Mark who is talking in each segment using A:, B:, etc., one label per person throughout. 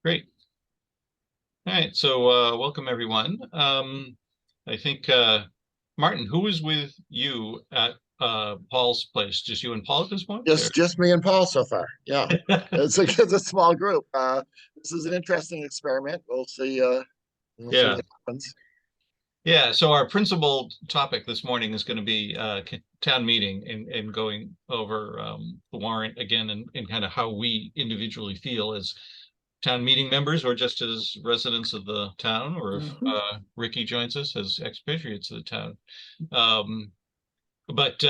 A: Great. All right, so welcome everyone. I think Martin, who was with you at Paul's place? Just you and Paul at this point?
B: Just me and Paul so far. Yeah, it's a small group. This is an interesting experiment. We'll see. We'll see
A: Yeah.
B: what happens.
A: Yeah, so our principal topic this morning is going to be town meeting and going over the warrant again and kind of how we individually feel as town meeting members or just as residents of the town, or if Ricky joins us as expatriates of the town. But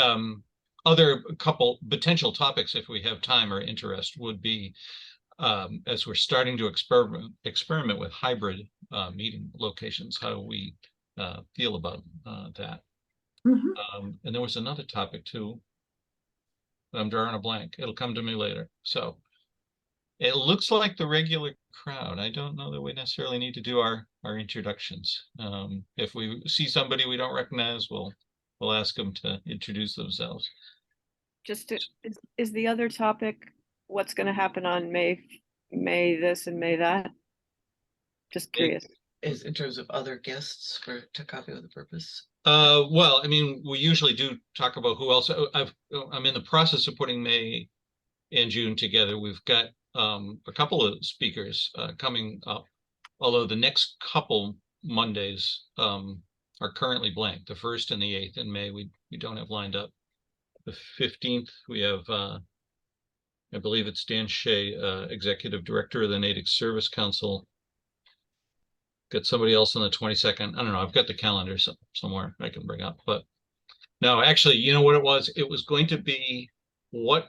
A: other couple potential topics, if we have time or interest, would be as we're starting to experiment with hybrid meeting locations, how we feel about that. And there was another topic too. I'm drawing a blank. It'll come to me later. So it looks like the regular crowd. I don't know that we necessarily need to do our introductions. If we see somebody we don't recognize, we'll ask them to introduce themselves.
C: Is the other topic what's going to happen on May this and May that? Just curious.
D: Is in terms of other guests to Coffee with a Purpose?
A: Well, I mean, we usually do talk about who else. I'm in the process of putting May and June together. We've got a couple of speakers coming up, although the next couple Mondays are currently blank. The 1st and the 8th in May we don't have lined up. The 15th we have I believe it's Dan Shea, Executive Director of the Natick Service Council. Got somebody else on the 22nd. I don't know. I've got the calendar somewhere I can bring up, but no, actually, you know what it was? It was going to be what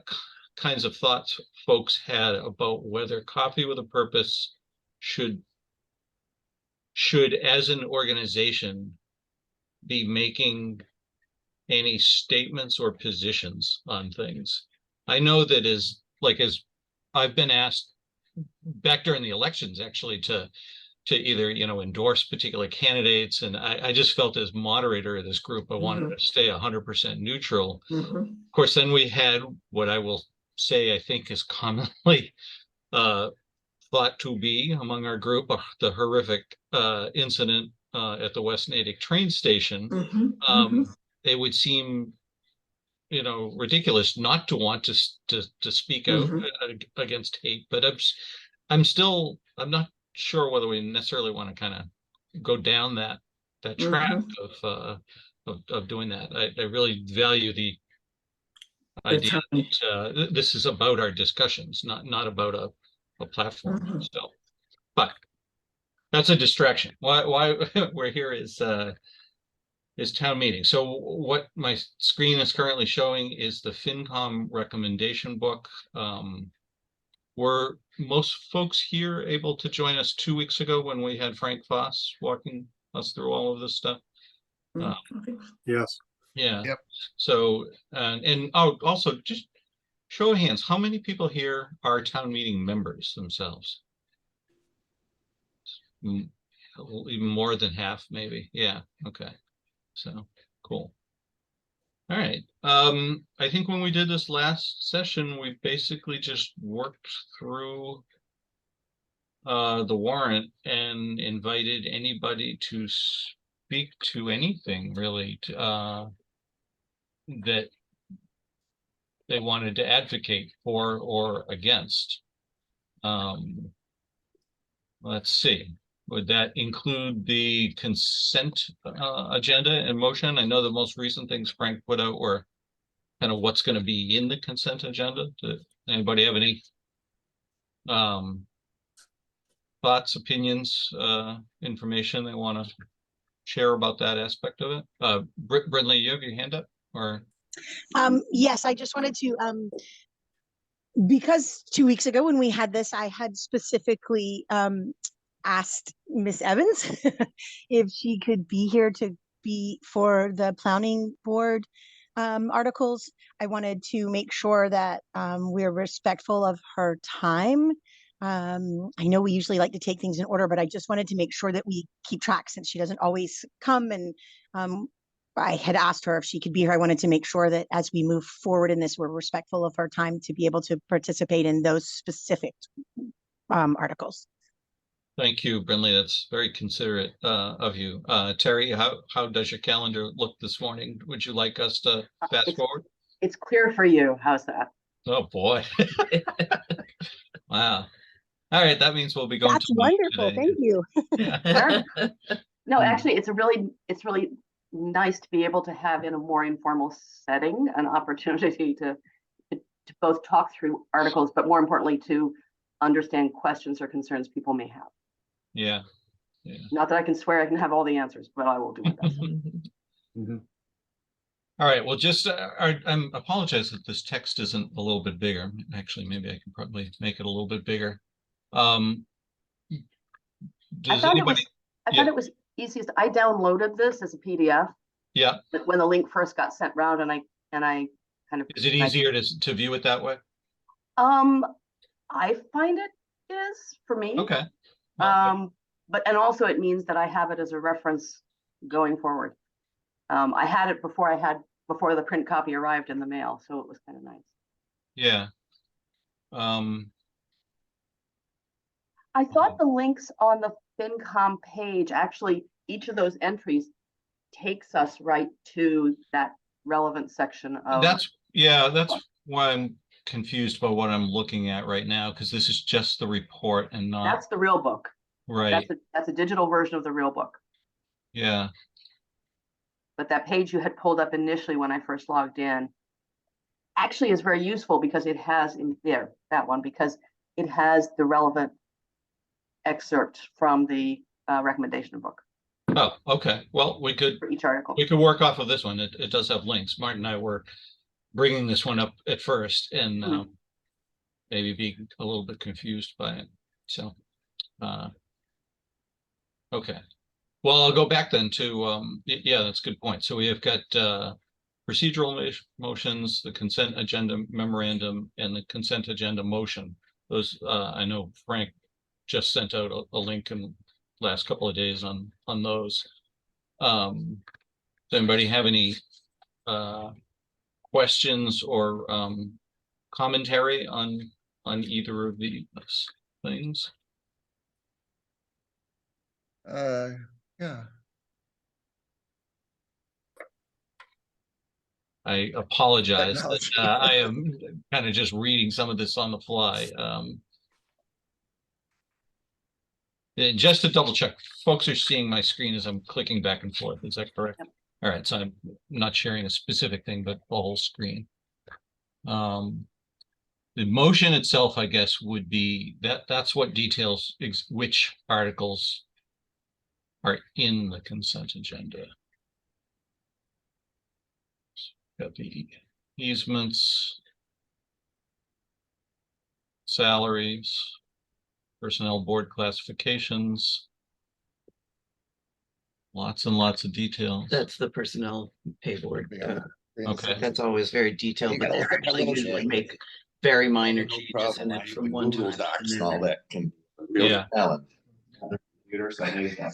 A: kinds of thoughts folks had about whether Coffee with a Purpose should as an organization be making any statements or positions on things. I know that as I've been asked back during the elections actually to either, endorse particular candidates. And I just felt as moderator of this group, I wanted to stay 100% neutral. Of course, then we had what I will say, I think is commonly thought to be among our group, the horrific incident at the West Natick train station. It would seem, ridiculous not to want to speak out against hate, but I'm not sure whether we necessarily want to kind of go down that track of doing that. I really value the idea that this is about our discussions, not about a platform. So, but that's a distraction. Why we're here is town meeting. So what my screen is currently showing is the FinCom recommendation book. Were most folks here able to join us 2 weeks ago when we had Frank Foss walking us through all of this stuff?
E: Yes.
A: Yeah.
B: Yep.
A: So, and also just show of hands, how many people here are town meeting members themselves? Even more than half, maybe. Yeah. Okay. So cool. All right. I think when we did this last session, we basically just worked through the warrant and invited anybody to speak to anything really that they wanted to advocate for or against. Let's see. Would that include the consent agenda and motion? I know the most recent things Frank put out were kind of what's going to be in the consent agenda. Does anybody have any thoughts, opinions, information they want to share about that aspect of it? Brindley, you have your hand up? Or
F: yes, I just wanted to because 2 weeks ago when we had this, I had specifically asked Miss Evans if she could be here to be for the planning board articles. I wanted to make sure that we're respectful of her time. I know we usually like to take things in order, but I just wanted to make sure that we keep track since she doesn't always come, and I had asked her if she could be here. I wanted to make sure that as we move forward in this, we're respectful of her time to be able to participate in those specific articles.
A: Thank you, Brinley. That's very considerate of you. Terry, how does your calendar look this morning? Would you like us to fast forward?
G: It's clear for you. How's that?
A: Oh, boy. Wow. All right, that means we'll be going
F: That's
A: to lunch
F: wonderful.
A: today.
F: Thank you.
A: Yeah.
G: No,
A: Hmm.
G: actually, it's really nice to be able to have in a more informal setting an opportunity to both talk through articles, but more importantly, to understand questions or concerns people may have.
A: Yeah. Yeah.
G: Not that I can swear I can have all the answers, but I will do my best.
A: All right, well, just I'm apologize that this text isn't a little bit bigger. Actually, maybe I can probably make it a little bit bigger.
G: I
A: Does
G: thought
A: anybody?
G: it was easiest. I downloaded this as a PDF,
A: Yeah,
G: but when the link first got sent round, and I kind of
A: is it easier to view it that way?
G: I find it is for me.
A: Okay. Well,
G: And also it means that I have it as a reference going forward. I had it before the print copy arrived in the mail, so it was kind of nice.
A: yeah.
G: I thought the links on the FinCom page, actually, each of those entries takes us right to that relevant section of.
A: That's why I'm confused about what I'm looking at right now, because this is just the report and not
G: That's the real book.
A: right.
G: That's a digital version of the real book.
A: Yeah.
G: But that page you had pulled up initially when I first logged in actually is very useful because it has in there, that one, because it has the relevant excerpt from the recommendation book
A: Oh, okay. Well, we could
G: for each article.
A: work off of this one. It does have links. Martin and I were bringing this one up at first and maybe being a little bit confused by it. So, okay. Well, I'll go back then to, yeah, that's a good point. So we have got procedural motions, the consent agenda memorandum, and the consent agenda motion. Those, I know Frank just sent out a link in the last couple of days on those. Does anybody have any questions or commentary on either of these things?
B: Yeah.
A: I apologize that
B: Technology.
A: I am kind of just reading some of this on the fly. And just to double check, folks are seeing my screen as I'm clicking back and forth. Is that correct?
G: Yep.
A: All right, so I'm not sharing a specific thing, but the whole screen. The motion itself, I guess, would be that's what details which articles are in the consent agenda. Got the easements, salaries, personnel board classifications, lots and lots of details.
D: That's the personnel pay board.
A: Okay.
D: That's always very detailed,
B: You
D: but
B: gotta
D: they
B: look at
D: actually
B: my little
D: usually
B: thing.
D: make very minor
B: No
D: changes
B: problem.
D: in
B: I
D: it
B: use
D: from
B: the
D: one
B: Google
D: time.
B: Docs
D: to
B: and all
D: another.
B: that can.
A: Yeah.
B: Challenge.
H: Computer, so I know you have.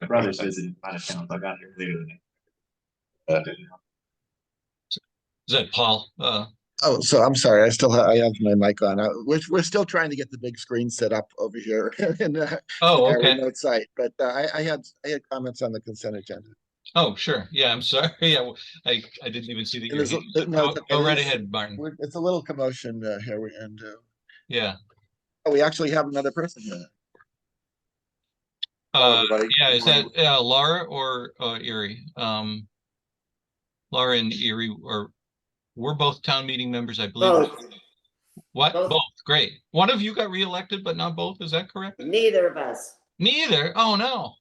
H: My brother's visiting out of town, so I got here later than.
A: Is that Paul?
B: Oh, so I'm sorry. I have my mic on. We're still trying to get the big screen set up over here in
A: Oh,
B: our
A: okay.
B: remote site. But I had comments on the consent agenda.
A: Oh, sure. Yeah, I'm sorry. Yeah, well, I didn't even see that
B: And
A: you're
B: there's
A: here.
B: no,
A: Go right
B: it is-
A: ahead, Martin.
B: It's a little commotion here, and
A: Yeah.
B: we actually have another person here. Hello, everybody.
A: Yeah,
B: Good
A: is that
B: morning.
A: Laura or Erie? Laura and Erie we're both town meeting members, I believe.
I: Both.
A: What?
I: Both.
A: Both. Great. One of you got reelected, but not both. Is that correct?
I: Neither of us.
A: Neither. Oh, no.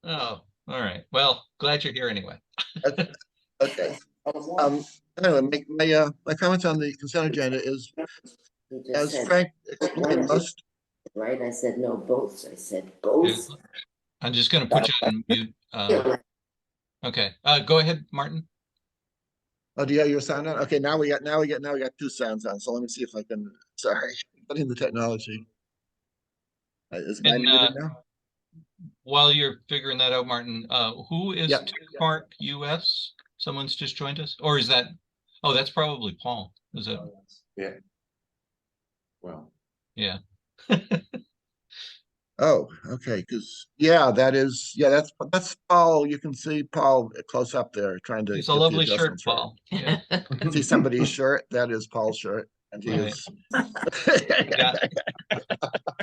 A: Oh, all right. Well, glad you're here anyway.
B: Okay. Anyway, my comments on the consent agenda is,
I: You just
B: as
I: said,
B: Frank explained, most.
I: right? I said no, both. I said both.
A: I'm just going to put you on mute. Okay. Go ahead, Martin.
B: Oh, do you have your sound on? Okay, now we got two sounds on. So let me see if I can. Sorry, putting the technology. Is mine muted now?
A: while you're figuring that out, Martin, who is
B: Yep.
A: Tech Park US? Someone's just joined us, or is that? Oh, that's probably Paul. Is it?
H: Yeah. Well,
A: Yeah.
B: Oh, okay, because, yeah, that's Paul. You can see Paul close up there trying to
A: It's
B: get
A: a
B: the
A: lovely shirt,
B: adjustments right.
A: Paul. Yeah.
B: See somebody's shirt, that is Paul's shirt, and he
A: Right.
B: is.
A: Yeah.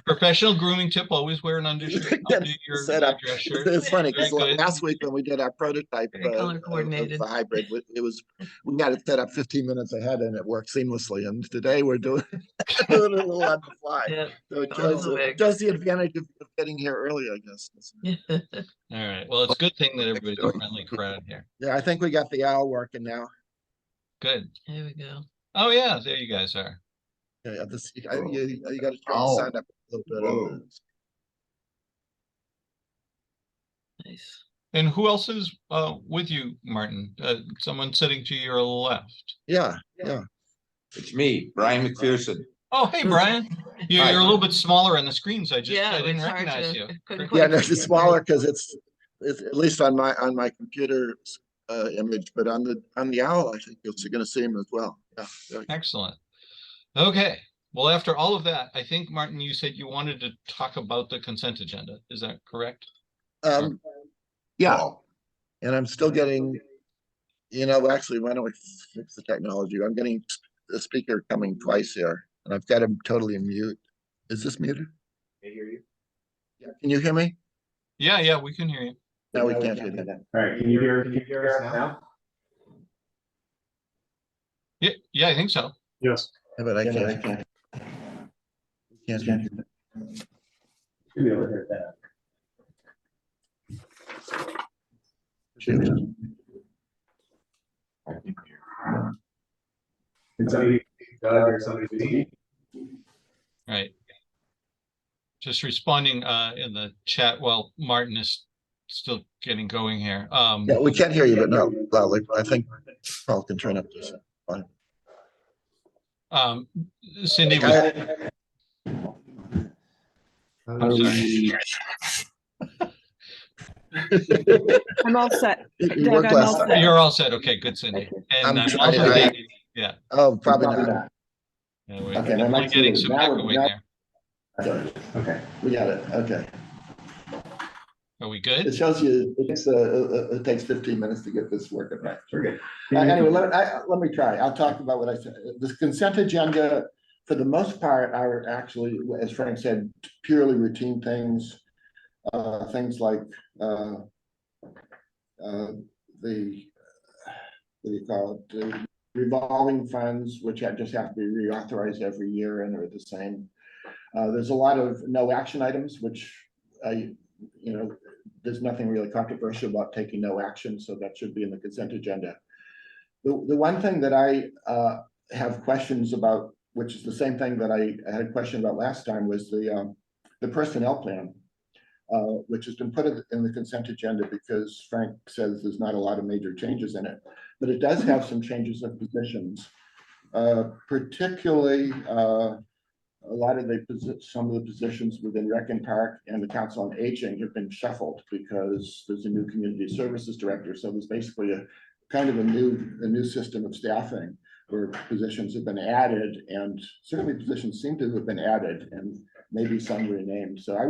A: Professional grooming tip: always wear an undershirt. I'll do your
B: Setup.
A: dress shirt.
B: It's funny because
A: Very good.
B: last week when we did our prototype
D: Very color
B: of
D: coordinated.
B: the hybrid, we got it set up 15 minutes ahead and it worked seamlessly. And today we're doing, doing it a little on the fly.
D: Yeah.
B: So it
D: Always the way.
B: shows the advantage of getting here early, I guess.
A: All right. Well, it's a good thing that everybody's a friendly crowd here.
B: Yeah, I think we got the owl working now.
A: Good.
D: There we go.
A: Oh yeah, there you guys are.
B: Yeah, you got to sign up a little bit.
D: Nice.
A: And who else is with you, Martin? Someone sitting to your left.
B: Yeah.
J: It's me, Brian McPherson.
A: Oh, hey, Brian. You're
J: Hi.
A: a little bit smaller on the screens. I didn't
D: it's hard
A: recognize
D: to-
A: you.
D: couldn't
B: Yeah,
D: quite
B: no,
D: see
B: it's
D: it.
B: smaller because it's at least on my computer image, but on the owl, I think you're going to see him as well. Yeah.
A: Excellent. Okay. Well, after all of that, I think, Martin, you said you wanted to talk about the consent agenda. Is that correct?
B: Yeah,
J: Oh,
B: and I'm still getting, actually, why don't we fix the technology? I'm getting the speaker coming twice here, and I've got him totally mute. Is this muted?
H: I hear you.
B: Yeah. Can you hear me?
A: Yeah, we can hear you.
B: No, we can't hear you.
H: All right, can you hear us now?
A: Yeah, I think so.
E: Yes.
B: Yeah, but I can't. Can't hear you.
H: Should be able to hear that. I can hear. Did somebody, Doug or somebody see?
A: Right. Just responding in the chat while Martin is still getting going here.
B: Yeah, we can't hear you, but no, loudly. I think Paul can turn up this. Fine.
A: Cindy was. I'm sorry.
C: I'm all set.
B: You
C: Doug,
B: worked
C: I'm
B: last
C: all
B: time.
C: set.
A: You're all set. Okay, good, Cindy. And
B: I'm
A: I'm
B: trying-
A: also
B: I-
A: getting, yeah.
B: Oh, probably not.
A: Yeah, we're
B: Okay, my
A: definitely
B: mic's
A: getting
B: muted.
A: some
B: Now-
A: echoing
B: now-
A: there.
B: Okay, we got it. Okay.
A: Are we
B: It
A: good?
B: shows you, it takes 15 minutes to get this working right.
H: We're good.
B: Anyway, let me try. I'll talk about what I said. The consent agenda, for the most part, are actually, as Frank said, purely routine things. Things like the, what do you call it? The revolving funds, which just have to be reauthorized every year and are the same. There's a lot of no action items, which there's nothing really controversial about taking no action, so that should be in the consent agenda. The one thing that I have questions about, which is the same thing that I had a question about last time, was the personnel plan, which has been put in the consent agenda because Frank says there's not a lot of major changes in it, but it does have some changes of positions, particularly a lot of some of the positions within Rec and Park and the Council on Aging have been shuffled because there's a new community services director. So there's basically a kind of a new system of staffing where positions have been added, and certainly positions seem to have been added and maybe some renamed. So I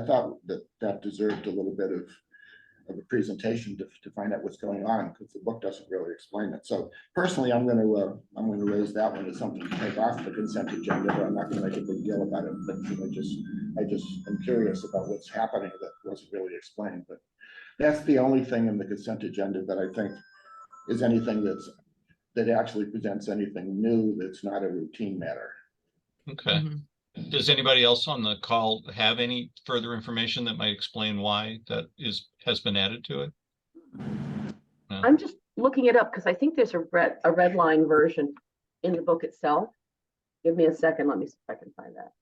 B: thought that deserved a little bit of a presentation to find out what's going on, because the book doesn't really explain it. So personally, I'm going to raise that one as something to take off the consent agenda, but I'm not going to make a big deal about it. But I just am curious about what's happening that wasn't really explained. But that's the only thing in the consent agenda that I think is anything that actually presents anything new that's not a routine matter.
A: Okay.
D: Mhm.
A: Does anybody else on the call have any further information that might explain why that has been added to it? No.
G: I'm just looking it up because I think there's a red line version in the book itself. Give me a second. Let me see if I can find that.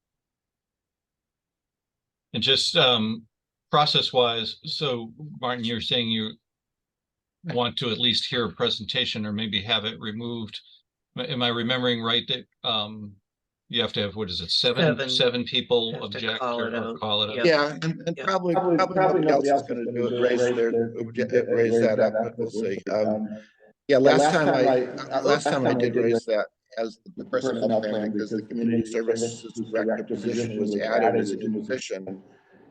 A: And just process wise, so Martin, you're saying you want to at least hear a presentation or maybe have it removed. Am I remembering right that you have to have, what is it,
D: Seven.
A: seven people
D: Have to
A: object
D: call
A: or
D: it out.
A: call it out?
D: Yep.
J: Yeah, and
D: Yeah.
J: probably nobody else is gonna do it, raise that up, but we'll see. Yeah, last time I did raise that as the personnel plan because the community services director position was added as a new position.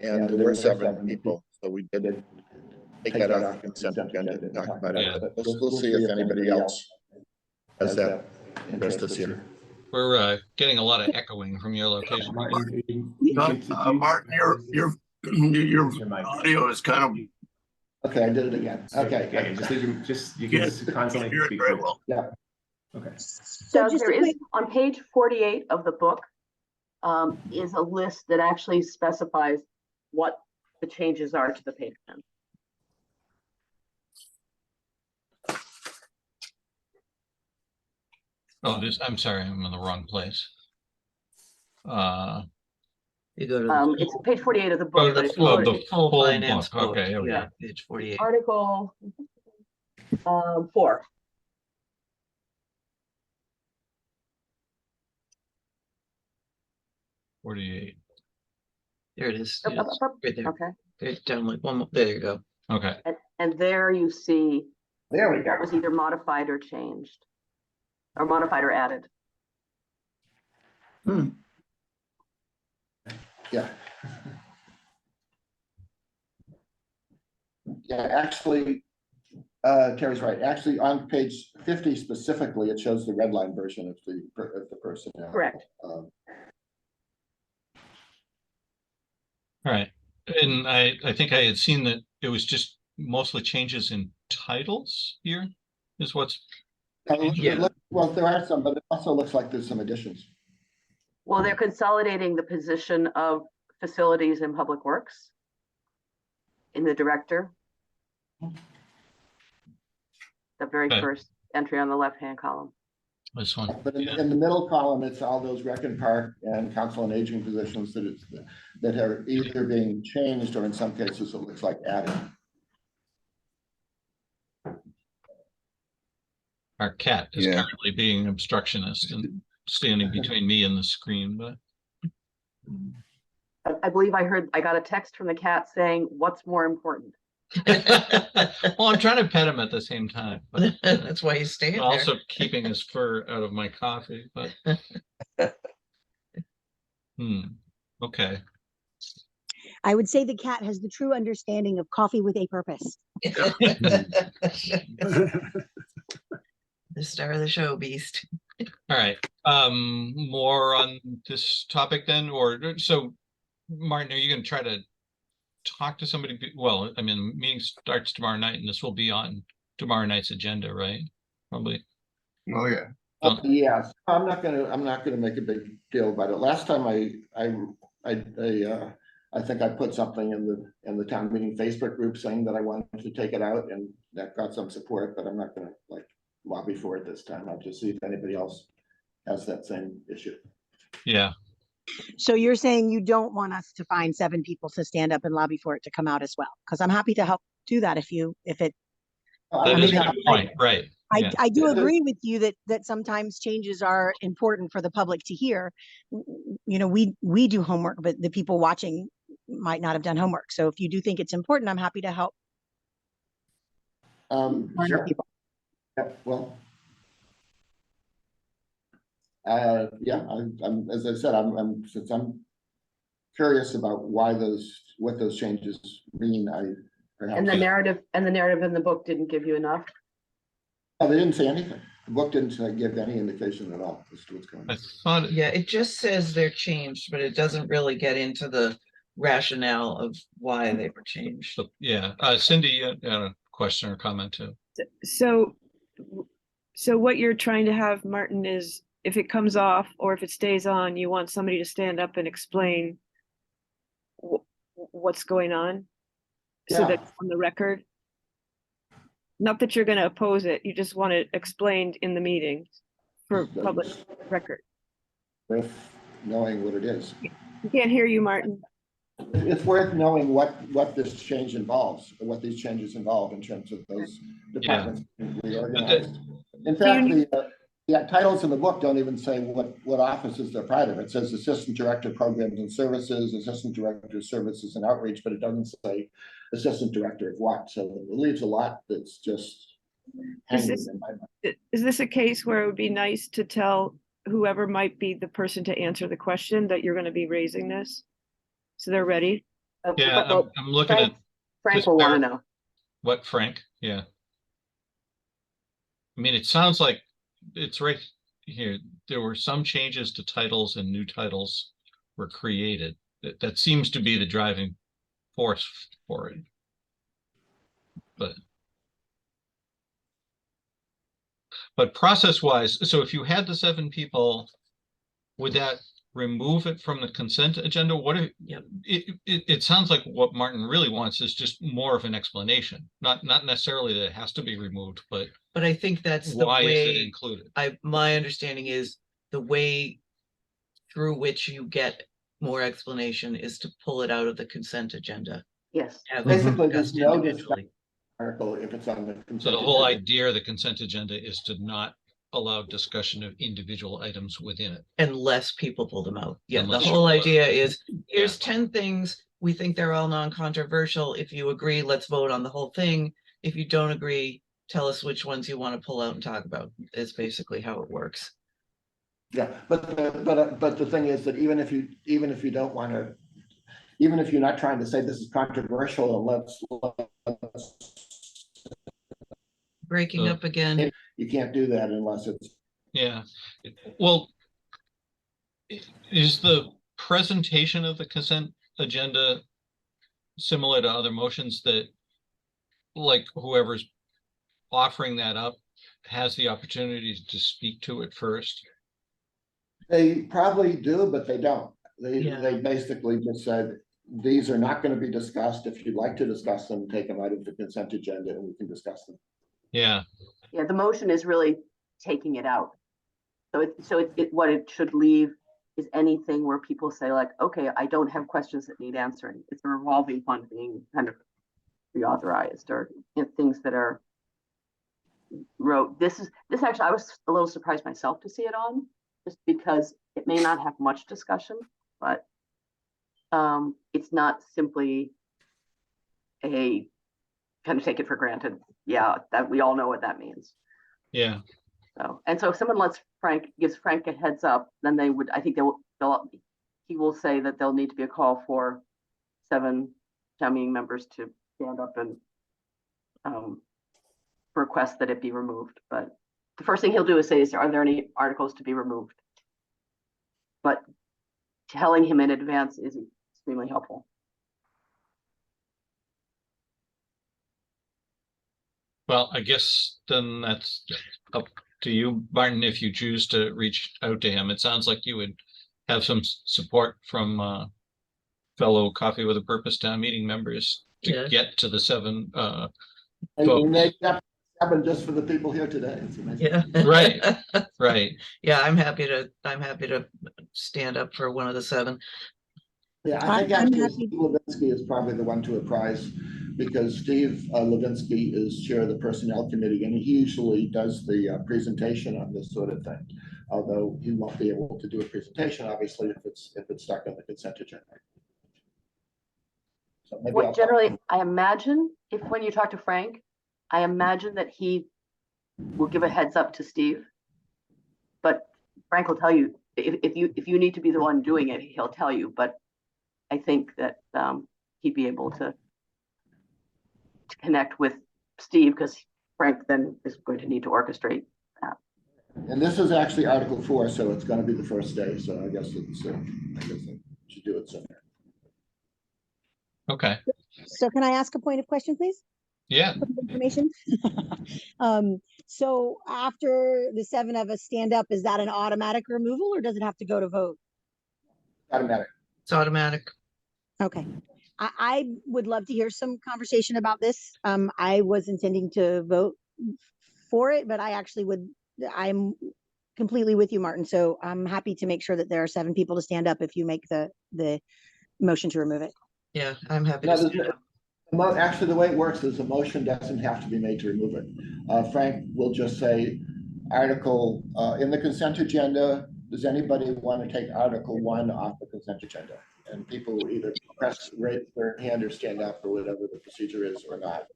J: And there were 7 people, so we did take that off the consent agenda and talk about it.
A: Yeah.
J: But we'll see if anybody else has that interest this year.
A: We're getting a lot of echoing from your location.
E: Martin, your audio is kind of.
B: Okay, I did it again. Okay.
H: Okay, you can constantly speak
E: very
H: to it.
E: well.
B: Yeah.
H: Okay.
F: So
G: Doug,
F: just
G: there
F: a
G: is,
F: quick,
G: on page 48 of the book, is a list that actually specifies what the changes are to the pay plan.
A: Oh, I'm sorry, I'm in the wrong place.
D: You go to the
G: It's page 48 of the
A: Oh,
G: book, but if you go to
A: the full
D: finance
A: book.
D: book.
A: Okay, here we go.
G: Yeah.
D: page 48.
G: Article 4.
A: $48.
D: There it is.
G: Up, up, up, up.
D: Right there.
G: Okay,
D: Right down like one more. There you go.
A: Okay.
G: and there you see
B: There we go.
G: what was either modified or changed, or modified or added.
B: Yeah. Yeah, actually, Terry's right. Actually, on page 50 specifically, it shows the red line version of the personnel.
G: Correct.
B: Um,
A: All right. And I think I had seen that it was just mostly changes in titles here is what's.
D: Yeah.
B: Well, there are some, but it also looks like there's some additions.
G: Well, they're consolidating the position of facilities and public works in the director. The very
A: Okay.
G: first entry on the left-hand column.
A: This one.
B: But in the middle column, it's all those rec and park and council on aging positions that are either being changed or in some cases it looks like added.
A: Our cat is
J: Yeah.
A: currently being obstructionist and standing between me and the screen, but
G: I believe I got a text from the cat saying, "What's more important?"
A: well, I'm trying to pet him at the same time, but
D: That's why he's staying there.
A: also keeping his fur out of my coffee, but okay.
F: I would say the cat has the true understanding of coffee with a purpose.
D: The star of the show, Beast.
A: All right. More on this topic then, or so Martin, are you going to try to talk to somebody? Well, I mean, the meeting starts tomorrow night and this will be on tomorrow night's agenda, right? Probably.
E: Oh, yeah.
B: Yes, I'm not gonna make a big deal about it. Last time I think I put something in the town meeting Facebook group saying that I wanted to take it out, and that got some support, but I'm not gonna like lobby for it this time. I'll just see if anybody else has that same issue.
A: Yeah.
F: So you're saying you don't want us to find 7 people to stand up and lobby for it to come out as well? Because I'm happy to help do that if it.
A: That
F: I
A: is
F: mean,
A: a good point, right? Yeah.
F: I do agree with you that sometimes changes are important for the public to hear. You know, we do homework, but the people watching might not have done homework. So if you do think it's important, I'm happy to help.
B: Sure.
F: People.
B: Yeah, well. Yeah, I'm as I said, since I'm curious about what those changes mean,
G: And the narrative in the book didn't give you enough.
B: Oh, they didn't say anything. The book didn't give any indication at all as to what's going on.
A: I thought,
D: Yeah, it just says they're changed, but it doesn't really get into the rationale of why they were changed.
A: yeah. Cindy, you had a question or comment too.
C: So what you're trying to have, Martin, is if it comes off or if it stays on, you want somebody to stand up and explain what's going on, so
B: Yeah.
C: that's on the record. Not that you're going to oppose it, you just want it explained in the meeting for public record.
B: Worth knowing what it is.
C: We can't hear you, Martin.
B: It's worth knowing what this change involves, or what these changes involve in terms of those departments being reorganized. In fact, titles in the book don't even say what offices they're part of. It says Assistant Director Programs and Services, Assistant Director of Services and Outreach, but it doesn't say Assistant Director of what. So it leaves a lot that's just hanging in my mind.
C: Is this a case where it would be nice to tell whoever might be the person to answer the question that you're going to be raising this? So they're ready?
A: Yeah, I'm looking
G: Frank-
A: at
G: Frank
A: this
G: will want to
A: par-
G: know.
A: what Frank, yeah. I mean, it sounds like it's right here. There were some changes to titles and new titles were created. That seems to be the driving force for it. But process-wise, so if you had the 7 people, would that remove it from the consent agenda? What if,
D: Yep.
A: it sounds like what Martin really wants is just more of an explanation, not necessarily that it has to be removed, but
D: But I think that's the
A: why is it
D: way,
A: included?
D: my understanding is the way through which you get more explanation is to pull it out of the consent agenda.
G: Yes.
D: Have it
B: Basically,
D: discussed
B: there's no
D: individually.
B: Article if it's on the consent.
A: So the whole
B: agenda.
A: idea of the consent agenda is to not allow discussion of individual items within it.
D: Unless people pull them out. Yeah, the
A: Unless
D: whole
A: you pull it.
D: idea is, here's 10 things. We think they're all non-controversial. If you agree, let's vote on the whole thing. If you don't agree, tell us which ones you want to pull out and talk about. Is basically how it works.
B: Yeah, but the thing is that even if you don't want to, even if you're not trying to say this is controversial, and let's
D: Breaking up again.
B: you can't do that unless it's.
A: Yeah, well, is the presentation of the consent agenda similar to other motions that, like, whoever's offering that up has the opportunity to speak to it first?
B: They probably do, but they don't.
D: Yeah.
B: They basically just said, these are not going to be discussed. If you'd like to discuss them, take them out of the consent agenda and we can discuss them.
A: Yeah,
G: Yeah, the motion is really taking it out. So what it should leave is anything where people say like, okay, I don't have questions that need answering. It's a revolving fund being kind of reauthorized, or things that are this actually, I was a little surprised myself to see it on, just because it may not have much discussion, but it's not simply a kind of take it for granted. Yeah, that we all know what that means.
A: yeah.
G: So, and so if someone gives Frank a heads up, then I think he will say that there'll need to be a call for 7 town meeting members to stand up and request that it be removed. But the first thing he'll do is say, are there any articles to be removed? But telling him in advance is extremely helpful.
A: Well, I guess then that's up to you, Martin, if you choose to reach out to him. It sounds like you would have some support from fellow Coffee with a Purpose town meeting members to get to the 7
B: And we make that happen just for the people here today.
D: Yeah.
A: Right. Right.
D: Yeah, I'm happy to stand up for one of the 7.
B: Yeah, I think
F: I'm
B: actually
F: happy.
B: Steve Levinsky is probably the one to apprise, because Steve Levinsky is chair of the personnel committee, and he usually does the presentation on this sort of thing. Although he won't be able to do a presentation, obviously, if it's stuck on the consent agenda. So maybe
G: What generally, I imagine, when you talk to Frank, I imagine that he will give a heads up to Steve. But Frank will tell you, if you need to be the one doing it, he'll tell you. But I think that he'd be able to connect with Steve, because Frank then is going to need to orchestrate that.
B: And this is actually Article 4, so it's going to be the first day. So I guess I should do it sooner.
A: Okay.
F: So can I ask a point of question, please?
A: Yeah.
F: Information. So after the 7 of us stand up, is that an automatic removal, or does it have to go to vote?
B: Automatic.
D: It's automatic.
F: Okay. I would love to hear some conversation about this. I was intending to vote for it, but I'm completely with you, Martin. So I'm happy to make sure that there are 7 people to stand up if you make the motion to remove it.
D: Yeah, I'm happy
B: No,
D: to stand up.
B: Actually, the way it works is a motion doesn't have to be made to remove it. Frank will just say, Article, in the consent agenda, does anybody want to take Article 1 off the consent agenda? And people either raise their hand or stand up or whatever the procedure is or not.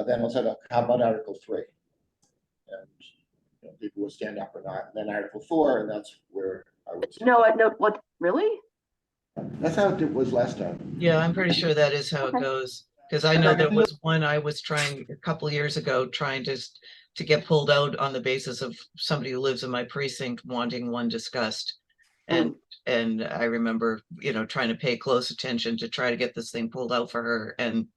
B: Then we'll set up, how about Article 3? And people will stand up or not. And then Article 4, and that's where I would say.
G: No, what, really?
B: That's how it was last time.
D: Yeah, I'm pretty sure that is how it
G: Okay.
D: goes. Because I know there was one I was trying a couple years ago, trying to get pulled out on the basis of somebody who lives in my precinct wanting one discussed. And I remember, trying to pay close attention to try to get this thing pulled out for her, and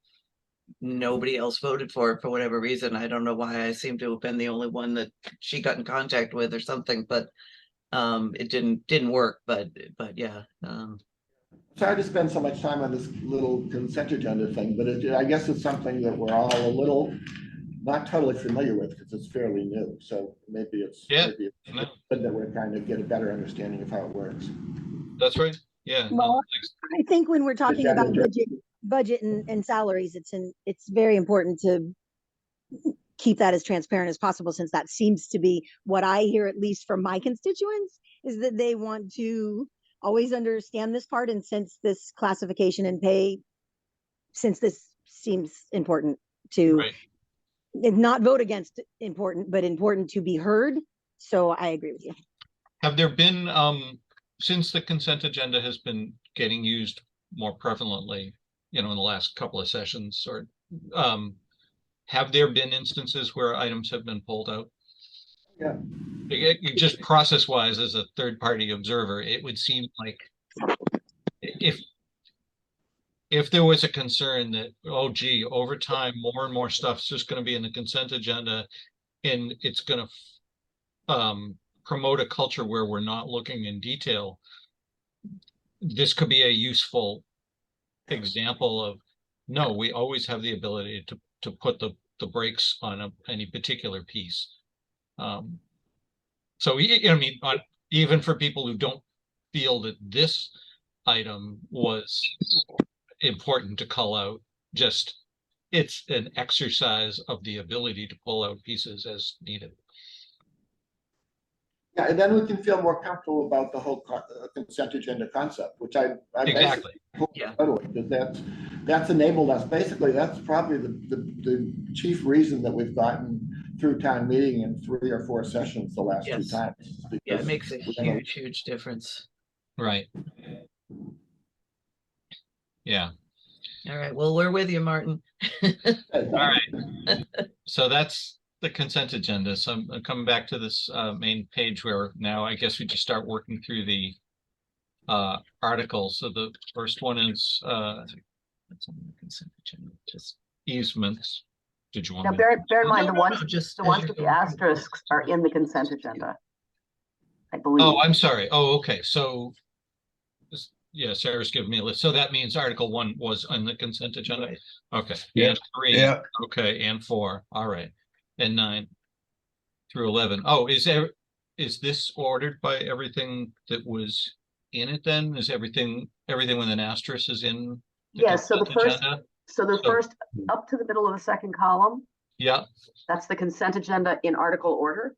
D: nobody else voted for it for whatever reason. I don't know why. I seem to have been the only one that she got in contact with or something, but it didn't work. But yeah.
B: Sorry to spend so much time on this little consent agenda thing, but I guess it's something that we're all a little not totally familiar with because it's fairly new. So maybe it's good that we're kind of get a better understanding of how it works.
A: That's right. Yeah.
F: Well, I think when we're talking about budget and salaries, it's very important to keep that as transparent as possible, since that seems to be what I hear, at least from my constituents, is that they want to always understand this part. And since this classification and pay, since this seems important to not vote against important, but important to be heard. So I agree with you.
A: Have there been, since the consent agenda has been getting used more prevalently, in the last couple of sessions, or have there been instances where items have been pulled out?
B: Yeah.
A: Just process-wise, as a third-party observer, it would seem like if there was a concern that, oh, gee, over time, more and more stuff's just going to be in the consent agenda, and it's going to promote a culture where we're not looking in detail, this could be a useful example of, no, we always have the ability to put the brakes on any particular piece. So, even for people who don't feel that this item was important to call out, just it's an exercise of the ability to pull out pieces as needed.
B: Yeah, and then we can feel more comfortable about the whole consent agenda concept, which I
A: Exactly.
B: Totally, because that's enabled us. Basically, that's probably the chief reason that we've gotten through town meeting in 3 or 4 sessions the last 2 times.
D: Yeah, it makes a huge difference.
A: Right. Yeah.
D: All right. Well, we're with you, Martin.
A: All right. So that's the consent agenda. So I'm coming back to this main page where now I guess we just start working through the articles. So the first one is that's on the consent agenda, just easements. Did you want
G: Now,
A: me
G: bear in mind,
D: No,
G: the ones
D: just
G: with the asterisks are in the consent agenda, I believe.
A: Oh, I'm sorry. Oh, okay. So yeah, Sarah's giving me a list. So that means Article 1 was on the consent agenda.
D: Right.
A: Okay.
E: Yeah.
A: And 3.
E: Yeah.
A: Okay. And 4. All right. And 9 through 11. Oh, is this ordered by everything that was in it then? Is everything with an asterisk is in the
G: Yes, so the
A: consent
G: first,
A: agenda?
G: first up to the middle of the second column,
A: Yeah.
G: that's the consent agenda in article order.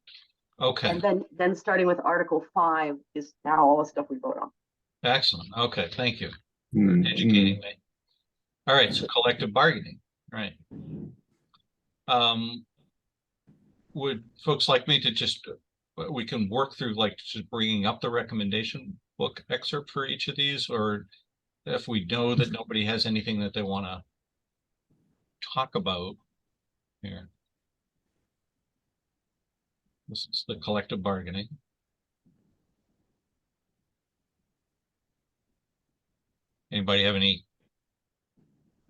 A: Okay.
G: And then starting with Article 5 is now all the stuff we vote on.
A: Excellent. Okay. Thank you for
E: Mm,
A: educating me. All right. So collective bargaining. Right. Would folks like me to just, we can work through like just bringing up the recommendation book excerpt for each of these, or if we know that nobody has anything that they want to talk about here. This is the collective bargaining. Anybody have any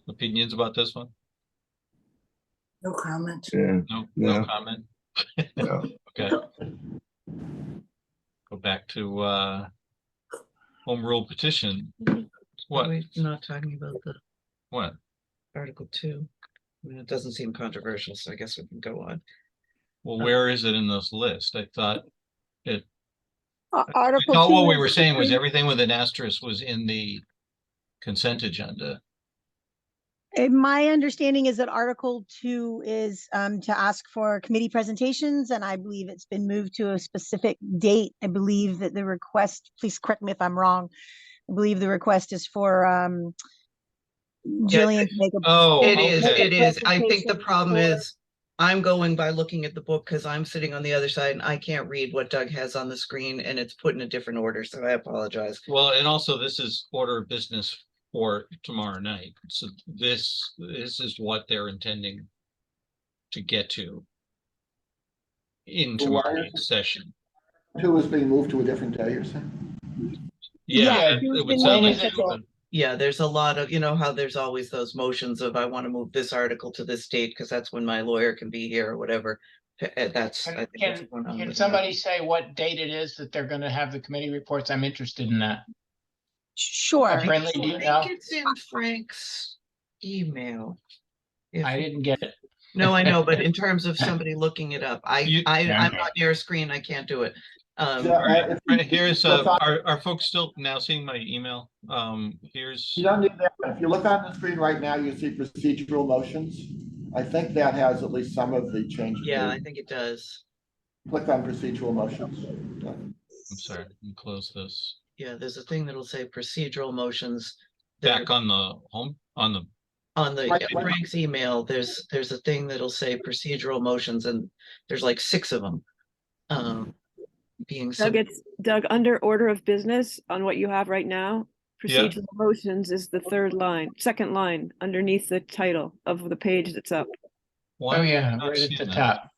A: opinions about this one?
I: No comment.
E: Yeah.
A: No comment.
E: Yeah.
A: Okay. Go back to home rule petition. What?
D: We're not talking about the
A: What?
D: Article 2. I mean, it doesn't seem controversial, so I guess we can go on.
A: Well, where is it in this list? I thought
F: Article
A: what
F: 2
A: we
F: is
A: were saying was
F: between-
A: everything with an asterisk was in the consent agenda.
F: My understanding is that Article 2 is to ask for committee presentations, and I believe it's been moved to a specific date. I believe that the request, please correct me if I'm wrong, I believe the request is for Jillian to make a.
A: Oh,
D: It is,
A: okay.
D: it is. I think the
F: presentation
D: problem
F: for-
D: is I'm going by looking at the book because I'm sitting on the other side and I can't read what Doug has on the screen and it's put in a different order, so I apologize.
A: Well, and also this is order of business for tomorrow night. So this is what they're intending to get to in
B: Well, why
A: tomorrow
B: is
A: night's session.
B: 2 is being moved to a different day, you're saying?
A: Yeah,
F: it was
A: it would
F: been
A: sound
F: moved
A: like
F: to
A: it,
F: the-
A: but
D: Yeah, there's a lot of, you know how there's always those motions of I want to move this article to this date because that's when my lawyer can be here or whatever. That's, I think that's what I'm
K: Can
D: looking
K: somebody
D: at.
K: say what date it is that they're gonna have the committee reports? I'm interested in that.
F: Sure.
K: Brinley, do
D: I
K: you know?
D: think it's in Frank's email. If-
K: I didn't get it.
D: No, I know, but in terms of somebody looking it up, I'm
K: Yeah.
D: not near a screen, I can't do it.
B: So,
A: Right,
B: if you-
A: here's,
B: if I-
A: are folks still now seeing my email? Here's,
B: You don't need that. If you look on the screen right now, you see procedural motions. I think that has at least some of the changes.
D: Yeah, I think it does.
B: Click on procedural motions.
A: I'm sorry, let me close this.
D: Yeah, there's a thing that'll say procedural motions. that
A: Back
D: are-
A: on the home, on the,
D: On the
B: Right.
D: Frank's email, there's a thing that'll say procedural motions and there's like 6 of them. Being
C: Doug, it's Doug, under order of business on what you have right now,
A: Yeah.
C: procedural motions is the second line underneath the title of the page that's up.
A: why
K: Oh,
A: am I
K: yeah,
A: not
K: right at
A: seeing
K: the
A: that?
K: top.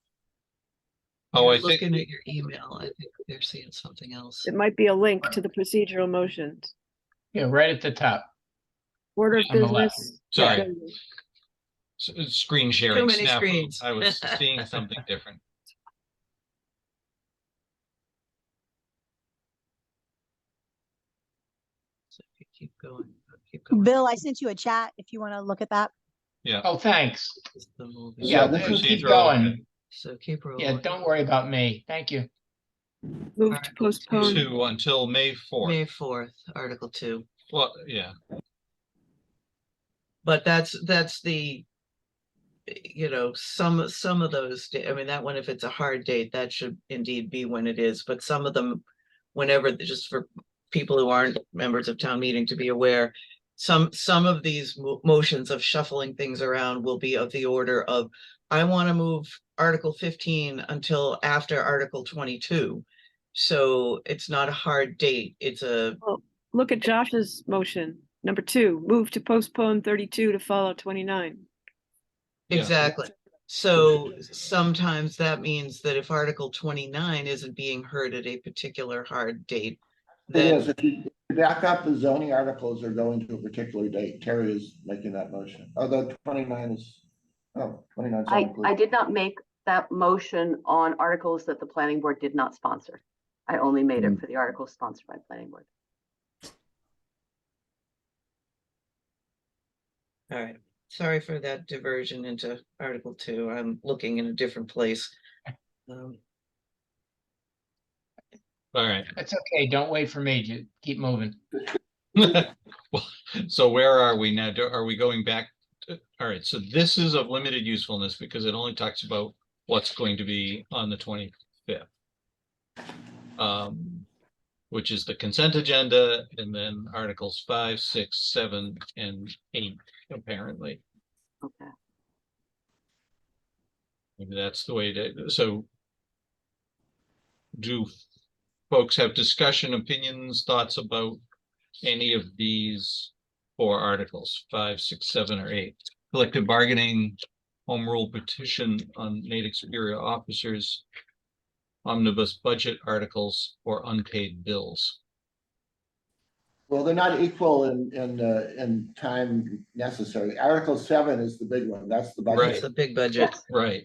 A: Oh, I think,
D: looking at your email, I think they're seeing something else.
C: It might be a link to the procedural motions.
K: Yeah, right at the top.
C: Order of
K: On the left.
C: business.
A: Sorry.
C: there you go.
A: screen sharing
D: many
A: snafu.
D: screens.
A: I was seeing something different.
D: So if you keep going.
F: Bill, I sent you a chat if you want to look at that.
A: Yeah.
K: Oh, thanks.
D: It's the movie.
K: Yeah,
B: this is
K: keep
A: procedural,
K: going.
A: okay.
D: So keep rolling.
K: Yeah, don't worry about me. Thank you.
C: Move to
D: Article
C: postpone.
A: 2 until May 4th.
D: May 4th, Article 2.
A: Well, yeah,
D: But that's the, you know, some of those, I mean, that one, if it's a hard date, that should indeed be when it is, but some of them, whenever, just for people who aren't members of town meeting to be aware, some of these motions of shuffling things around will be of the order of, I want to move Article 15 until after Article 22. So it's not a hard date. It's a,
C: Look at Josh's motion. Number 2, move to postpone 32 to follow 29.
A: Yeah.
D: exactly. So sometimes that means that if Article 29 isn't being heard at a particular hard date,
B: It
D: then
B: is, if you back up, the zoning articles are going to a particular date. Terry is making that motion. Although 29 is, 29 is.
G: I did not make that motion on articles that the planning board did not sponsor. I only made it for the articles sponsored by planning board.
D: all right, sorry for that diversion into Article 2. I'm looking in a different place.
A: all right.
K: That's okay. Don't wait for me. Just keep moving.
A: Well, so where are we now? Are we going back? All right, so this is of limited usefulness because it only talks about what's going to be on the 25th. Which is the consent agenda, and then Articles 5, 6, 7, and 8, apparently.
G: Okay.
A: Maybe that's the way to, so do folks have discussion, opinions, thoughts about any of these 4 articles, 5, 6, 7, or 8? Collective bargaining, home rule petition on Native superior officers, omnibus budget articles, or unpaid bills.
B: Well, they're not equal in time necessary. Article 7 is the big one. That's the budget.
D: It's the big budget.
A: Right.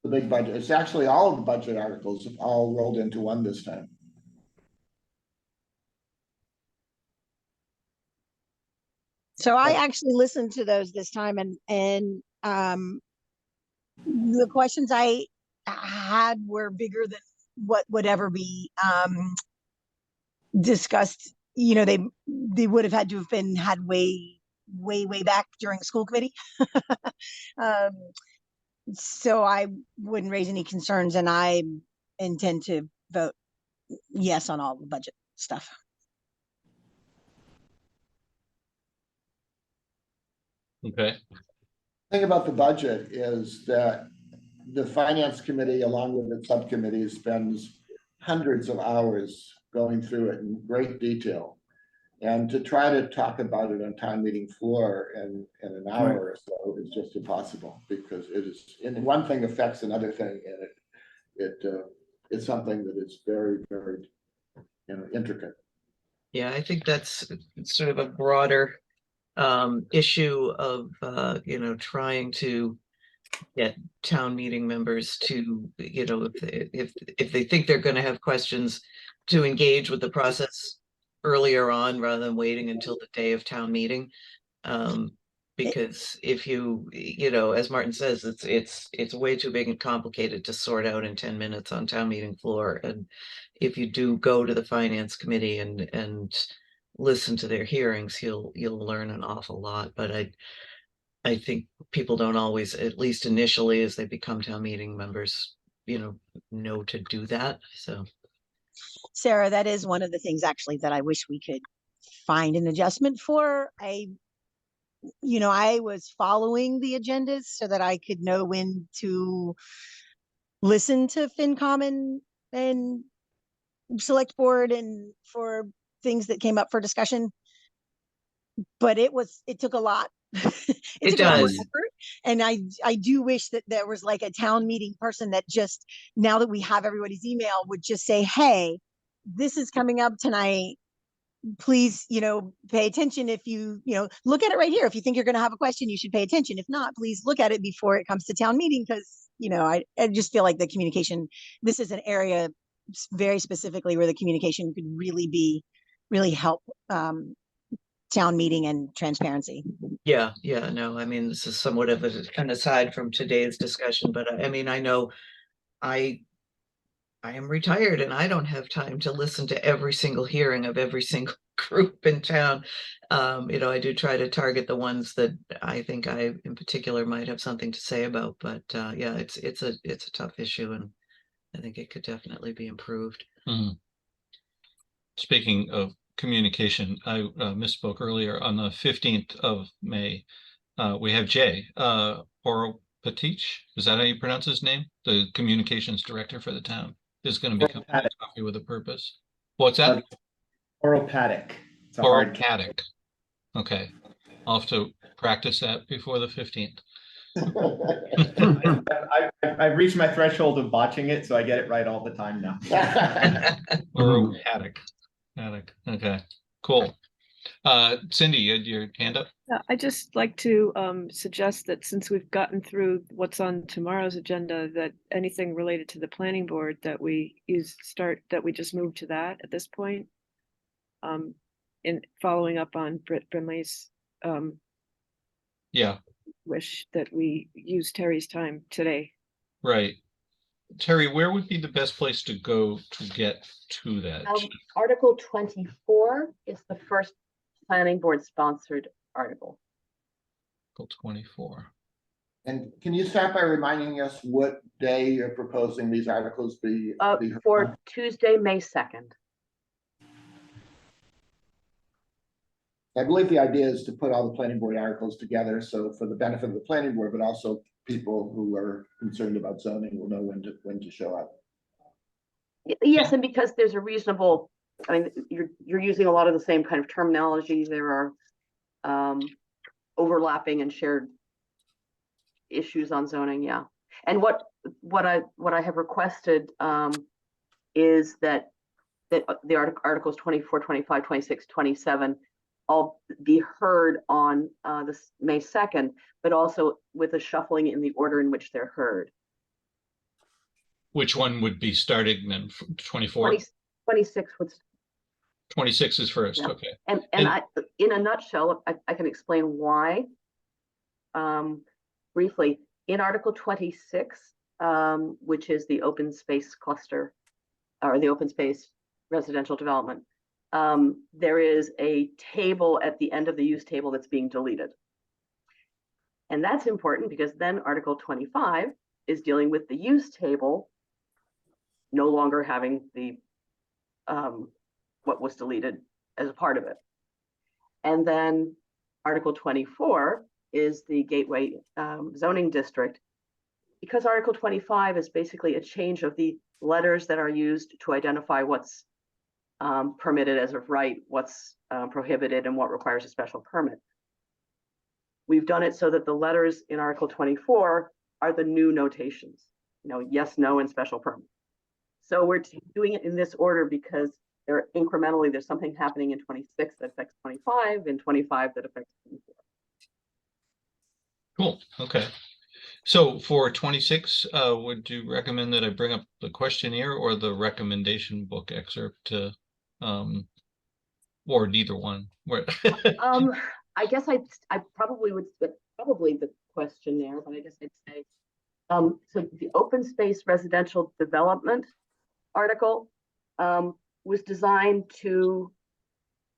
B: The big budget. It's actually all of the budget articles all rolled into one this time.
F: So I actually listened to those this time, and the questions I had were bigger than what would ever be discussed. You know, they would have had to have been had way way, way back during school committee. Um, so I wouldn't raise any concerns, and I intend to vote yes on all the budget stuff.
A: Okay,
B: Thing about the budget is that the finance committee, along with its subcommittees, spends hundreds of hours going through it in great detail. And to try to talk about it on town meeting floor in an hour or so is just impossible, because it is, and one thing affects another thing, and it's something that is very, very, intricate.
D: Yeah, I think that's sort of a broader issue of trying to get town meeting members to, if they think they're going to have questions, to engage with the process earlier on rather than waiting until the day of town meeting. Because if you as Martin says, it's way too big and complicated to sort out in 10 minutes on town meeting floor. And if you do go to the finance committee and listen to their hearings, you'll learn an awful lot. But I think people don't always, at least initially, as they become town meeting members, know to do that. So,
F: Sarah, that is one of the things actually that I wish we could find an adjustment for. I was following the agendas so that I could know when to listen to FinCom and select board and for things that came up for discussion. But it took a lot.
D: It
F: took a lot more
D: does.
F: effort. And I do wish that there was like a town meeting person that just, now that we have everybody's email, would just say, hey, this is coming up tonight. Please, pay attention. If you, look at it right here. If you think you're going to have a question, you should pay attention. If not, please look at it before it comes to town meeting. Because, I just feel like the communication, this is an area very specifically where the communication could really help town meeting and transparency.
D: Yeah, no, I mean, this is somewhat of an aside from today's discussion, but I mean, I know I am retired and I don't have time to listen to every single hearing of every single group in town. I do try to target the ones that I think I in particular might have something to say about, but yeah, it's a tough issue, and I think it could definitely be improved.
A: Speaking of communication, I misspoke earlier. On the 15th of May, we have Jay Oropatich. Is that how you pronounce his name? The communications director for the town is going to be coming to Coffee with a Purpose. What's that?
H: Oropathic.
A: Oropathic. Okay, I'll have to practice that before the 15th.
H: I've reached my threshold of botching it, so I get it right all the time now.
A: Oropathic. Okay, cool. Cindy, you had your hand up?
C: Yeah, I just like to suggest that since we've gotten through what's on tomorrow's agenda, that anything related to the planning board that we just move to that at this point. In following up on Britt Brimley's wish that we use Terry's time today.
A: Right. Terry, where would be the best place to go to get to that?
G: Article 24 is the first planning board sponsored article.
A: Article 24.
B: And can you start by reminding us what day you're proposing these articles be?
G: For Tuesday, May 2nd.
B: I believe the idea is to put all the planning board articles together, so for the benefit of the planning board, but also people who are concerned about zoning will know when to show up.
G: Yes, and because there's a reasonable, I mean, you're using a lot of the same kind of terminology. There are overlapping and shared issues on zoning, yeah. And what I have requested is that the articles 24, 25, 26, 27 all be heard on this May 2nd, but also with a shuffling in the order in which they're heard.
A: Which one would be starting then? 24?
G: 26 would.
A: 26 is first, yeah. Okay.
G: And I, in a nutshell, I can explain why. Briefly, in Article 26, which is the open space cluster, or the open space residential development, there is a table at the end of the use table that's being deleted. And that's important because then Article 25 is dealing with the use table no longer having the what was deleted as a part of it. And then Article 24 is the gateway zoning district, because Article 25 is basically a change of the letters that are used to identify what's permitted as of right, what's prohibited, and what requires a special permit. We've done it so that the letters in Article 24 are the new notations, yes, no, and special permit. So we're doing it in this order because incrementally there's something happening in 26 that affects 25 and 25 that affects 24.
A: Cool. Okay. So for 26, would you recommend that I bring up the questionnaire or the recommendation book excerpt or neither one?
G: I guess I probably would, probably the questionnaire, but I guess I'd say, so the open space residential development article was designed to,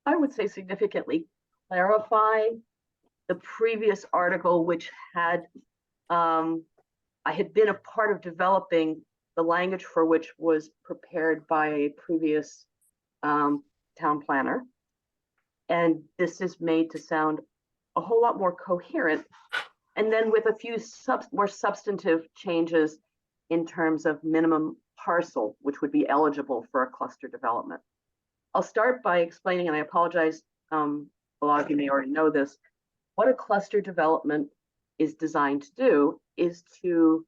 G: I would say, significantly clarify the previous article, which had, I had been a part of developing the language for which was prepared by a previous town planner. And this is made to sound a whole lot more coherent. And then with a few more substantive changes in terms of minimum parcel, which would be eligible for a cluster development. I'll start by explaining, and I apologize, a lot of you may already know this, what a cluster development is designed to do is to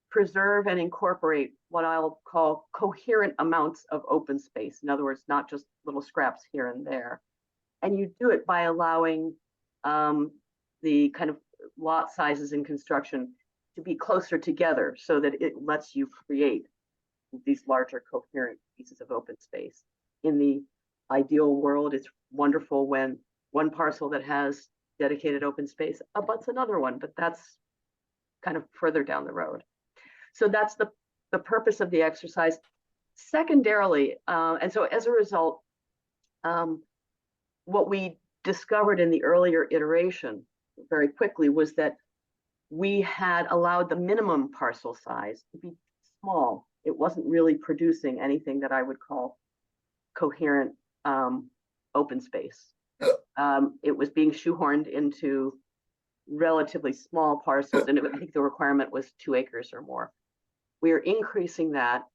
G: preserve and incorporate what I'll call coherent amounts of open space. In other words, not just little scraps here and there. And you do it by allowing the kind of lot sizes in construction to be closer together so that it lets you create these larger coherent pieces of open space. In the ideal world, it's wonderful when one parcel that has dedicated open space abuts another one, but that's kind of further down the road. So that's the purpose of the exercise. Secondarily, and so as a result, what we discovered in the earlier iteration very quickly was that we had allowed the minimum parcel size to be small. It wasn't really producing anything that I would call coherent open space. It was being shoehorned into relatively small parcels, and I think the requirement was 2 acres or more. We are increasing that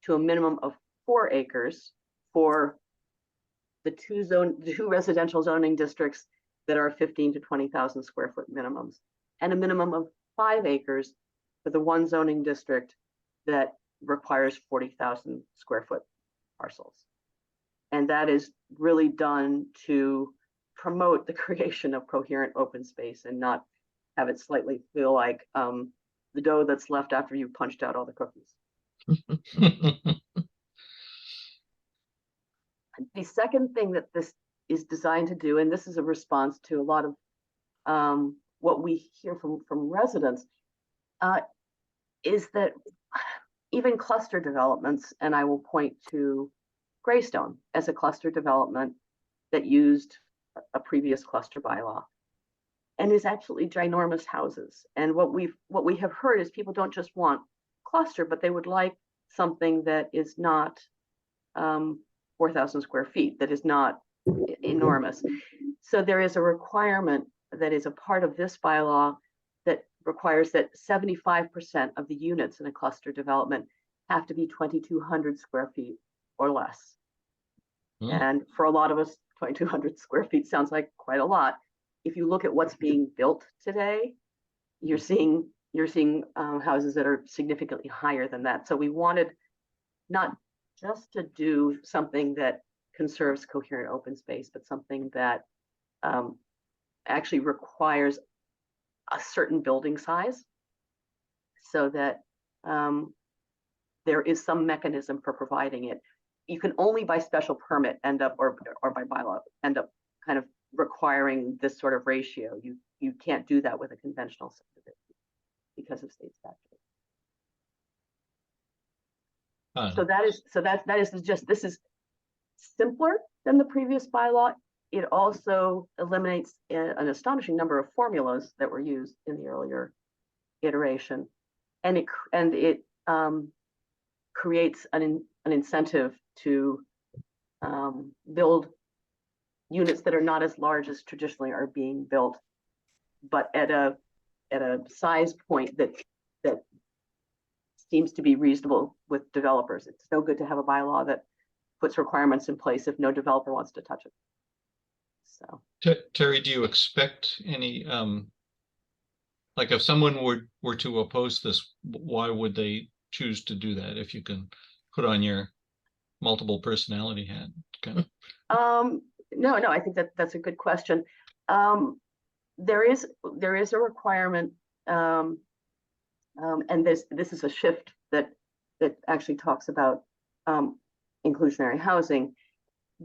G: to a minimum of 4 acres for the two residential zoning districts that are 15 to 20,000 square foot minimums, and a minimum of 5 acres for the one zoning district that requires 40,000 square foot parcels. And that is really done to promote the creation of coherent open space and not have it slightly feel like the dough that's left after you punched out all the cookies. The second thing that this is designed to do, and this is a response to a lot of what we hear from residents, is that even cluster developments, and I will point to Greystone as a cluster development that used a previous cluster bylaw and is actually ginormous houses. And what we have heard is people don't just want cluster, but they would like something that is not 4,000 square feet, that is not enormous. So there is a requirement that is a part of this bylaw that requires that 75% of the units in a cluster development have to be 2,200 square feet or less. And for a lot of us, 2,200 square feet sounds like quite a lot. If you look at what's being built today, you're seeing houses that are significantly higher than that. So we wanted not just to do something that conserves coherent open space, but something that actually requires a certain building size so that there is some mechanism for providing it. You can only by special permit end up, or by bylaw, end up kind of requiring this sort of ratio. You can't do that with a conventional subdivision because of state statute. So that is just, this is simpler than the previous bylaw. It also eliminates an astonishing number of formulas that were used in the earlier iteration, and it creates an incentive to build units that are not as large as traditionally are being built, but at a size point that seems to be reasonable with developers. It's no good to have a bylaw that puts requirements in place if no developer wants to touch it. So
A: Terry, do you expect any, like if someone were to oppose this, why would they choose to do that? If you can put on your multiple personality hat, kind of.
G: No, I think that's a good question. There is a requirement, and this is a shift that actually talks about inclusionary housing,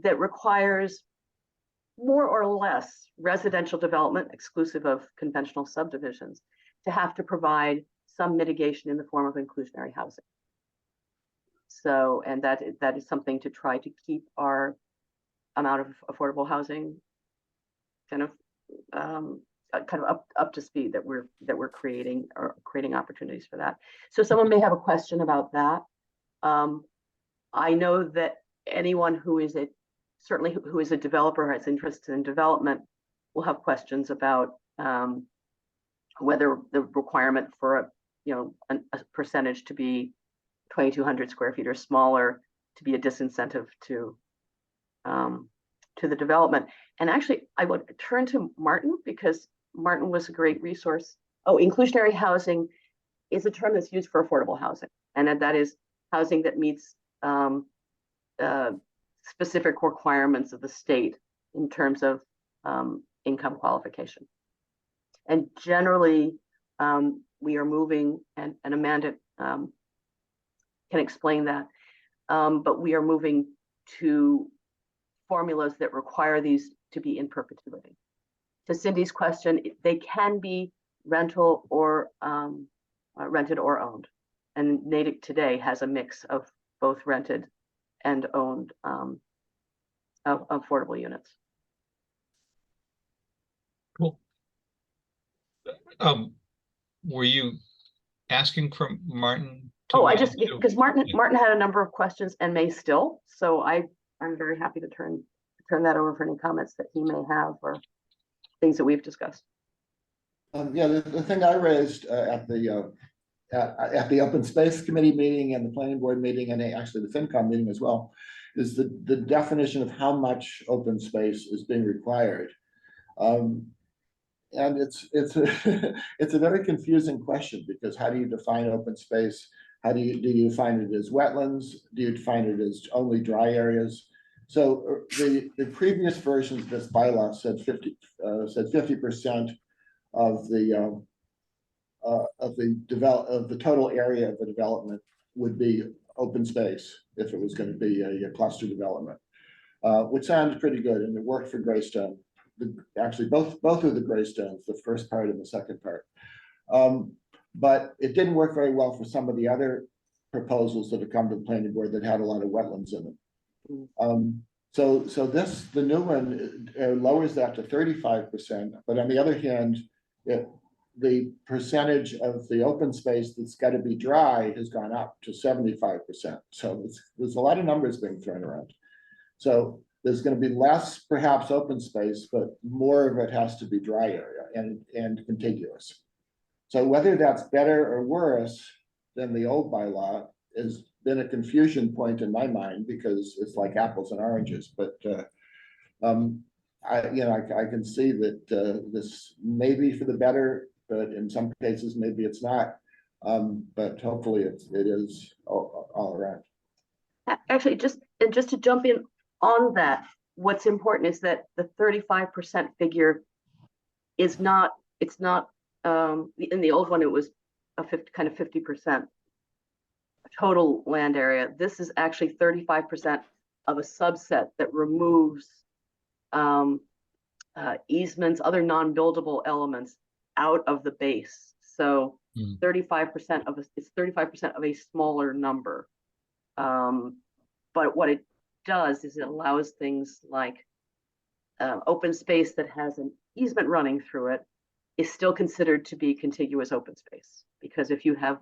G: that requires more or less residential development exclusive of conventional subdivisions to have to provide some mitigation in the form of inclusionary housing. So, and that is something to try to keep our amount of affordable housing kind of up to speed, that we're creating opportunities for that. So someone may have a question about that. I know that anyone who is who is a developer, has interest in development, will have questions about whether the requirement for a percentage to be 2,200 square feet or smaller to be a disincentive to the development. And actually, I would turn to Martin, because Martin was a great resource. Oh, inclusionary housing is a term that's used for affordable housing, and that is housing that meets specific requirements of the state in terms of income qualification. And generally, we are moving, and Amanda can explain that, but we are moving to formulas that require these to be in perpetuity. To Cindy's question, they can be rental or rented or owned, and Natick today has a mix of both rented and owned affordable units.
A: Cool. Were you asking for Martin?
G: Oh, I just, because Martin had a number of questions and may still, so I'm very happy to turn that over for any comments that he may have or things that we've discussed.
B: Yeah, the thing I raised at the Open Space Committee meeting and the Planning Board meeting, and actually the FinCom meeting as well, is the definition of how much open space is being required. And it's a very confusing question, because how do you define open space? Do you define it as wetlands? Do you define it as only dry areas? So the previous versions of this bylaw said 50% of the total area of the development would be open space if it was going to be a cluster development, which sounds pretty good, and it worked for Greystone. Actually, both of the Greystones, the first part and the second part. But it didn't work very well for some of the other proposals that have come to the planning board that had a lot of wetlands in them. So the new one lowers that to 35%, but on the other hand, the percentage of the open space that's got to be dry has gone up to 75%. So there's a lot of numbers being thrown around. So there's going to be less perhaps open space, but more of it has to be dry area and contiguous. So whether that's better or worse than the old bylaw has been a confusion point in my mind, because it's like apples and oranges. But I can see that this may be for the better, but in some cases maybe it's not. But hopefully it is all around.
G: Actually, just to jump in on that, what's important is that the 35% figure is not, it's not, in the old one, it was a 50% total land area. This is actually 35% of a subset that removes easements, other non-buildable elements out of the base. So 35% of it's 35% of a smaller number. But what it does is it allows things like open space that has an easement running through it is still considered to be contiguous open space. Because if you have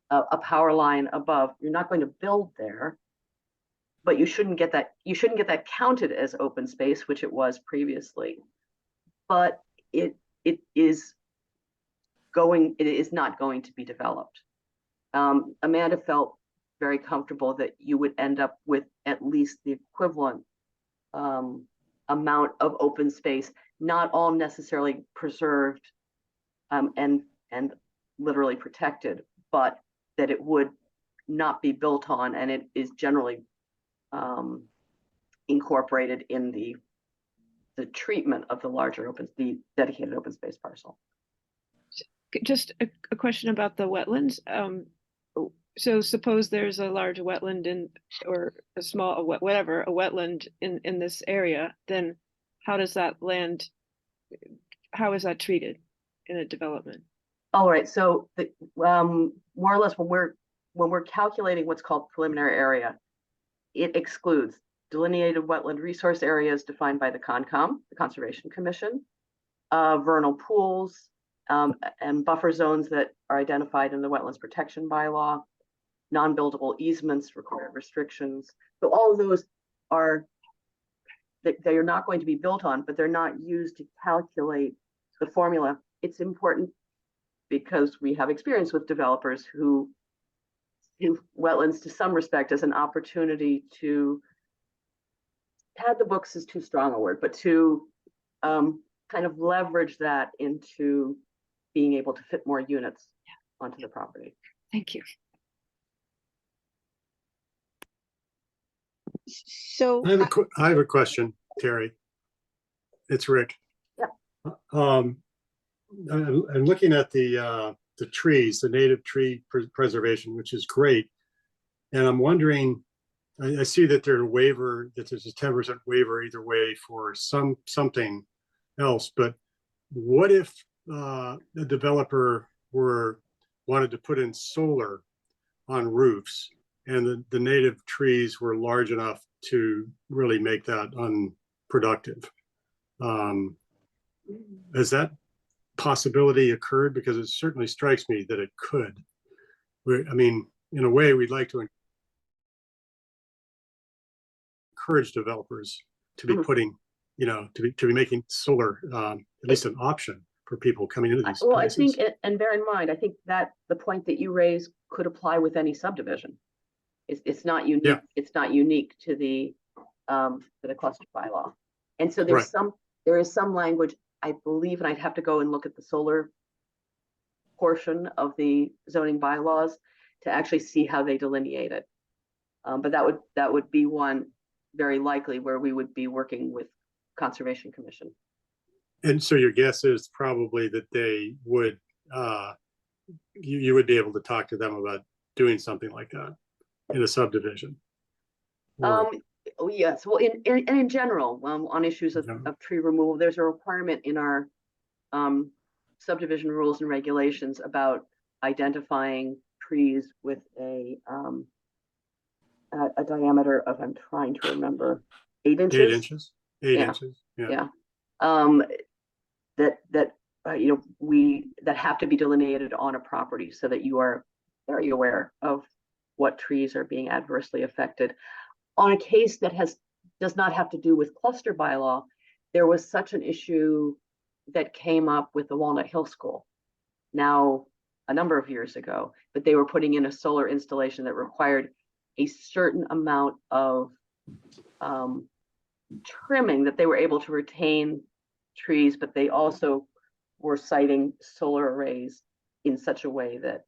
G: a power line above, you're not going to build there, but you shouldn't get that counted as open space, which it was previously. But it is not going to be developed. Amanda felt very comfortable that you would end up with at least the equivalent amount of open space, not all necessarily preserved and literally protected, but that it would not be built on, and it is generally incorporated in the treatment of the larger the dedicated open space parcel.
C: Just a question about the wetlands. So suppose there's a large wetland or a small, whatever, a wetland in this area, then how does that land, how is that treated in a development?
G: All right, so more or less when we're calculating what's called preliminary area, it excludes delineated wetland resource areas defined by the CONCOM, the Conservation Commission, vernal pools, and buffer zones that are identified in the Wetlands Protection Bylaw, non-buildable easements, required restrictions. So all of those they are not going to be built on, but they're not used to calculate the formula. It's important because we have experience with developers who view wetlands to some respect as an opportunity to, pad the books is too strong a word, but to kind of leverage that into being able to fit more units onto the property.
C: Thank you.
F: So
L: I have a question, Terry. It's Rick.
G: Yeah.
L: I'm looking at the trees, the native tree preservation, which is great. And I'm wondering, I see that there's a waiver, that there's a 10% waiver either way for something else. But what if the developer wanted to put in solar on roofs, and the native trees were large enough to really make that unproductive? Has that possibility occurred? Because it certainly strikes me that it could. I mean, in a way, we'd like to encourage developers to be putting, to be making solar at least an option for people coming into these
G: Well,
L: places.
G: I think, and bear in mind, I think that the point that you raise could apply with any subdivision. It's not unique.
L: Yeah.
G: It's not unique to the cluster bylaw. And so there is some language, I believe, and I'd have to go and look at the solar portion of the zoning bylaws to actually see how they delineate it. But that would be one very likely where we would be working with Conservation Commission.
L: And so your guess is probably that they would, you would be able to talk to them about doing something like that in a subdivision?
G: Yes, well, in general, on issues of tree removal, there's a requirement in our subdivision rules and regulations about identifying trees with a diameter of, I'm trying to remember, 8 inches.
L: 8 inches. 8
G: Yeah.
L: inches.
G: Yeah. That have to be delineated on a property so that you are very aware of what trees are being adversely affected. On a case that does not have to do with cluster bylaw, there was such an issue that came up with the Walnut Hill School now a number of years ago, but they were putting in a solar installation that required a certain amount of trimming, that they were able to retain trees, but they also were siting solar arrays in such a way that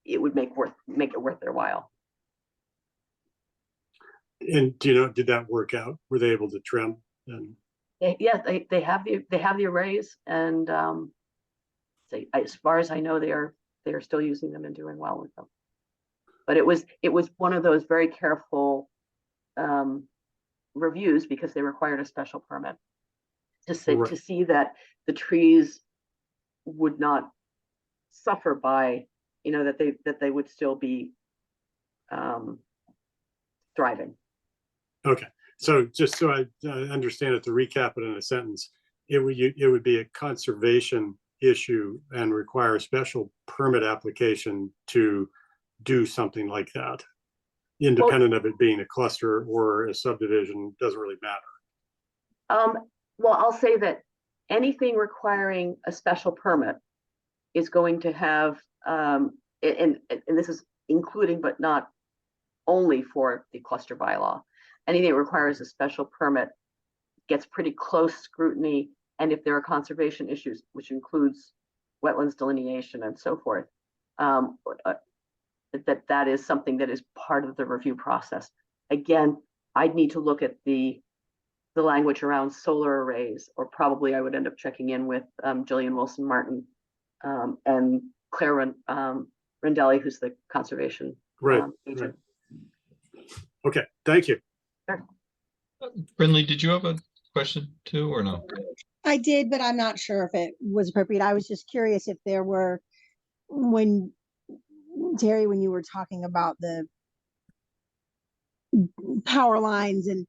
G: it would make it worth their while.
L: And do you know, did that work out? Were they able to trim? And
G: Yes, they have the arrays, and as far as I know, they are still using them and doing well with them. But it was one of those very careful reviews, because they required a special permit to see that the trees would not suffer by, that they would still be thriving.
L: Okay, so just so I understand it, to recap it in a sentence, it would be a conservation issue and require a special permit application to do something like that, independent of it being a cluster or a subdivision, doesn't really matter.
G: Well, I'll say that anything requiring a special permit is going to have, and this is including but not only for the cluster bylaw. Anything that requires a special permit gets pretty close scrutiny, and if there are conservation issues, which includes wetlands delineation and so forth, that is something that is part of the review process. Again, I'd need to look at the language around solar arrays, or probably I would end up checking in with Jillian Wilson Martin and Claire Rendelli, who's the conservation agent.
L: Okay, thank you.
G: Sure.
A: Brinley, did you have a question too, or no?
F: I did, but I'm not sure if it was appropriate. I was just curious if there were, when Terry, when you were talking about the power lines and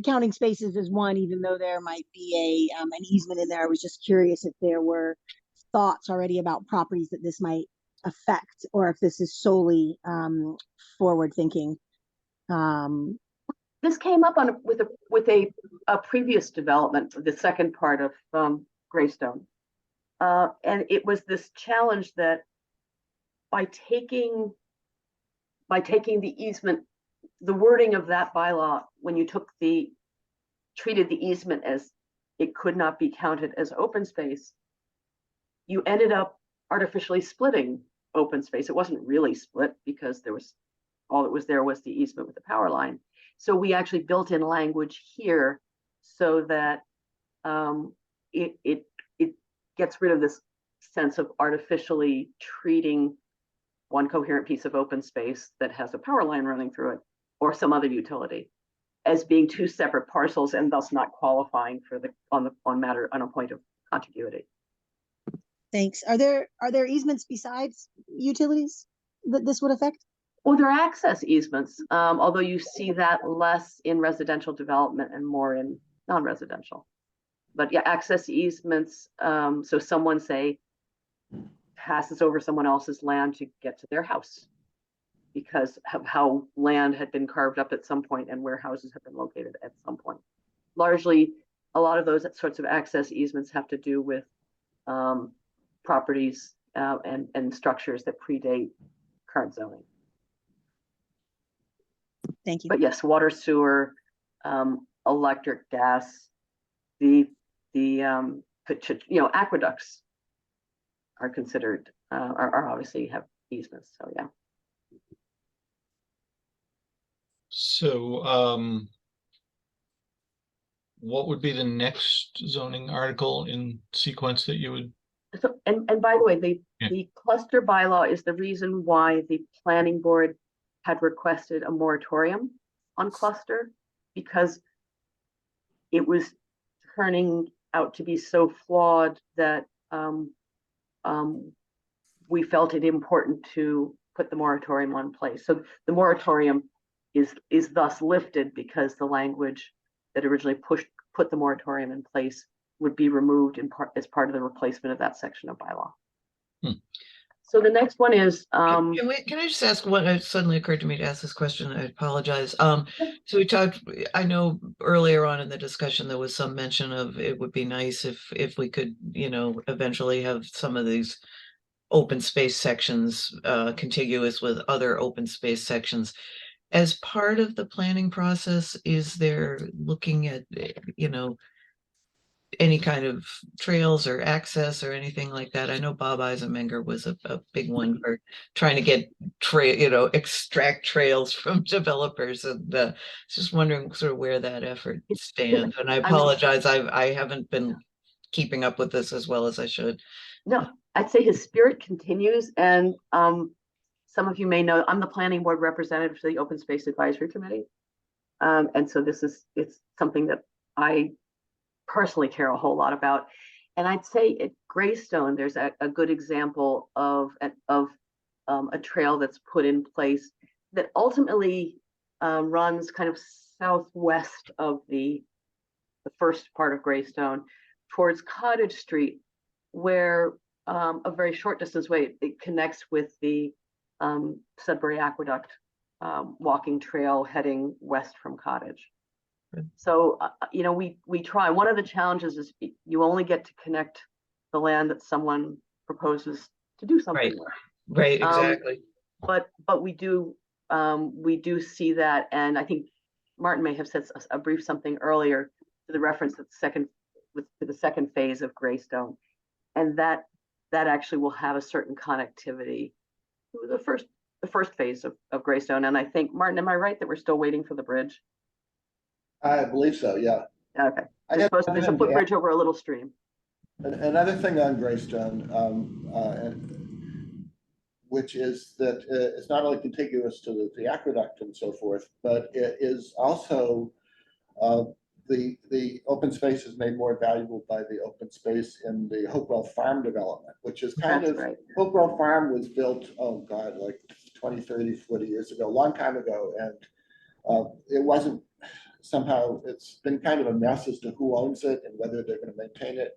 F: counting spaces as one, even though there might be an easement in there, I was just curious if there were thoughts already about properties that this might affect, or if this is solely forward thinking.
G: This came up with a previous development, the second part of Greystone, and it was this challenge that by taking the easement, the wording of that bylaw, when you treated the easement as it could not be counted as open space, you ended up artificially splitting open space. It wasn't really split because all that was there was the easement with the power line. So we actually built in language here so that it gets rid of this sense of artificially treating one coherent piece of open space that has a power line running through it or some other utility as being two separate parcels, and thus not qualifying for on a point of contiguity.
F: Thanks. Are there easements besides utilities that this would affect?
G: Well, there are access easements, although you see that less in residential development and more in non-residential. But yeah, access easements, so someone, say, passes over someone else's land to get to their house because of how land had been carved up at some point and where houses have been located at some point. Largely, a lot of those sorts of access easements have to do with properties and structures that predate current zoning.
F: Thank you.
G: But yes, water, sewer, electric, gas, the aqueducts are considered are obviously have easements. So yeah.
A: So what would be the next zoning article in sequence that you would?
G: So and by the way, the cluster bylaw is the reason why the planning board had requested a moratorium on cluster, because it was turning out to be so flawed that we felt it important to put the moratorium on place. So the moratorium is thus lifted because the language that originally put the moratorium in place would be removed as part of the replacement of that section of bylaw. So the next one is
D: can I just ask what it suddenly occurred to me to ask this question? I apologize. So we talked, I know earlier on in the discussion there was some mention of it would be nice if we could, eventually have some of these open space sections contiguous with other open space sections. As part of the planning process, is there looking at, any kind of trails or access or anything like that? I know Bob Eisenmenger was a big one for trying to get extract trails from developers, and just wondering sort of where that effort stands. And I apologize, I haven't been keeping up with this as well as I should.
G: No, I'd say his spirit continues, and some of you may know I'm the planning board representative for the Open Space Advisory Committee, and so it's something that I personally care a whole lot about. And I'd say at Greystone, there's a good example of a trail that's put in place that ultimately runs kind of southwest of the first part of Greystone towards Cottage Street, where a very short distance away it connects with the Sudbury Aqueduct walking trail heading west from Cottage. So, you know, we try. One of the challenges is you only get to connect the land that someone proposes to do something with.
D: Right, exactly.
G: But we do see that, and I think Martin may have said a brief something earlier to the reference to the second phase of Greystone, and that actually will have a certain connectivity to the first phase of Greystone. And I think, Martin, am I right that we're still waiting for the bridge?
B: I believe so, yeah.
G: Okay. There's a footbridge over a little stream.
B: Another thing on Greystone, which is that it's not only contiguous to the aqueduct and so forth, but it is also the open space is made more valuable by the open space in the Hopewell Farm development, which is kind of,
G: right.
B: Hopewell Farm was built, oh God, like 20, 30, 40 years ago, a long time ago. And it wasn't, somehow it's been kind of a mess as to who owns it and whether they're going to maintain it.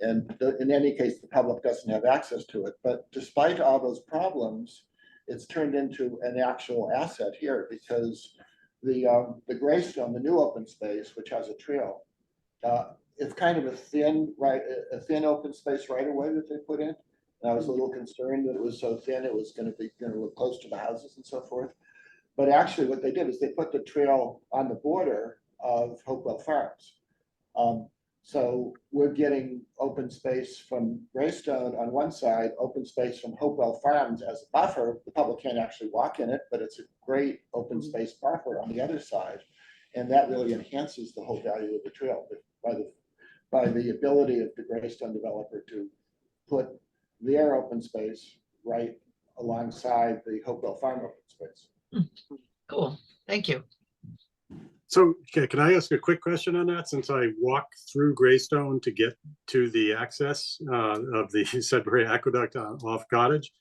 B: And in any case, the public doesn't have access to it. But despite all those problems, it's turned into an actual asset here, because the Greystone, the new open space, which has a trail, it's kind of a thin open space right away that they put in. And I was a little concerned that it was so thin, it was going to look close to the houses and so forth. But actually what they did is they put the trail on the border of Hopewell Farms. So we're getting open space from Greystone on one side, open space from Hopewell Farms as a buffer. The public can't actually walk in it, but it's a great open space buffer on the other side. And that really enhances the whole value of the trail by the ability of the Greystone developer to put their open space right alongside the Hopewell Farm open space.
D: Cool, thank you.
L: So can I ask a quick question on that? Since I walked through Greystone to get to the access of the Sudbury Aqueduct off Cottage,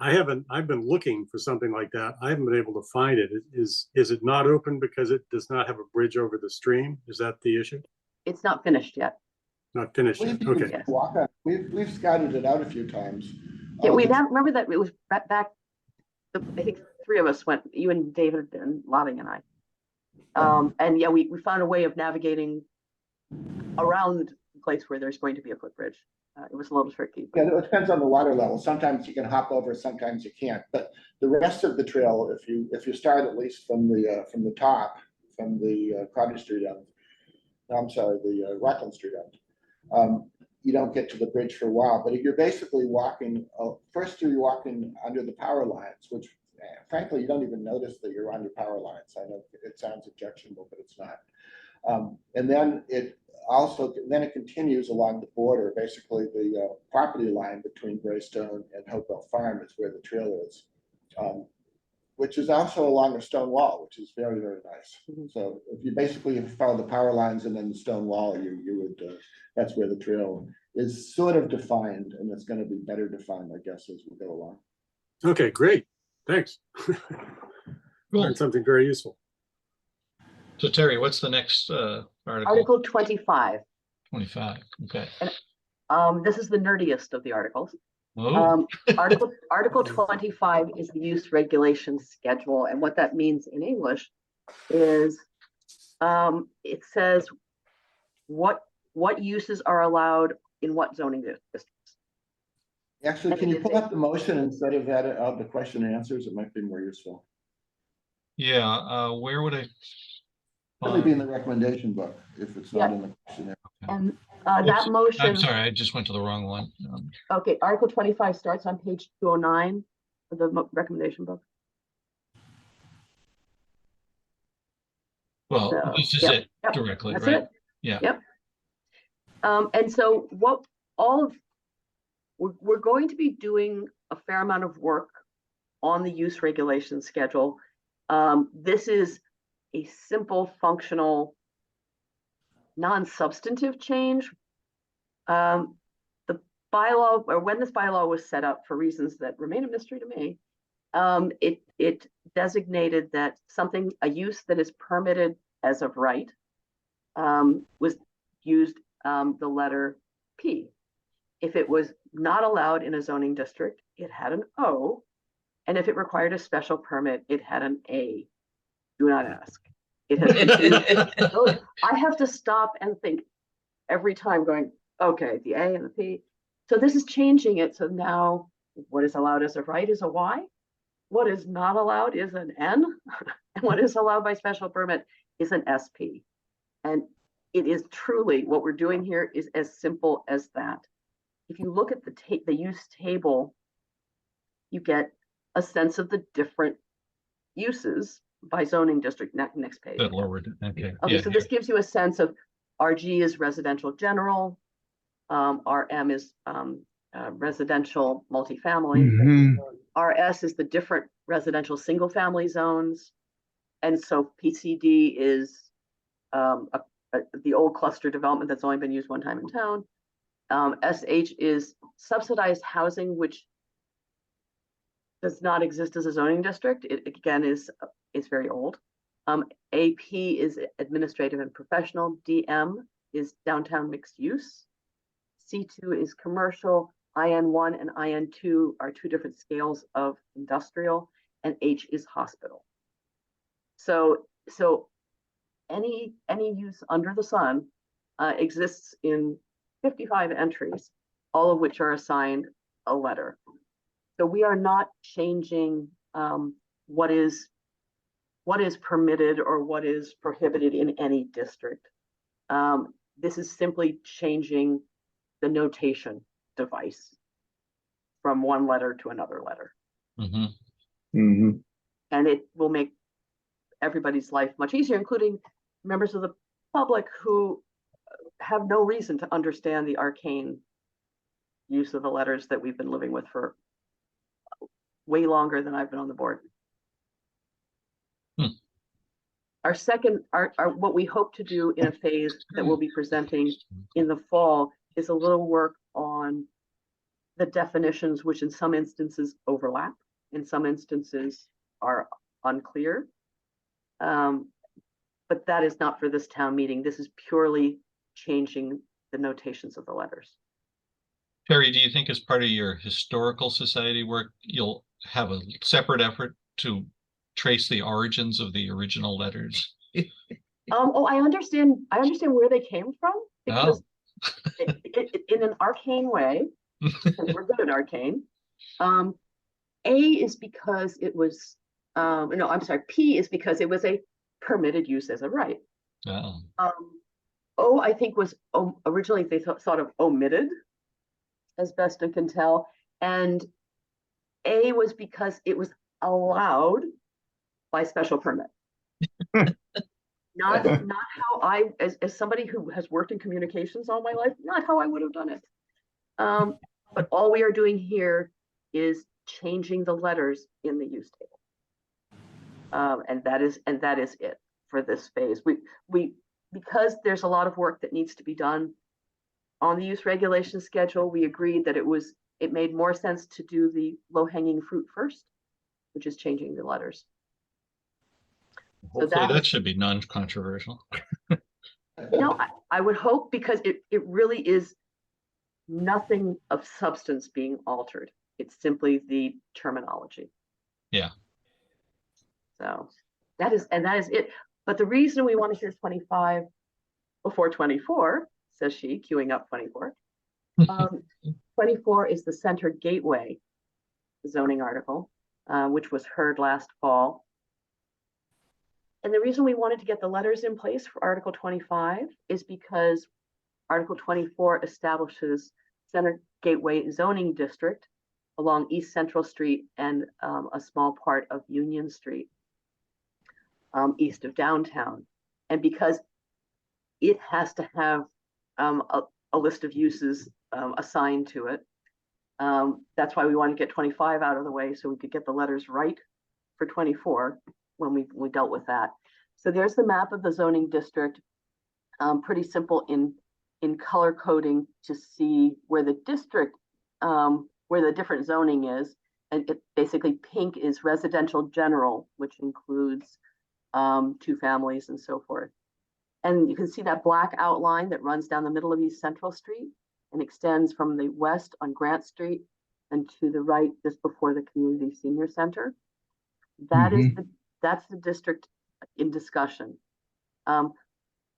L: I've been looking for something like that. I haven't been able to find it. Is it not open because it does not have a bridge over the stream? Is that the issue?
G: It's not finished yet.
L: Not finished yet, okay.
B: We've scouted it out a few times.
G: Yeah, remember that it was back, I think three of us went, you and David and Lotting and I. And yeah, we found a way of navigating around the place where there's going to be a footbridge. It was a little tricky.
B: Yeah, it depends on the water level. Sometimes you can hop over, sometimes you can't. But the rest of the trail, if you start at least from the top, from the Cottage Street end, I'm sorry, the Rockland Street end, you don't get to the bridge for a while. But you're basically walking. First, you're walking under the power lines, which frankly you don't even notice that you're under power lines. I know it sounds objectionable, but it's not. And then it continues along the border. Basically, the property line between Greystone and Hopewell Farm is where the trail is, which is also along a stone wall, which is very, very nice. So if you basically follow the power lines and then the stone wall, you would that's where the trail is sort of defined, and it's going to be better defined, I guess, as we go along.
L: Okay, great. Thanks. Learned something very useful.
A: So Terry, what's the next article?
G: Article 25.
A: 25, okay.
G: And this is the nerdiest of the articles.
A: Oh.
G: Article 25 is the use regulation schedule. And what that means in English is it says what uses are allowed in what zoning districts.
B: Actually, can you pull up the motion instead of that of the question and answers? It might be more useful.
A: Yeah, where would I?
B: Probably be in the recommendation book if it's not in the questionnaire.
G: And that motion.
A: I'm sorry, I just went to the wrong one.
G: Okay, Article 25 starts on page 209 of the recommendation book.
A: Well,
G: So,
A: this is it directly,
G: that's
A: right?
G: It.
A: Yeah.
G: Yep. And so we're going to be doing a fair amount of work on the use regulation schedule. This is a simple, functional, non-substantive change. The bylaw, or when this bylaw was set up, for reasons that remain a mystery to me, It designated that a use that is permitted as of right, was used the letter P. If it was not allowed in a zoning district, it had an O. And if it required a special permit, it had an A. Do not ask. It has I have to stop and think every time going, okay, the A and the P. So this is changing it. So now what is allowed as of right is a Y. What is not allowed is an N. And what is allowed by special permit is an SP. And it is truly, what we're doing here is as simple as that. If you look at the use table, you get a sense of the different uses by zoning district. Next page.
A: That lowered. Okay.
G: Okay,
A: Yeah.
G: so this gives you a sense of RG is residential general, RM is residential multifamily, RS is the different residential single family zones, and so PCD is the old cluster development that's only been used one time in town. SH is subsidized housing, which does not exist as a zoning district. It again is very old. AP is administrative and professional. DM is downtown mixed use. C2 is commercial. IN1 and IN2 are two different scales of industrial, and H is hospital. So any use under the sun exists in 55 entries, all of which are assigned a letter. So we are not changing what is permitted or what is prohibited in any district. This is simply changing the notation device from one letter to another letter. And it will make everybody's life much easier, including members of the public who have no reason to understand the arcane use of the letters that we've been living with for way longer than I've been on the board. Our second, what we hope to do in a phase that we'll be presenting in the fall is a little work on the definitions, which in some instances overlap, in some instances are unclear. But that is not for this town meeting. This is purely changing the notations of the letters.
A: Terry, do you think as part of your historical society work, you'll have a separate effort to trace the origins of the original letters?
G: I understand where they came from, because in an arcane way, because we're good at arcane. A is because it was, no, I'm sorry, P is because it was a permitted use as a right. O, I think, was originally they thought of omitted, as best I can tell, and A was because it was allowed by special permit. Not how I, as somebody who has worked in communications all my life, not how I would have done it. But all we are doing here is changing the letters in the use table. And that is it for this phase. We because there's a lot of work that needs to be done on the use regulation schedule, we agreed that it made more sense to do the low-hanging fruit first, which is changing the letters.
A: Hopefully that should be non-controversial.
G: I would hope, because it really is nothing of substance being altered. It's simply the terminology.
A: Yeah.
G: So that is it. But the reason we want to hear 25 before 24, says she, queuing up 24. 24 is the Center Gateway zoning article, which was heard last fall. And the reason we wanted to get the letters in place for Article 25 is because Article 24 establishes Center Gateway zoning district along East Central Street and a small part of Union Street, east of downtown. And because it has to have a list of uses assigned to it, that's why we want to get 25 out of the way, so we could get the letters right for 24 when we dealt with that. So there's the map of the zoning district, pretty simple in color coding to see where the district, where the different zoning is, and it basically pink is residential general, which includes 2 families and so forth. And you can see that black outline that runs down the middle of East Central Street and extends from the west on Grant Street and to the right just before the Community Senior Center. That's the district in discussion.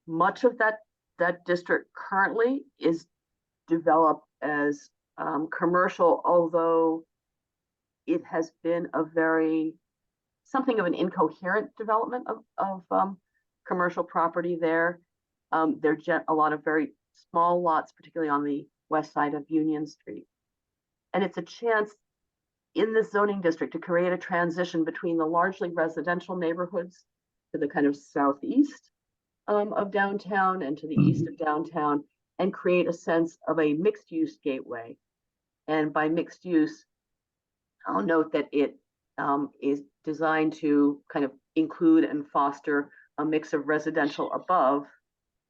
G: Much of that district currently is developed as commercial, although it has been something of an incoherent development of commercial property there. There are a lot of very small lots, particularly on the west side of Union Street. And it's a chance in this zoning district to create a transition between the largely residential neighborhoods to the kind of southeast of downtown and to the east of downtown, and create a sense of a mixed use gateway. And by mixed use, I'll note that it is designed to kind of include and foster a mix of residential above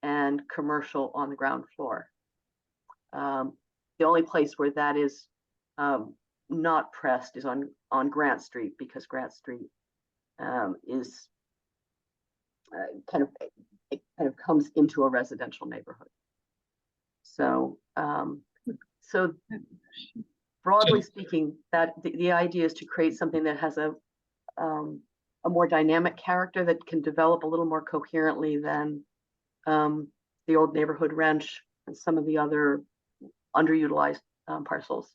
G: and commercial on the ground floor. The only place where that is not pressed is on Grant Street, because Grant Street is kind of comes into a residential neighborhood. So broadly speaking, that the idea is to create something that has a more dynamic character that can develop a little more coherently than the old neighborhood ranch and some of the other underutilized parcels.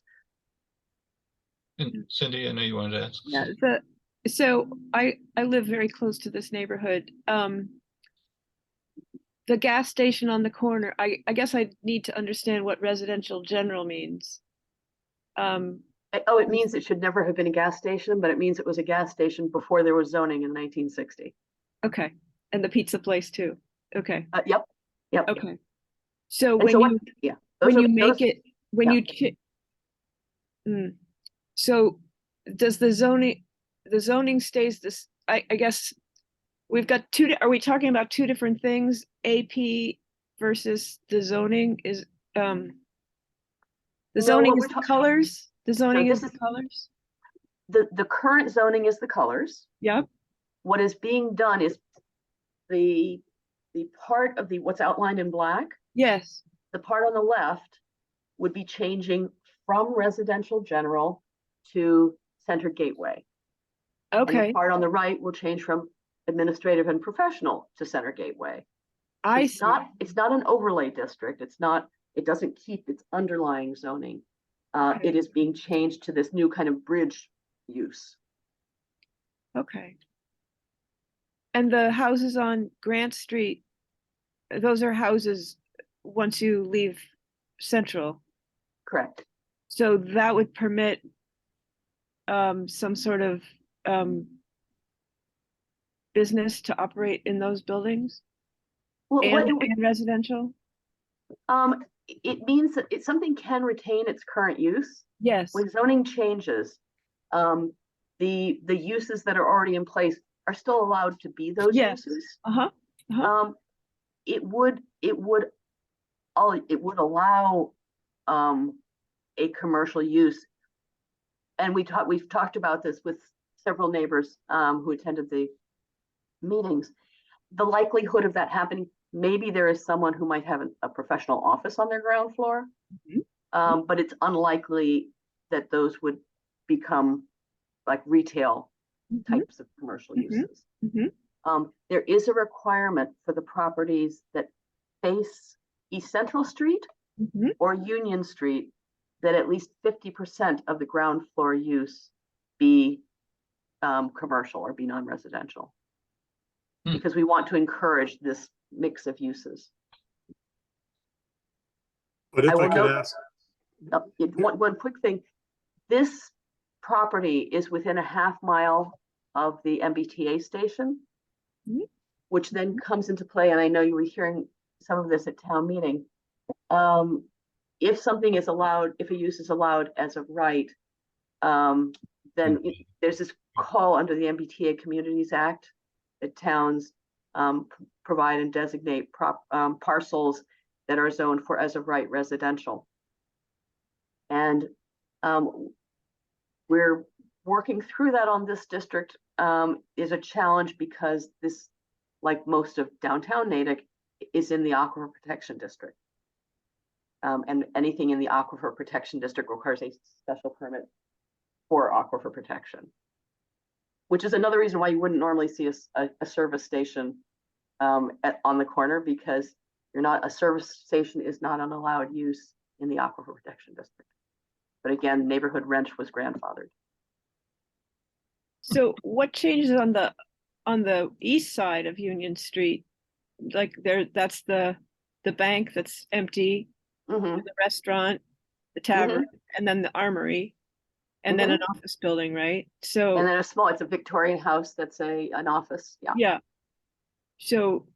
A: And Cindy, I know you wanted to ask.
C: Yeah, so I live very close to this neighborhood. The gas station on the corner, I guess I need to understand what residential general means.
G: It means it should never have been a gas station, but it means it was a gas station before there was zoning in 1960.
C: Okay, and the pizza place too. Okay.
G: Yep.
C: Okay. So
G: And
C: when
G: so
C: you so does the zoning stays this? I guess we've got are we talking about two different things? AP versus the zoning is the zoning is the colors. The zoning is the colors.
G: The current zoning is the colors.
C: Yep.
G: What is being done is the part of what's outlined in black.
C: Yes.
G: The part on the left would be changing from residential general to center gateway.
C: Okay.
G: And the part on the right will change from administrative and professional to center gateway.
C: I see.
G: It's not an overlay district. It doesn't keep its underlying zoning.
C: Okay.
G: It is being changed to this new kind of bridge use.
C: Okay. And the houses on Grant Street, those are houses once you leave Central.
G: Correct.
C: So that would permit some sort of business to operate in those buildings and residential?
G: It means that something can retain its current use.
C: Yes.
G: When zoning changes, the uses that are already in place are still allowed to be those uses. It would allow a commercial use, and we've talked about this with several neighbors who attended the meetings. The likelihood of that happening, maybe there is someone who might have a professional office on their ground floor, but it's unlikely that those would become like retail types of commercial uses. There is a requirement for the properties that face East Central Street or Union Street that at least 50% of the ground floor use be commercial or be non-residential, because we want to encourage this mix of uses.
L: But if I could ask,
G: one quick thing, this property is within a half mile of the MBTA station, which then comes into play, and I know you were hearing some of this at town meeting. If something is allowed, if a use is allowed as of right, then there's this call under the MBTA Communities Act that towns provide and designate parcels that are zoned for as of right residential. And we're working through that on this district is a challenge because this, like most of downtown Natick, is in the Aquifer Protection District. And anything in the Aquifer Protection District requires a special permit for aquifer protection, which is another reason why you wouldn't normally see a service station on the corner, because a service station is not an allowed use in the Aquifer Protection District. But again, neighborhood rent was grandfathered.
C: So what changes on the east side of Union Street? Like that's the bank that's empty,
G: Mhm.
C: the restaurant, the tavern, and then the armory, and then an office building, right? So
G: And then it's a Victorian house that's an office. Yeah.
C: yeah. So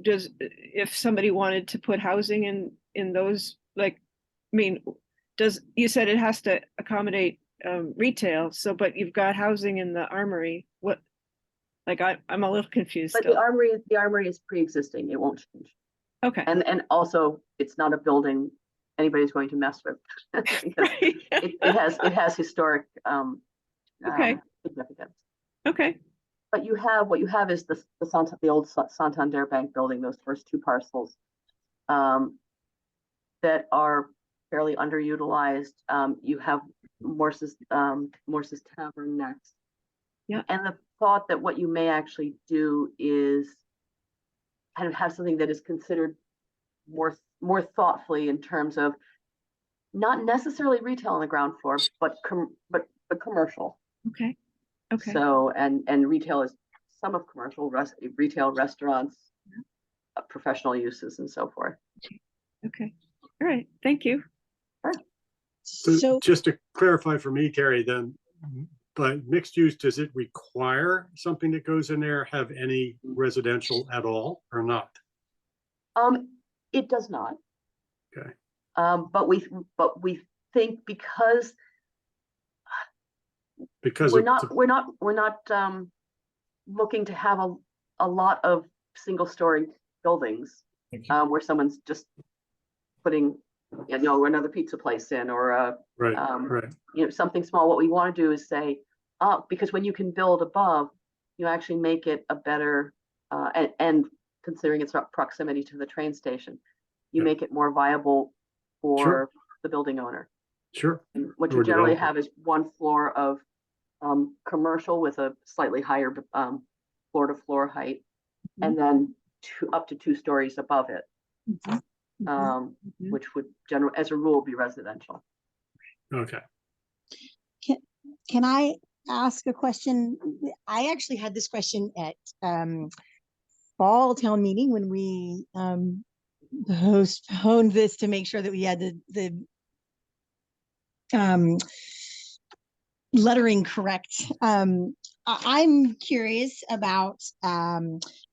C: if somebody wanted to put housing in those, like, I mean, you said it has to accommodate retail, so but you've got housing in the armory. What, like, I'm a little confused
G: But
C: still.
G: the armory is pre-existing. It won't change.
C: Okay.
G: And also it's not a building anybody's going to mess with.
C: Right.
G: it has historic
C: Okay.
G: significance.
C: Okay.
G: But what you have is the old Santander Bank building, those first two parcels that are fairly underutilized. You have Morse's Tavern next.
C: Yeah.
G: And the thought that what you may actually do is kind of have something that is considered more thoughtfully in terms of not necessarily retail on the ground floor, but commercial.
C: Okay. Okay.
G: So and retail is some of commercial, retail, restaurants, professional uses, and so forth.
C: Okay. All right. Thank you.
L: So just to clarify for me, Carrie, then, but mixed use, does it require something that goes in there have any residential at all or not?
G: It does not.
L: Okay.
G: But we think because we're not looking to have a lot of single-story buildings where someone's just putting another pizza place in or something small. What we want to do is say, because when you can build above, you actually make it a better and considering its proximity to the train station, you make it more viable for the building owner.
L: Sure.
G: And what you generally have is one floor of commercial with a slightly higher floor to floor height, and then up to 2 stories above it, which would as a rule be residential.
L: Okay.
F: Can I ask a question? I actually had this question at fall town meeting when we postponed this to make sure that we had the lettering correct. I'm curious about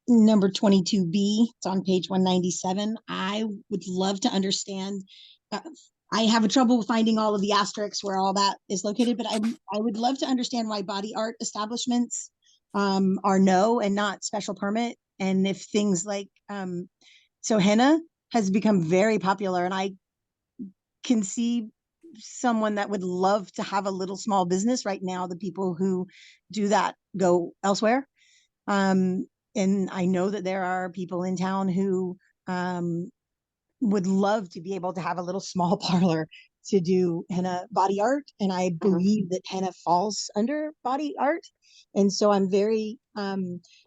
F: number 22B. It's on page 197. I would love to understand. I have a trouble finding all of the asterisks where all that is located, but I would love to understand why body art establishments are no and not special permit. And if things like, so henna has become very popular, and I can see someone that would love to have a little small business. Right now, the people who do that go elsewhere. And I know that there are people in town who would love to be able to have a little small parlor to do henna body art. And I believe that henna falls under body art. And so I'm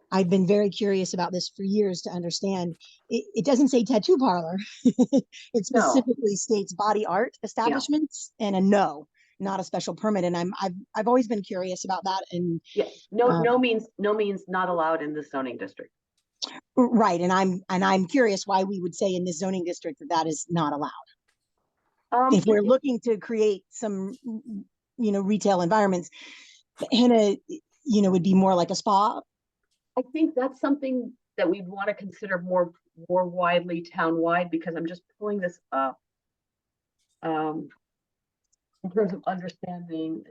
F: I've been very curious about this for years to understand. It doesn't say tattoo parlor. It specifically states body art establishments and a no, not a special permit. And I've always been curious about that. And
G: no means not allowed in the zoning district.
F: Right. And I'm curious why we would say in this zoning district that is not allowed. If we're looking to create some, retail environments, henna, would be more like a spa.
G: I think that's something that we'd want to consider more widely town-wide, because I'm just pulling this up in terms of understanding.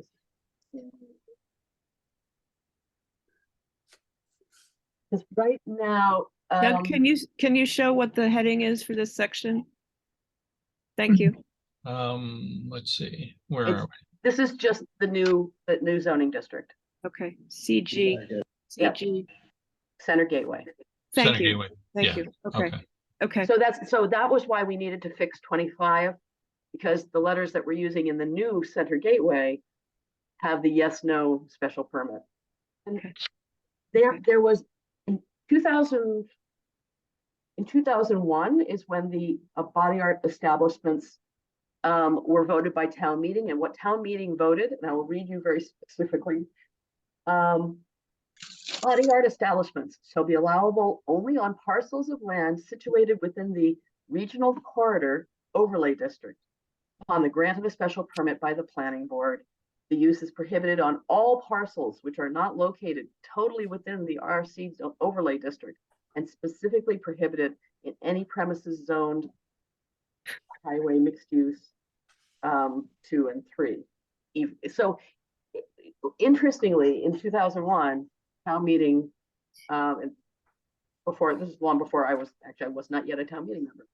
G: Because right now,
C: Doug, can you show what the heading is for this section? Thank you.
A: Let's see, where are we?
G: This is just the new zoning district,
C: Okay, CG,
G: Yeah.
C: CG,
G: Center Gateway.
C: thank
A: Center
C: you,
A: Gateway.
C: thank
A: Yeah,
C: you, okay,
A: Okay.
C: okay,
G: So that was why we needed to fix 25, because the letters that we're using in the new Center Gateway have the yes, no special permit. And
C: Okay.
G: there was in 2000, in 2001 is when the body art establishments were voted by town meeting, and what town meeting voted, and I will read you very specifically. Body art establishments shall be allowable only on parcels of land situated within the regional corridor overlay district. Upon the grant of a special permit by the planning board, the use is prohibited on all parcels which are not located totally within the RC overlay district, and specifically prohibited in any premises zoned highway mixed use 2 and 3. So interestingly, in 2001, town meeting, before, this is long before I was not yet a town meeting member,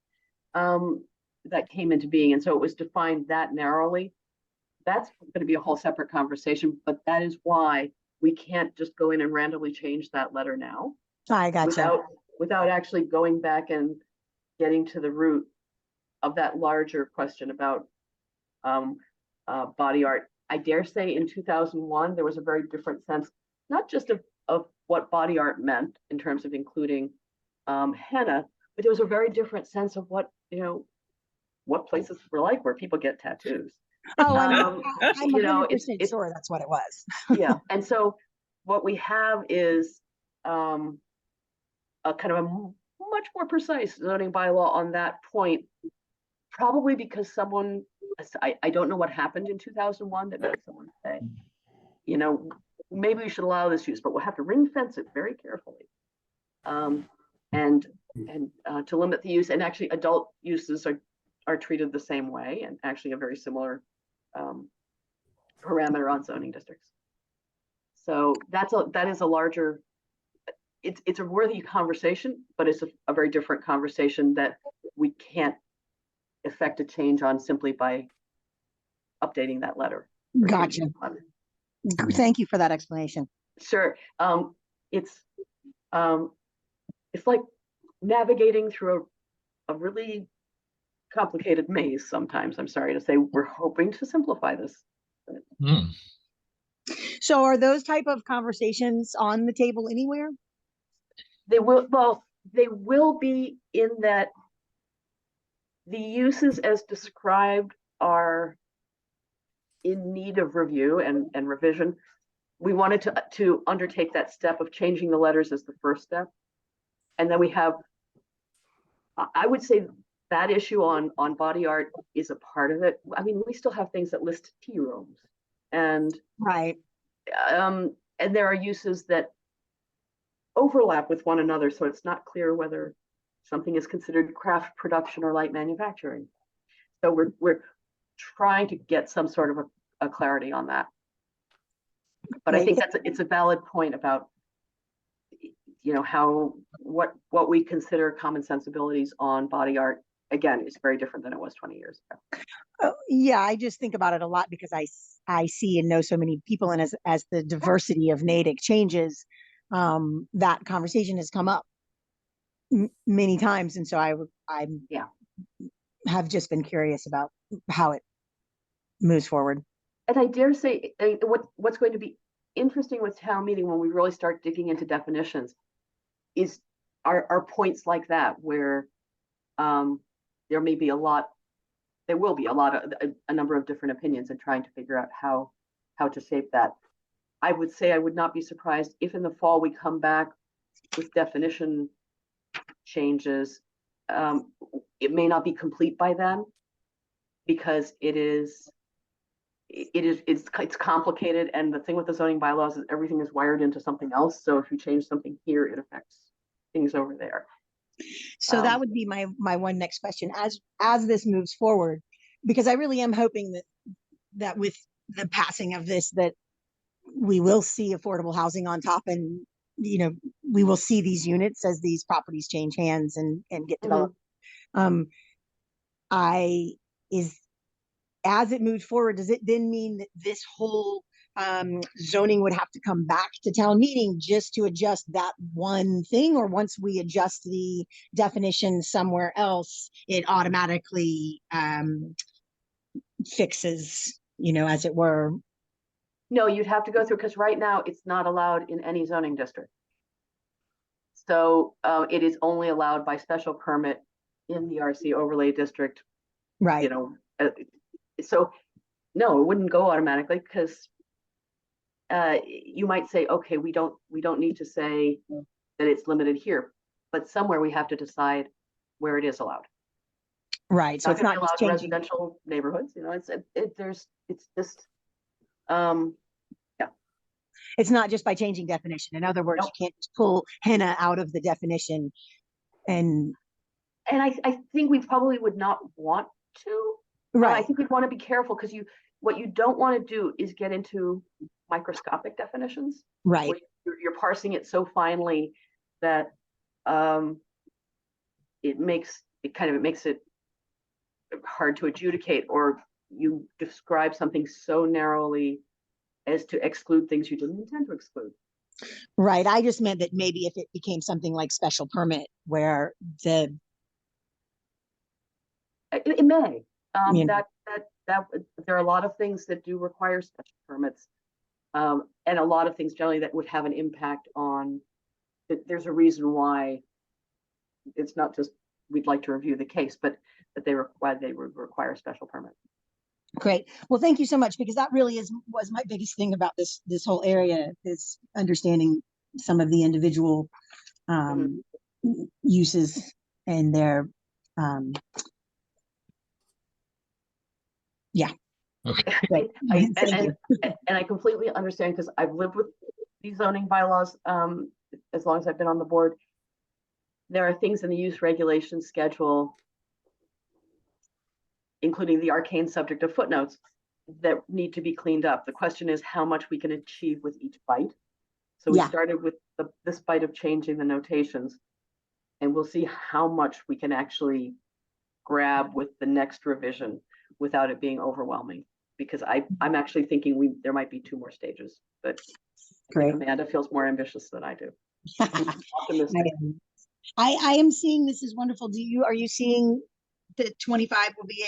G: that came into being. And so it was defined that narrowly. That's going to be a whole separate conversation, but that is why we can't just go in and randomly change that letter now.
F: I gotcha.
G: Without actually going back and getting to the root of that larger question about body art. I dare say in 2001, there was a very different sense, not just of what body art meant in terms of including henna, but there was a very different sense of what, what places were like where people get tattoos.
F: Oh, I'm
G: you know,
F: 100% sure that's what it was.
G: Yeah, and so what we have is a kind of a much more precise zoning bylaw on that point, probably because someone, I don't know what happened in 2001 that made someone say, maybe we should allow this use, but we'll have to ring fence it very carefully. And to limit the use, and actually adult uses are treated the same way, and actually a very similar parameter on zoning districts. So that is a larger, it's a worthy conversation, but it's a very different conversation that we can't effect a change on simply by updating that letter.
F: Gotcha. Thank you for that explanation.
G: Sure. It's like navigating through a really complicated maze sometimes. I'm sorry to say, we're hoping to simplify this.
F: So are those type of conversations on the table anywhere?
G: They will be, in that the uses as described are in need of review and revision. We wanted to undertake that step of changing the letters as the first step. And then we have, I would say that issue on body art is a part of it. I mean, we still have things that list tea rooms, and
F: right.
G: And there are uses that overlap with one another, so it's not clear whether something is considered craft production or light manufacturing. So we're trying to get some sort of a clarity on that. But I think it's a valid point about, what we consider common sensibilities on body art, again, is very different than it was 20 years ago.
F: Oh, yeah, I just think about it a lot because I see and know so many people, and as the diversity of Natick changes, that conversation has come up many times, and so I have just been curious about how it moves forward.
G: And I dare say, what's going to be interesting with town meeting when we really start digging into definitions are points like that, where there will be a number of different opinions, and trying to figure out how to shape that. I would say I would not be surprised if in the fall we come back with definition changes. It may not be complete by then, because it's complicated, and the thing with the zoning bylaws is everything is wired into something else. So if you change something here, it affects things over there.
F: So that would be my one next question as this moves forward, because I really am hoping that with the passing of this, that we will see affordable housing on top, and we will see these units as these properties change hands and get developed. as it moves forward, does it then mean that this whole zoning would have to come back to town meeting just to adjust that one thing? Or once we adjust the definition somewhere else, it automatically fixes, as it were?
G: No, you'd have to go through, because right now it's not allowed in any zoning district. So it is only allowed by special permit in the RC overlay district.
F: Right.
G: So no, it wouldn't go automatically, because you might say, okay, we don't need to say that it's limited here, but somewhere we have to decide where it is allowed.
F: Right. So it's not
G: allowed
F: just
G: in
F: changing.
G: residential neighborhoods. It's just
F: It's not just by changing definition. In other words,
G: Nope.
F: you can't just pull henna out of the definition. And
G: I think we probably would not want to. I
F: right.
G: think we'd want to be careful, because what you don't want to do is get into microscopic definitions.
F: Right.
G: Where you're parsing it so finely that it makes it hard to adjudicate, or you describe something so narrowly as to exclude things you didn't intend to exclude.
F: Right. I just meant that maybe if it became something like special permit, where it
G: may. That there are a lot of things that do require special permits, and a lot of things generally that would have an impact on. There's a reason why it's not just we'd like to review the case, but that they would require a special permit.
F: Great. Well, thank you so much, because that really was my biggest thing about this whole area, is understanding some of the individual uses and their
A: Okay.
F: Right.
G: And I completely understand, because I've lived with these zoning bylaws as long as I've been on the board. There are things in the use regulation schedule, including the arcane subject of footnotes, that need to be cleaned up. The question is how much we can achieve with each bite. So we started with this bite of changing the notations, and we'll see how much we can actually grab with the next revision without it being overwhelming. Because I'm actually thinking there might be 2 more stages, but
F: Great.
G: Amanda feels more ambitious than I do.
F: I am seeing this is wonderful. Are you seeing that 25 will be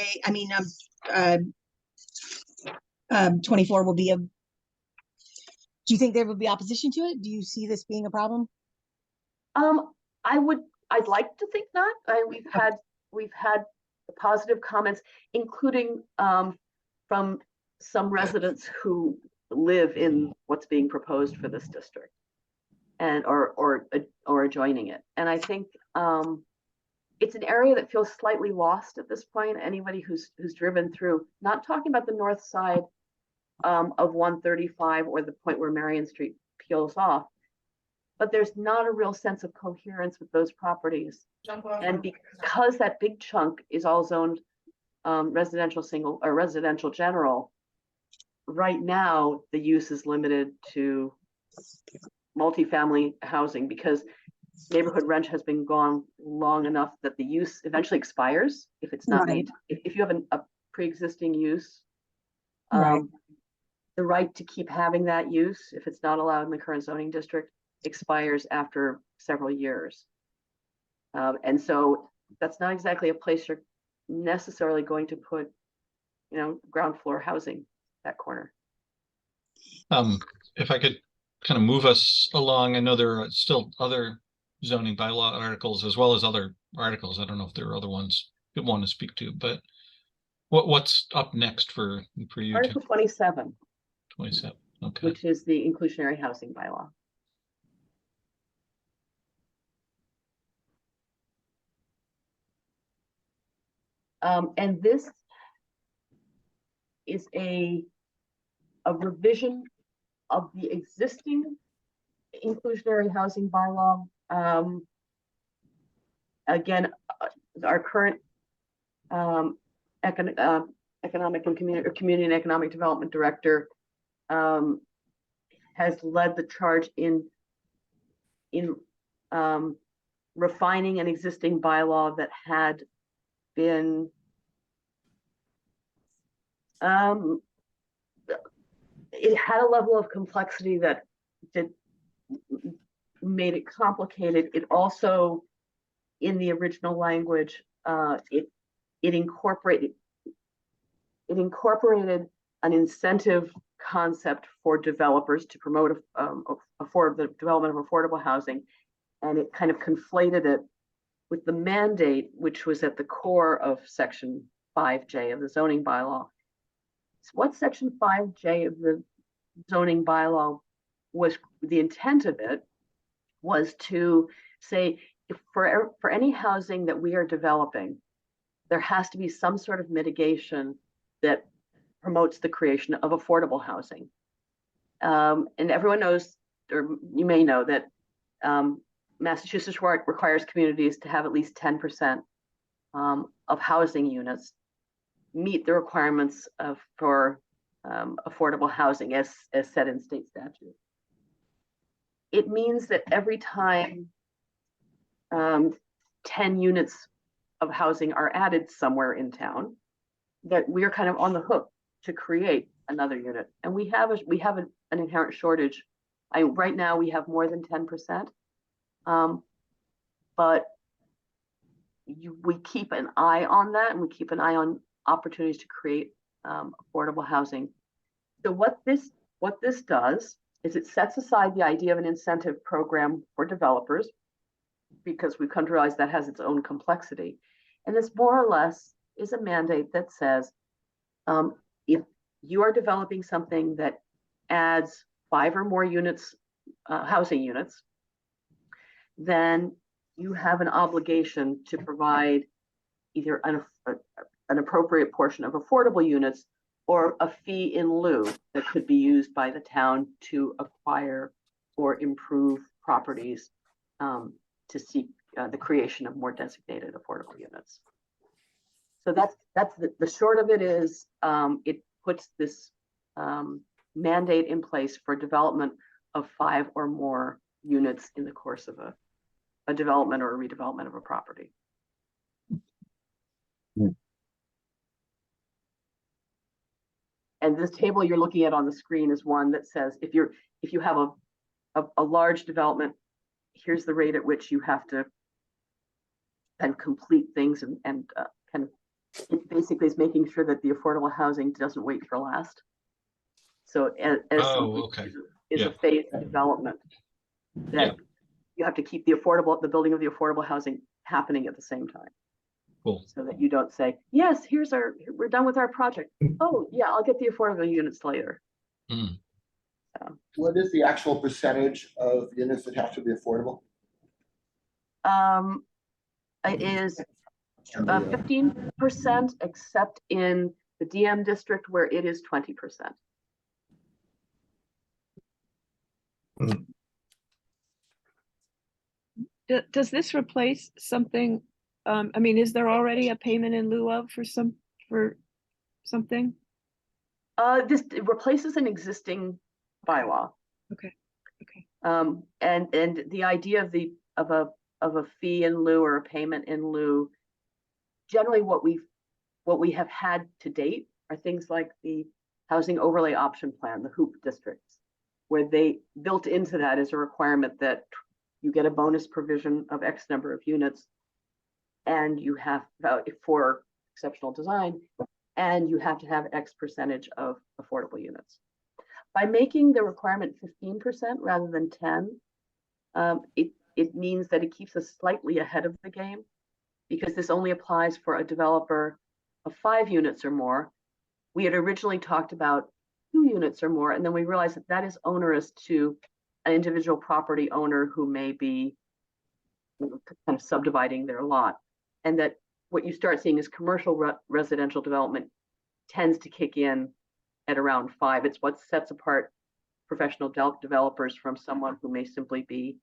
F: 24 will be do you think there will be opposition to it? Do you see this being a problem?
G: I'd like to think not. We've had positive comments, including from some residents who live in what's being proposed for this district, and or adjoining it. And I think it's an area that feels slightly lost at this point. Anybody who's driven through, not talking about the north side of 135 or the point where Marion Street peels off, but there's not a real sense of coherence with those properties. And because that big chunk is all zoned residential single or residential general, right now the use is limited to multifamily housing, because neighborhood rent has been gone long enough that the use eventually expires if it's not made. If you have a pre-existing use, the right to keep having that use, if it's not allowed in the current zoning district, expires after several years. And so that's not exactly a place you're necessarily going to put, ground floor housing, that corner.
A: If I could kind of move us along, I know there are still other zoning bylaw articles as well as other articles. I don't know if there are other ones you want to speak to, but what's up next for you?
G: Article 27.
A: 27, okay.
G: Which is the inclusionary housing bylaw. And this is a revision of the existing inclusionary housing bylaw. Again, our current economic and community and economic development director has led the charge in refining an existing bylaw that had been It had a level of complexity that made it complicated. It also, in the original language, it incorporated an incentive concept for developers to promote the development of affordable housing, and it kind of conflated it with the mandate, which was at the core of Section 5J of the zoning bylaw. So what Section 5J of the zoning bylaw was, the intent of it was to say, if for any housing that we are developing, there has to be some sort of mitigation that promotes the creation of affordable housing. And everyone knows, or you may know, that Massachusetts requires communities to have at least 10% of housing units meet the requirements for affordable housing as set in state statute. It means that every time 10 units of housing are added somewhere in town, that we are kind of on the hook to create another unit. And we have an inherent shortage. Right now we have more than 10%, but we keep an eye on that, and we keep an eye on opportunities to create affordable housing. So what this does is it sets aside the idea of an incentive program for developers, because we've come to realize that has its own complexity. And this more or less is a mandate that says, if you are developing something that adds 5 or more units, housing units, then you have an obligation to provide either an appropriate portion of affordable units or a fee in lieu that could be used by the town to acquire or improve properties to seek the creation of more designated affordable units. So that's the short of it is it puts this mandate in place for development of 5 or more units in the course of a development or a redevelopment of a property. And this table you're looking at on the screen is one that says if you have a large development, here's the rate at which you have to and complete things and kind of, it basically is making sure that the affordable housing doesn't wait for last. So as a phased development, that you have to keep the building of the affordable housing happening at the same time.
A: Cool.
G: So that you don't say, yes, we're done with our project. Oh yeah, I'll get the affordable units later.
A: Mm.
G: So,
B: what is the actual percentage of units that have to be affordable?
G: It is 15%, except in the DM district where it is 20%.
C: Does this replace something? I mean, is there already a payment in lieu of for something?
G: This replaces an existing bylaw.
C: Okay.
G: And the idea of a fee in lieu or a payment in lieu, generally what we have had to date are things like the housing overlay option plan, the HOOP districts, where they built into that as a requirement that you get a bonus provision of X number of units, and you have for exceptional design, and you have to have X percentage of affordable units. By making the requirement 15% rather than 10, it means that it keeps us slightly ahead of the game, because this only applies for a developer of 5 units or more. We had originally talked about 2 units or more, and then we realized that that is onerous to an individual property owner who may be kind of subdividing their lot, and that what you start seeing is commercial residential development tends to kick in at around 5. It's what sets apart professional developers from someone who may simply be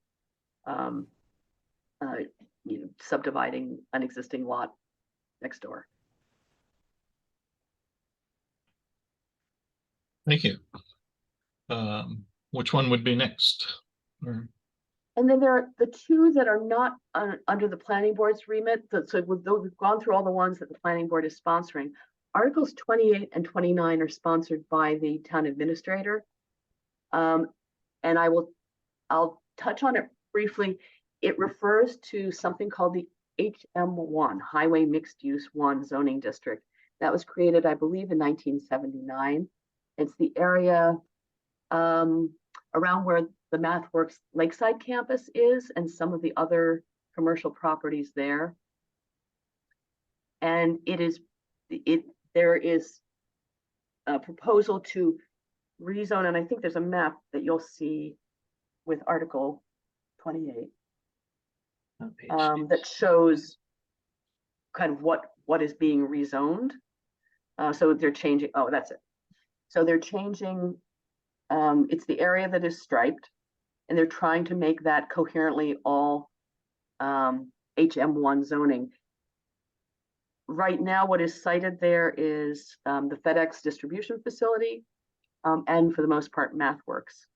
G: subdividing an existing lot next door.
A: Thank you. Which one would be next?
G: And then there are the 2 that are not under the planning board's remit. So we've gone through all the ones that the planning board is sponsoring. Articles 28 and 29 are sponsored by the town administrator. And I'll touch on it briefly. It refers to something called the HM1, Highway Mixed Use 1 zoning district. That was created, I believe, in 1979. It's the area around where the MathWorks Lakeside campus is and some of the other commercial properties there. And there is a proposal to rezone, and I think there's a map that you'll see with Article 28 that shows kind of what is being rezoned. So they're changing, oh, that's it. So they're changing, it's the area that is striped, and they're trying to make that coherently all HM1 zoning. Right now, what is cited there is the FedEx distribution facility, and for the most part, MathWorks.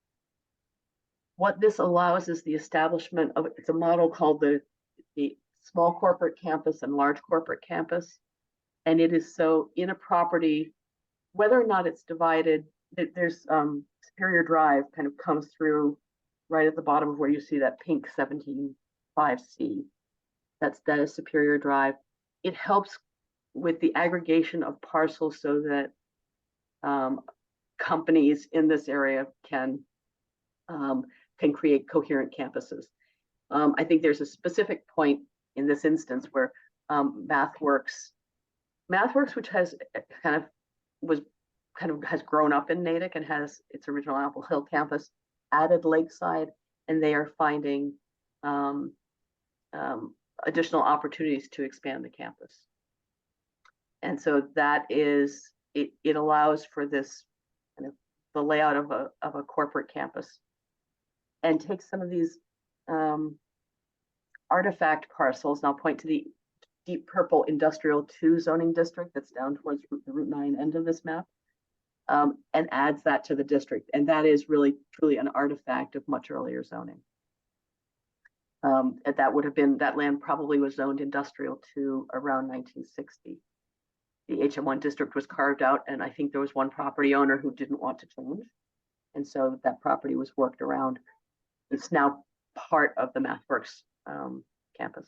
G: What this allows is the establishment of, it's a model called the small corporate campus and large corporate campus. And it is so in a property, whether or not it's divided, there's Superior Drive kind of comes through right at the bottom of where you see that pink 17.5C. That is Superior Drive. It helps with the aggregation of parcels so that companies in this area can create coherent campuses. I think there's a specific point in this instance where MathWorks, which has has grown up in Natick and has its original Apple Hill campus, added Lakeside, and they are finding additional opportunities to expand the campus. And so that is, it allows for this kind of the layout of a corporate campus, and takes some of these artifact parcels. And I'll point to the deep purple industrial 2 zoning district that's down towards the Route 9 end of this map, and adds that to the district. And that is really truly an artifact of much earlier zoning. That would have been, that land probably was zoned industrial 2 around 1960. The HM1 district was carved out, and I think there was one property owner who didn't want to change. And so that property was worked around. It's now part of the MathWorks campus.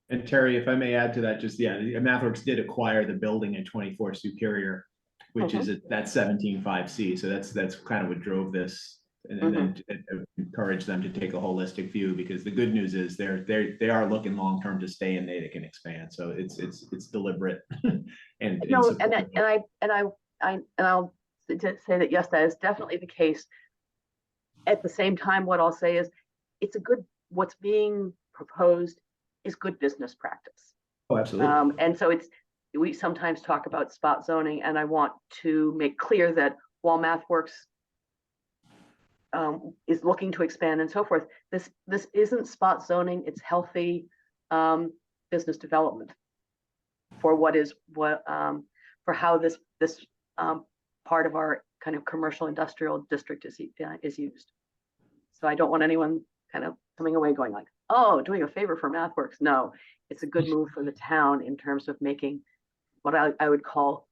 H: And Terry, if I may add to that, just, yeah, MathWorks did acquire the building at 24 Superior, which is at that 17.5C. So that's kind of what drove this, and then encourage them to take a holistic view, because the good news is they are looking long term to stay in Natick and expand. So it's deliberate and
G: no, I'll say that yes, that is definitely the case. At the same time, what I'll say is it's a good, what's being proposed is good business practice.
H: Oh, absolutely.
G: And so we sometimes talk about spot zoning, and I want to make clear that while MathWorks is looking to expand and so forth, this isn't spot zoning. It's healthy business development for for how this part of our kind of commercial industrial district is used. So I don't want anyone kind of coming away going like, oh, doing a favor for MathWorks. No, it's a good move for the town in terms of making what I would call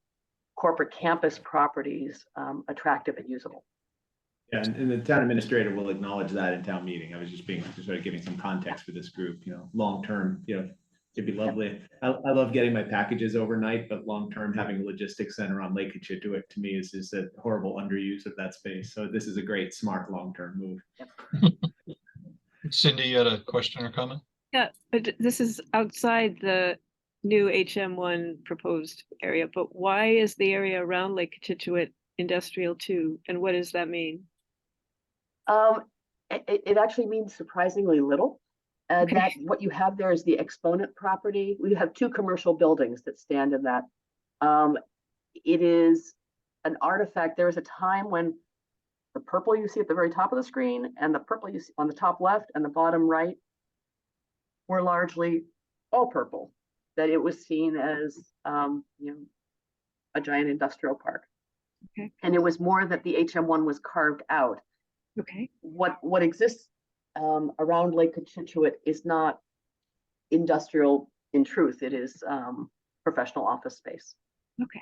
G: corporate campus properties attractive and usable.
H: Yeah, and the town administrator will acknowledge that in town meeting. I was just sort of giving some context for this group, long term, it'd be lovely. I love getting my packages overnight, but long term, having a logistics center on Lake Cochituate to me is a horrible underuse of that space. So this is a great, smart, long term move.
A: Cindy, you had a question or comment?
C: Yeah, but this is outside the new HM1 proposed area, but why is the area around Lake Cochituate industrial 2, and what does that mean?
G: It actually means surprisingly little.
C: Okay.
G: That what you have there is the Exponent property. We have 2 commercial buildings that stand in that. It is an artifact. There was a time when the purple you see at the very top of the screen and the purple you see on the top left and the bottom right were largely all purple. That it was seen as a giant industrial park.
C: Okay.
G: And it was more that the HM1 was carved out.
C: Okay.
G: What exists around Lake Cochituate is not industrial in truth. It is professional office space.
C: Okay.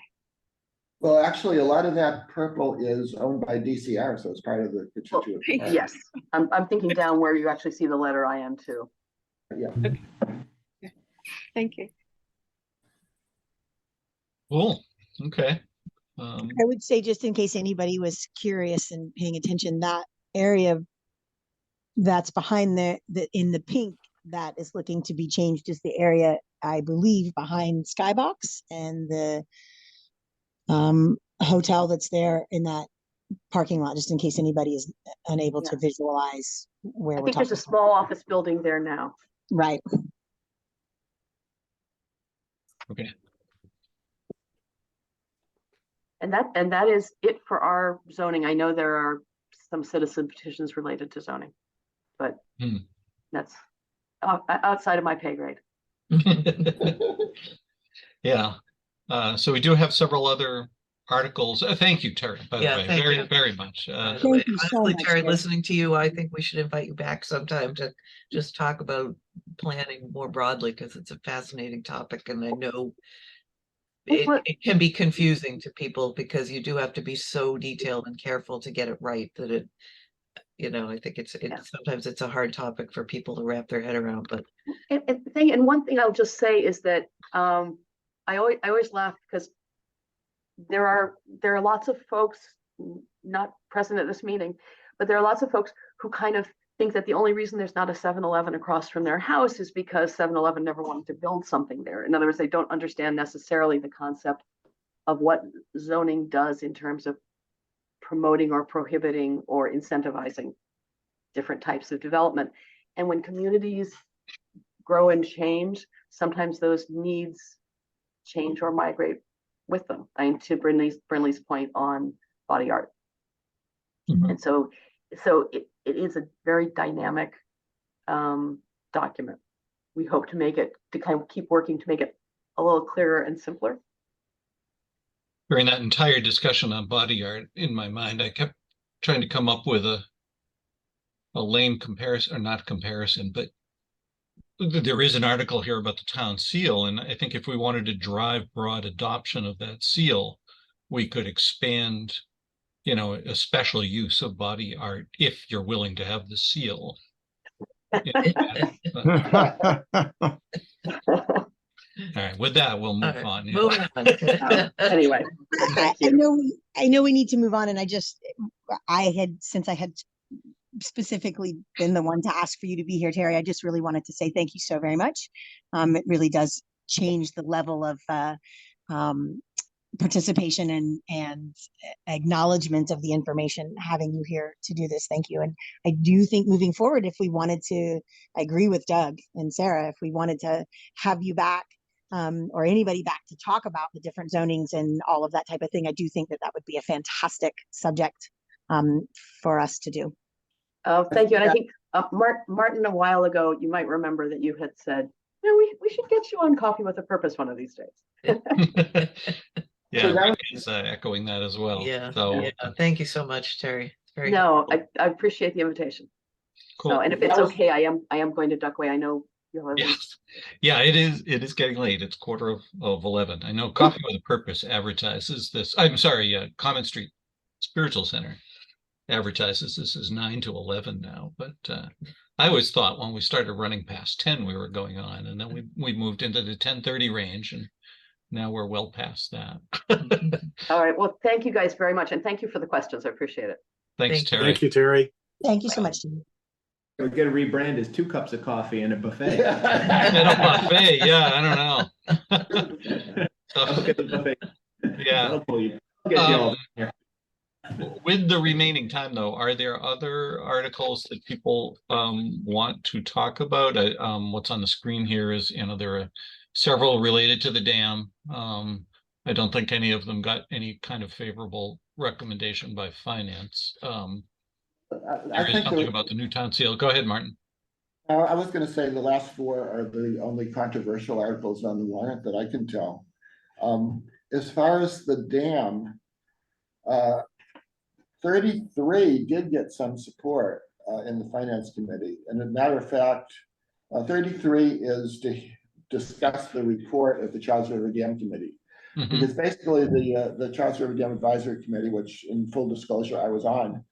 B: Well, actually, a lot of that purple is owned by DCR, so it's part of the
G: Well,
B: constituent. part.
G: yes, I'm thinking down where you actually see the letter I am too.
B: Yeah.
C: Thank you.
A: Cool, okay.
F: I would say, just in case anybody was curious and paying attention, that area that's behind the in the pink that is looking to be changed is the area, I believe, behind Skybox and the hotel that's there in that parking lot, just in case anybody is unable to visualize where
G: I
F: we're
G: think
F: talking
G: there's a small office building there now.
F: Right.
A: Okay.
G: And that is it for our zoning. I know there are some citizen petitions related to zoning, but that's outside of my pay grade.
A: Yeah, so we do have several other articles. Thank you, Terry, by the way,
D: thank
A: very,
D: you.
A: very much.
F: Thank you so
D: Honestly,
F: much,
D: Terry,
F: Terry.
D: listening to you, I think we should invite you back sometime to just talk about planning more broadly, because it's a fascinating topic, and I know it can be confusing to people because you do have to be so detailed and careful to get it right that it, I think it's sometimes it's a hard topic for people to wrap their head around. But
G: and one thing I'll just say is that I always laugh because there are lots of folks not present at this meeting, but there are lots of folks who kind of think that the only reason there's not a 7-Eleven across from their house is because 7-Eleven never wanted to build something there. In other words, they don't understand necessarily the concept of what zoning does in terms of promoting or prohibiting or incentivizing different types of development. And when communities grow and change, sometimes those needs change or migrate with them. I mean, to Brinley's point on body art. And so it is a very dynamic document. We hope to make it, to kind of keep working to make it a little clearer and simpler.
A: During that entire discussion on body art, in my mind, I kept trying to come up with a lame comparison, or not comparison, but there is an article here about the town seal, and I think if we wanted to drive broad adoption of that seal, we could expand, a special use of body art if you're willing to have the seal. All right, with that, we'll move on. Yeah.
D: Moving on.
G: Anyway, thank you.
F: I know we need to move on, and since I had specifically been the one to ask for you to be here, Terry, I just really wanted to say thank you so very much. It really does change the level of participation and acknowledgement of the information having you here to do this. Thank you. And I do think moving forward, if we wanted to, I agree with Doug and Sarah, if we wanted to have you back or anybody back to talk about the different zonings and all of that type of thing, I do think that would be a fantastic subject for us to do.
G: Oh, thank you. And I think Martin, a while ago, you might remember that you had said, we should get you on Coffee with a Purpose one of these days.
A: Yeah,
B: So
A: Rick is echoing that as well.
D: Yeah.
A: So
D: Thank you so much, Terry. It's very
G: No, I appreciate the invitation.
A: cool.
G: So, and if it's okay, I am going to duck away. I know you have.
A: Yes. Yeah, it is getting late. It's 11:15. I know Coffee with a Purpose advertises this. I'm sorry, Common Street Spiritual Center advertises this as 9 to 11 now, but I always thought when we started running past 10 we were going on, and then we moved into the 10:30 range, and now we're well past that.
G: All right. Well, thank you guys very much, and thank you for the questions. I appreciate it.
A: Thanks, Terry.
L: Thank you, Terry.
F: Thank you so much.
H: We're gonna rebrand as 2 cups of coffee and a buffet.
A: And a buffet, yeah, I don't know.
H: Okay, the buffet.
A: Yeah.
H: That'll pull you. I'll get you all here.
A: With the remaining time, though, are there other articles that people want to talk about? What's on the screen here is, there are several related to the dam. I don't think any of them got any kind of favorable recommendation by finance. There is something about the new town seal. Go ahead, Martin.
B: I was going to say the last 4 are the only controversial articles on the warrant that I can tell. As far as the dam, 33 did get some support in the finance committee. And as a matter of fact, 33 is discuss the report of the Charles River Dam Committee.
A: Mhm.
B: Because basically the Charles River Dam Advisory Committee, which in full disclosure I was on,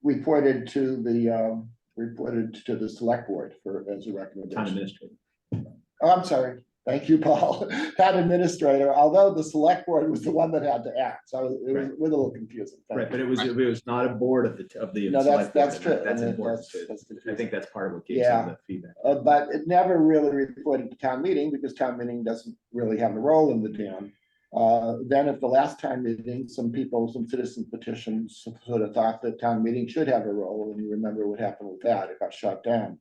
B: reported to the select board as a
H: Town
B: recommendation.
H: administrator.
B: Oh, I'm sorry. Thank you, Paul. Town administrator, although the select board was the one that had to act, so it was a little confusing. Thank
H: Right,
B: you.
H: but it was not a board of the.
B: No,
H: select board,
B: that's
H: and
B: true.
H: That's
B: And
H: important.
B: that's
H: I
B: confusing.
H: think that's part of what gave some of the feedback.
B: But it never really reported to town meeting because town meeting doesn't really have a role in the dam. Then at the last town meeting, some citizen petitions sort of thought that town meeting should have a role, and you remember what happened with that, it got shut down.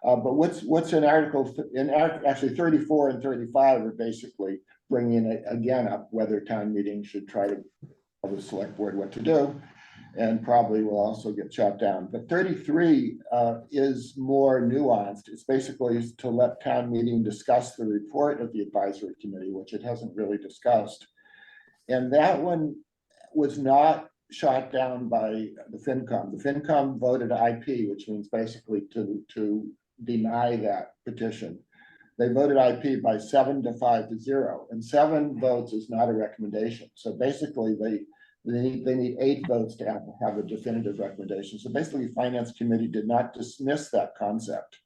B: But what's in actually 34 and 35 are basically bringing it again up whether town meeting should try to tell the select board what to do, and probably will also get shut down. But 33 is more nuanced. It's basically to let town meeting discuss the report of the advisory committee, which it hasn't really discussed. And that one was not shot down by the FinCom. The FinCom voted IP, which means basically to deny that petition. They voted IP by 7 to 5 to 0, and 7 votes is not a recommendation. So basically they need 8 votes to have a definitive recommendation. So basically Finance Committee did not dismiss that concept.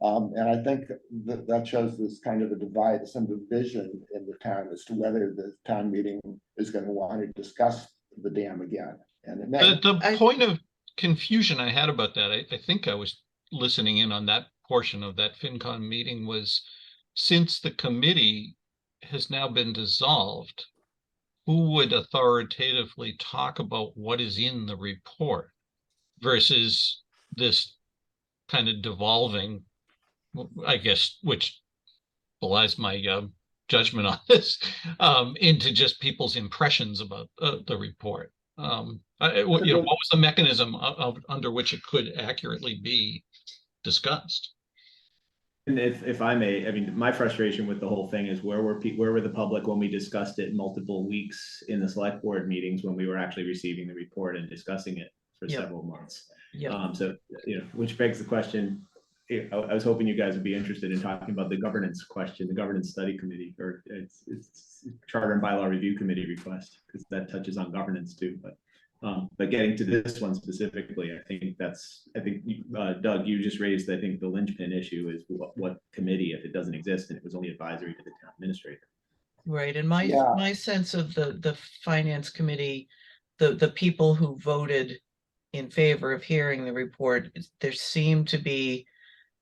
B: And I think that shows this kind of a divide, some division in the town as to whether the town meeting is going to want to discuss the dam again. And it may.
A: The point of confusion I had about that, I think I was listening in on that portion of that FinCon meeting, was since the committee has now been dissolved, who would authoritatively talk about what is in the report versus this kind of devolving, I guess, which belies my judgment on this, into just people's impressions about the report. What was the mechanism under which it could accurately be discussed?
H: And if I may, I mean, my frustration with the whole thing is where were the public when we discussed it multiple weeks in the select board meetings when we were actually receiving the report and discussing it for several months. So, which begs the question, I was hoping you guys would be interested in talking about the governance question, the governance study committee, or it's charter and bylaw review committee request, because that touches on governance too. But getting to this one specifically, I think Doug, you just raised, I think the linchpin issue is what committee, if it doesn't exist, and it was only advisory to the town administrator.
D: Right, and my sense of the finance committee, the people who voted in favor of hearing the report, there seemed to be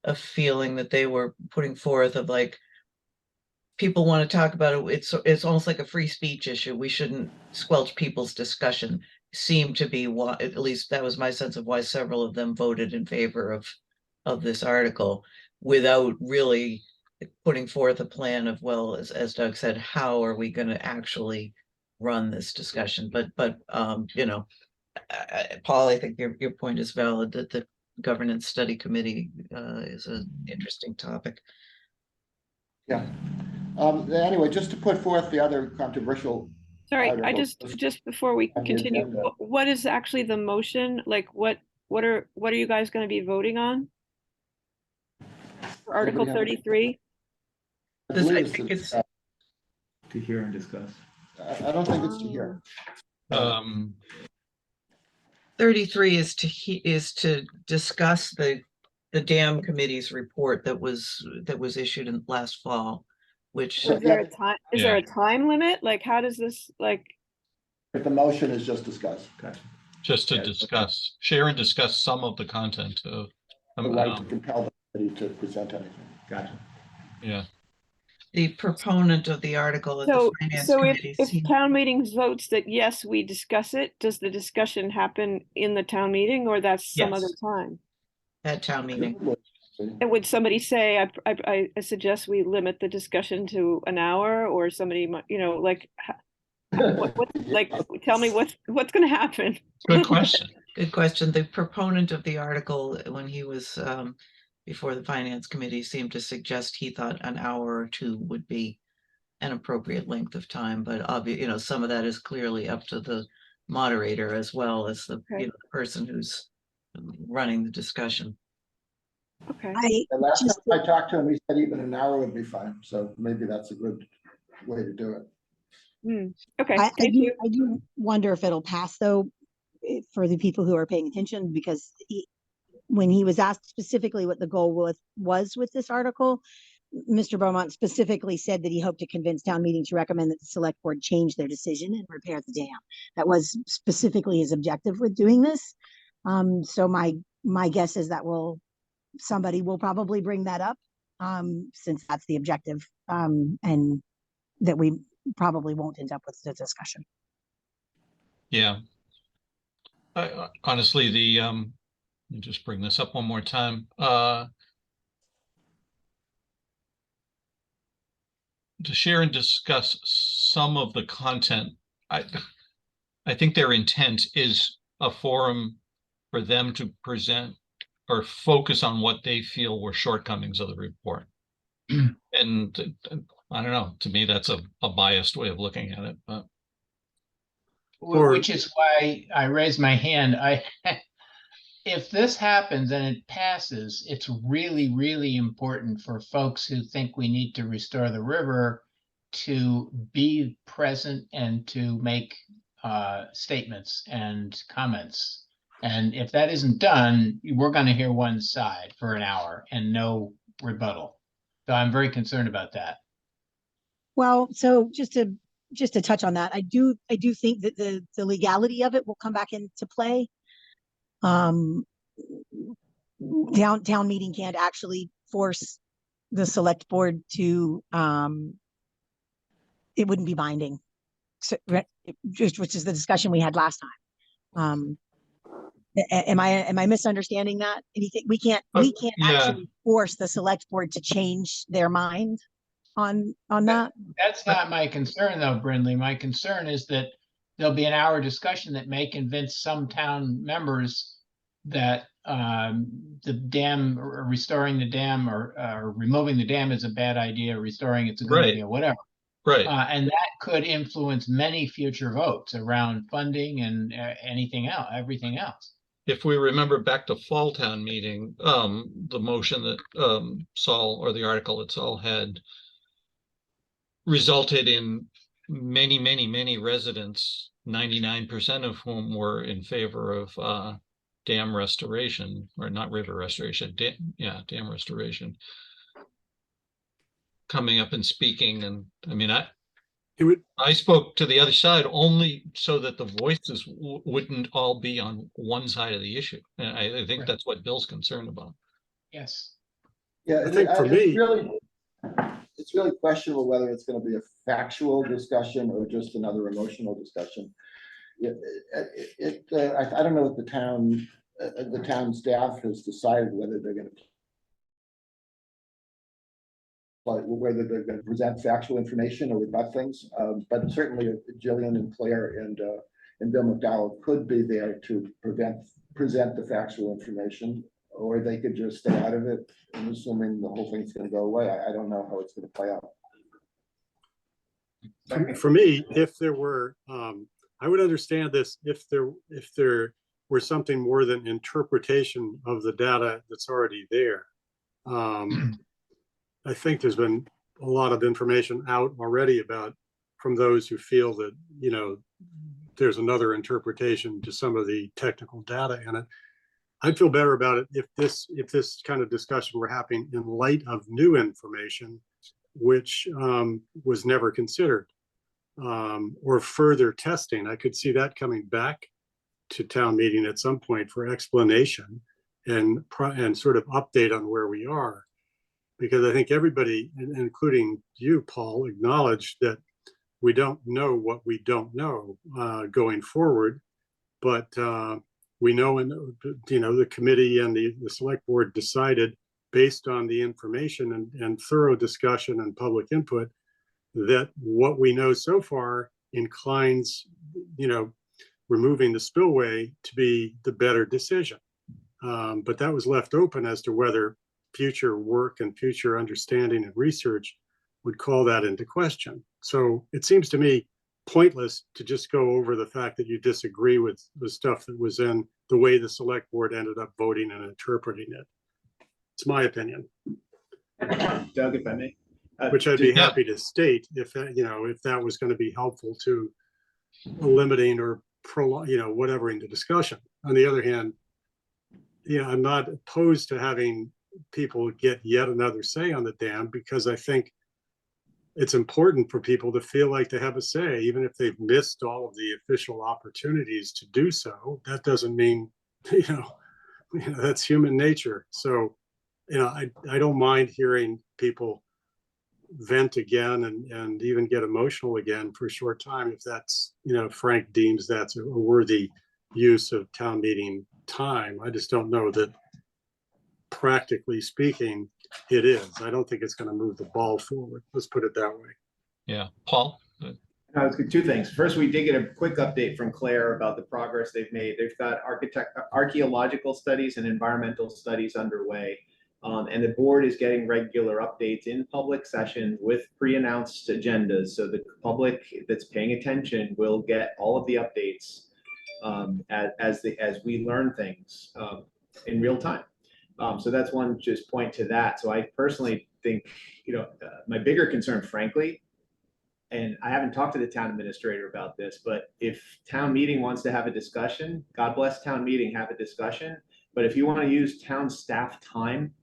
D: a feeling that they were putting forth of like, people want to talk about it. It's almost like a free speech issue. We shouldn't squelch people's discussion. Seemed to be why, at least that was my sense of why several of them voted in favor of this article, without really putting forth a plan of, well, as Doug said, how are we going to actually run this discussion? But Paul, I think your point is valid, that the governance study committee is an interesting topic.
B: Yeah. Anyway, just to put forth the other controversial.
C: Sorry,
B: article,
C: just before we continue, what is actually the motion? Like what are you guys going to be voting on? For Article 33?
B: I think
H: it's to hear and discuss.
B: I don't think it's to hear.
D: 33 is to discuss the dam committee's report that was issued in last fall, which
C: is there a time limit? Like, how does this, like?
B: If the motion is just discuss.
H: Gotcha.
A: Just to discuss, share and discuss some of the content of
B: the right to compel the committee to present anything.
H: Gotcha.
A: Yeah.
D: The proponent of the article at the finance committee.
C: If town meeting votes that yes, we discuss it, does the discussion happen in the town meeting, or that's some other time?
D: At town meeting.
C: And would somebody say, I suggest we limit the discussion to an hour, or somebody, like, like, tell me what's going to happen?
A: Good question.
D: Good question. The proponent of the article, when he was before the finance committee, seemed to suggest he thought an hour or two would be an appropriate length of time, but obviously, some of that is clearly up to the moderator as well as the person who's running the discussion.
C: Okay.
B: The last
F: just-
B: time I talked to him, he said even an hour would be fine, so maybe that's a good way to do it.
C: Okay,
F: I
C: thank
F: do,
C: you.
F: I do wonder if it'll pass though, for the people who are paying attention, because when he was asked specifically what the goal was with this article, Mr. Beaumont specifically said that he hoped to convince town meeting to recommend that the select board change their decision and repair the dam. That was specifically his objective with doing this. So my guess is that somebody will probably bring that up, since that's the objective, and that we probably won't end up with the discussion.
A: Yeah. Honestly, let me just bring this up one more time. To share and discuss some of the content, I think their intent is a forum for them to present or focus on what they feel were shortcomings of the report. And I don't know, to me, that's a biased way of looking at it, but.
K: Which is why I raised my hand. If this happens and it passes, it's really, really important for folks who think we need to restore the river to be present and to make statements and comments. And if that isn't done, we're going to hear one side for an hour and no rebuttal. So I'm very concerned about that.
F: Well, so just to touch on that, I do think that the legality of it will come back into play. Town meeting can't actually force the select board to, it wouldn't be binding. So, which is the discussion we had last time. Am I misunderstanding that? Anything we can't actually force the select board to change their mind on that?
K: That's not my concern though, Brindley. My concern is that there'll be an hour discussion that may convince some town members that the dam, or restoring the dam, or removing the dam is a bad idea, restoring it's a good idea, whatever.
A: Right.
K: And that could influence many future votes around funding and everything else.
A: If we remember back to fall town meeting, the motion that Saul, or the article that Saul had, resulted in many residents, 99% of whom were in favor of dam restoration, or not river restoration, dam restoration, coming up and speaking. And I mean, I spoke to the other side only so that the voices wouldn't all be on one side of the issue. And I think that's what Bill's concerned about.
K: Yes.
B: Yeah,
L: I think for me,
B: it's really questionable whether it's going to be a factual discussion or just another emotional discussion. I don't know if the town staff has decided whether they're going to present factual information or rebut things, but certainly Jillian and Claire and Bill McDowell could be there to present the factual information, or they could just stay out of it, and assuming the whole thing's going to go away. I don't know how it's going to play out.
L: For me, if there were, I would understand this if there were something more than interpretation of the data that's already there. I think there's been a lot of information out already from those who feel that, there's another interpretation to some of the technical data in it. I'd feel better about it if this kind of discussion were happening in light of new information, which was never considered, or further testing. I could see that coming back to town meeting at some point for explanation and sort of update on where we are. Because I think everybody, including you, Paul, acknowledged that we don't know what we don't know going forward, but we know, the committee and the select board decided, based on the information and thorough discussion and public input, that what we know so far inclines, removing the spillway to be the better decision. But that was left open as to whether future work and future understanding and research would call that into question. So it seems to me pointless to just go over the fact that you disagree with the stuff that was in the way the select board ended up voting and interpreting it. It's my opinion,
H: Doug, if I may.
L: which I'd be
A: Yeah.
L: happy to state if, if that was going to be helpful to limiting or whatever in the discussion. On the other hand, I'm not opposed to having people get yet another say on the dam, because I think it's important for people to feel like they have a say, even if they've missed all of the official opportunities to do so. That doesn't mean, that's human nature. So, I don't mind hearing people vent again and even get emotional again for a short time, if that's, Frank deems that's a worthy use of town meeting time. I just don't know that practically speaking it is. I don't think it's going to move the ball forward. Let's put it that way.
A: Yeah, Paul?
H: It's good. Two things. First, we did get a quick update from Claire about the progress they've made. They've got archaeological studies and environmental studies underway. And the board is getting regular updates in public session with pre-announced agendas. So the public that's paying attention will get all of the updates as we learn things in real time. So that's one just point to that. So I personally think, my bigger concern, frankly, and I haven't talked to the town administrator about this, but if town meeting wants to have a discussion, God bless town meeting, have a discussion. But if you want to use town staff time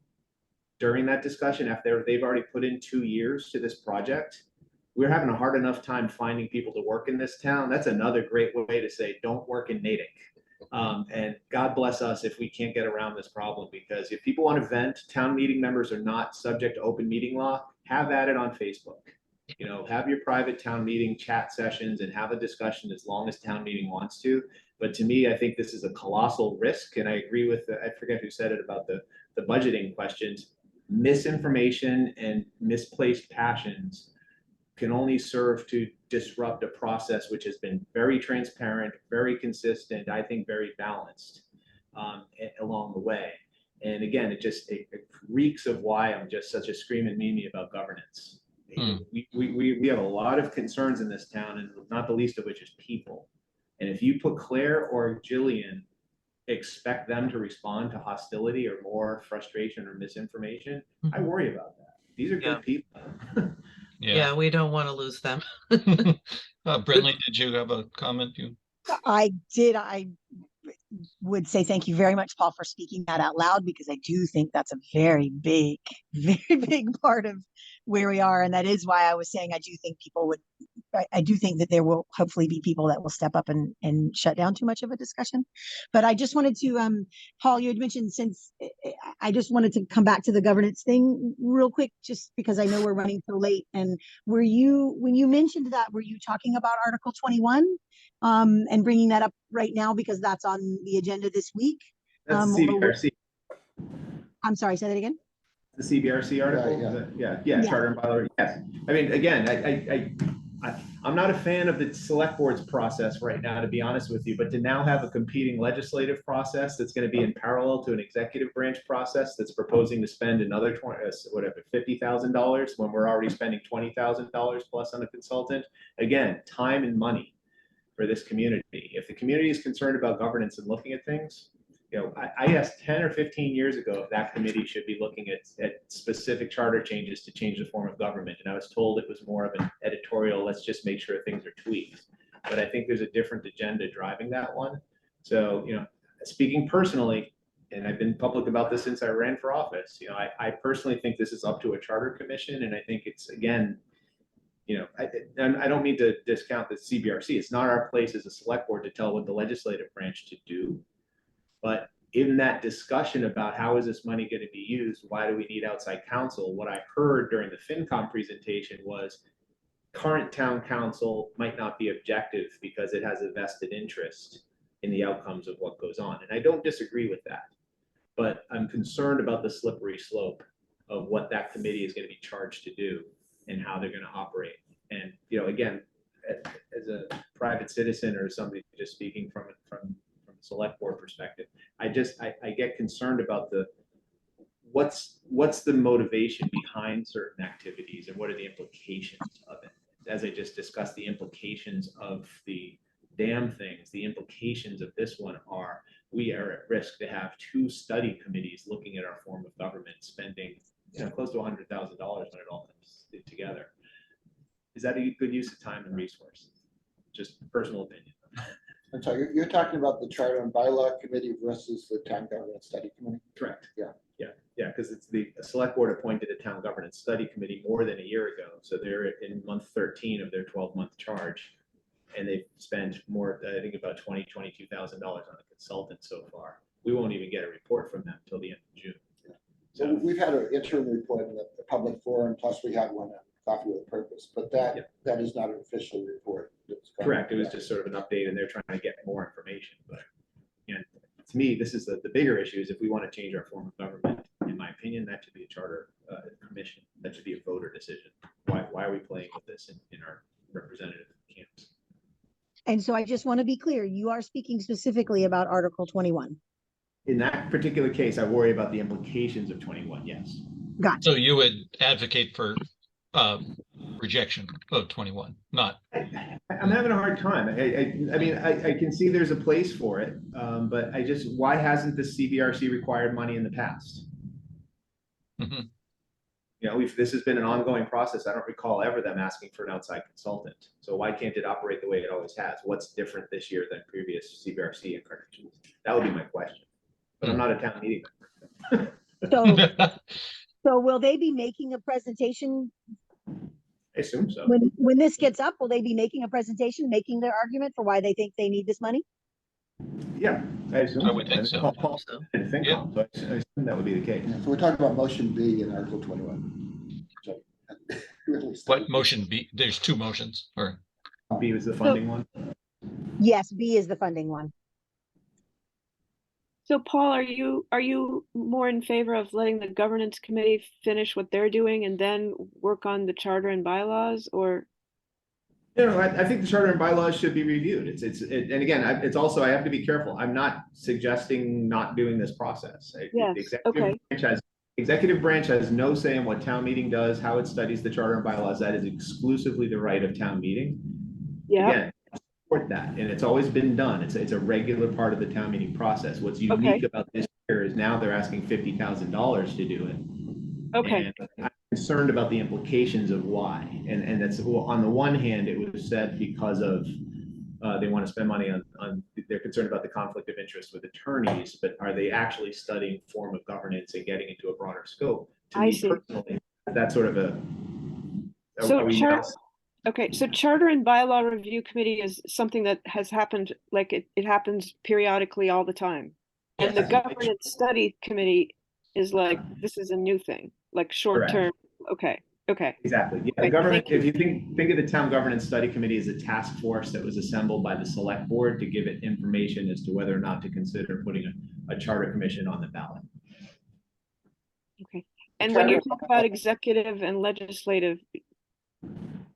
H: during that discussion, after they've already put in 2 years to this project, we're having a hard enough time finding people to work in this town. That's another great way to say, don't work in Natick. And God bless us if we can't get around this problem, because if people want to vent, town meeting members are not subject to open meeting law. Have at it on Facebook. Have your private town meeting chat sessions and have a discussion as long as town meeting wants to. But to me, I think this is a colossal risk. And I agree with, I forget who said it about the budgeting questions. Misinformation and misplaced passions can only serve to disrupt a process which has been very transparent, very consistent, I think very balanced along the way. And again, it reeks of why I'm just such a screaming Mimi about governance. We have a lot of concerns in this town, and not the least of which is people. And if you put Claire or Jillian, expect them to respond to hostility or more frustration or misinformation, I worry about that. These are good people.
D: Yeah, we don't want to lose them.
A: Brentley, did you have a comment?
F: I did. I would say thank you very much, Paul, for speaking that out loud, because I do think that's a very big part of where we are. And that is why I was saying I do think people would, I do think that there will hopefully be people that will step up and shut down too much of a discussion. But I just wanted to, Paul, you had mentioned, since I just wanted to come back to the governance thing real quick, just because I know we're running so late. And when you mentioned that, were you talking about Article 21 and bringing that up right now because that's on the agenda this week?
H: That's CBRC.
F: I'm sorry, say that again.
H: The CBRC article? Yeah, charter and bylaw. Yes. I mean, again, I'm not a fan of the select board's process right now, to be honest with you, but to now have a competing legislative process that's going to be in parallel to an executive branch process that's proposing to spend another $50,000 when we're already spending $20,000 plus on a consultant. Again, time and money for this community. If the community is concerned about governance and looking at things, I asked 10 or 15 years ago if that committee should be looking at specific charter changes to change the form of government. And I was told it was more of an editorial, let's just make sure things are tweaked. But I think there's a different agenda driving that one. So, speaking personally, and I've been public about this since I ran for office, I personally think this is up to a charter commission. And I think it's, again, I don't mean to discount the CBRC. It's not our place as a select board to tell what the legislative branch to do. But in that discussion about how is this money going to be used, why do we need outside counsel, what I heard during the FinCom presentation was current town council might not be objective because it has a vested interest in the outcomes of what goes on. And I don't disagree with that, but I'm concerned about the slippery slope of what that committee is going to be charged to do and how they're going to operate. And, again, as a private citizen or somebody just speaking from select board perspective, I get concerned about what's the motivation behind certain activities and what are the implications of it. As I just discussed, the implications of the damn things, the implications of this one are, we are at risk to have 2 study committees looking at our form of government spending, close to $100,000 when it all comes together. Is that a good use of time and resource? Just personal opinion.
B: And so you're talking about the Charter and Bylaw Committee versus the Town Government Study Committee?
H: Correct.
B: Yeah.
H: Yeah, because it's the select board appointed a town governance study committee more than a year ago. So they're in month 13 of their 12-month charge. And they've spent more, I think about $22,000 on a consultant so far. We won't even get a report from them until the end of June.
B: So we've had an interim report in the public forum, plus we had one on Coffee with a Purpose, but that is not an official report.
H: Correct. It was just sort of an update, and they're trying to get more information. But and to me, this is the bigger issue is if we want to change our form of government, in my opinion, that should be a charter commission. That should be a voter decision. Why are we playing with this in our representative camps?
F: And so I just want to be clear, you are speaking specifically about Article 21.
H: In that particular case, I worry about the implications of 21. Yes.
F: Got
A: So you would advocate for rejection of 21, not.
H: I'm having a hard time. I mean, I can see there's a place for it, but why hasn't the CVRC required money in the past?
A: Mm-hmm.
H: This has been an ongoing process. I don't recall ever them asking for an outside consultant. So why can't it operate the way it always has? What's different this year than previous CVRC incarnations? That would be my question. But I'm not a town meeting member.
F: So will they be making a presentation?
H: I assume so.
F: When this gets up, will they be making a presentation, making their argument for why they think they need this money?
H: Yeah, I assume.
A: I would think so.
H: Paul didn't think so. I assume that would be the case.
B: So we're talking about motion B in Article 21. So,
A: What motion B? There's 2 motions, or
H: B was the funding one.
F: Yes, B is the funding one.
C: So Paul, are you more in favor of letting the governance committee finish what they're doing and then work on the charter and bylaws, or?
H: I think the charter and bylaws should be reviewed. And again, it's also, I have to be careful. I'm not suggesting not doing this process.
C: Yes,
H: The executive branch has no say in what town meeting does, how it studies the charter and bylaws. That is exclusively the right of town meeting.
C: Yeah.
H: Again, I support that, and it's always been done. It's a regular part of the town meeting process. What's unique about this year is now they're asking $50,000 to do it.
C: Okay.
H: And I'm concerned about the implications of why. And that's, well, on the one hand, it was said because of they want to spend money on they're concerned about the conflict of interest with attorneys, but are they actually studying form of governance and getting into a broader scope? To me personally, that's sort of a
C: okay, so charter and bylaw review committee is something that has happened, like it happens periodically all the time. And the governance study committee is like, this is a new thing, like short term. Okay.
H: Exactly. Yeah, the government, if you think of the town governance study committee as a task force that was assembled by the select board to give it information as to whether or not to consider putting a charter commission on the ballot.
C: Okay. And when you talk about executive and legislative,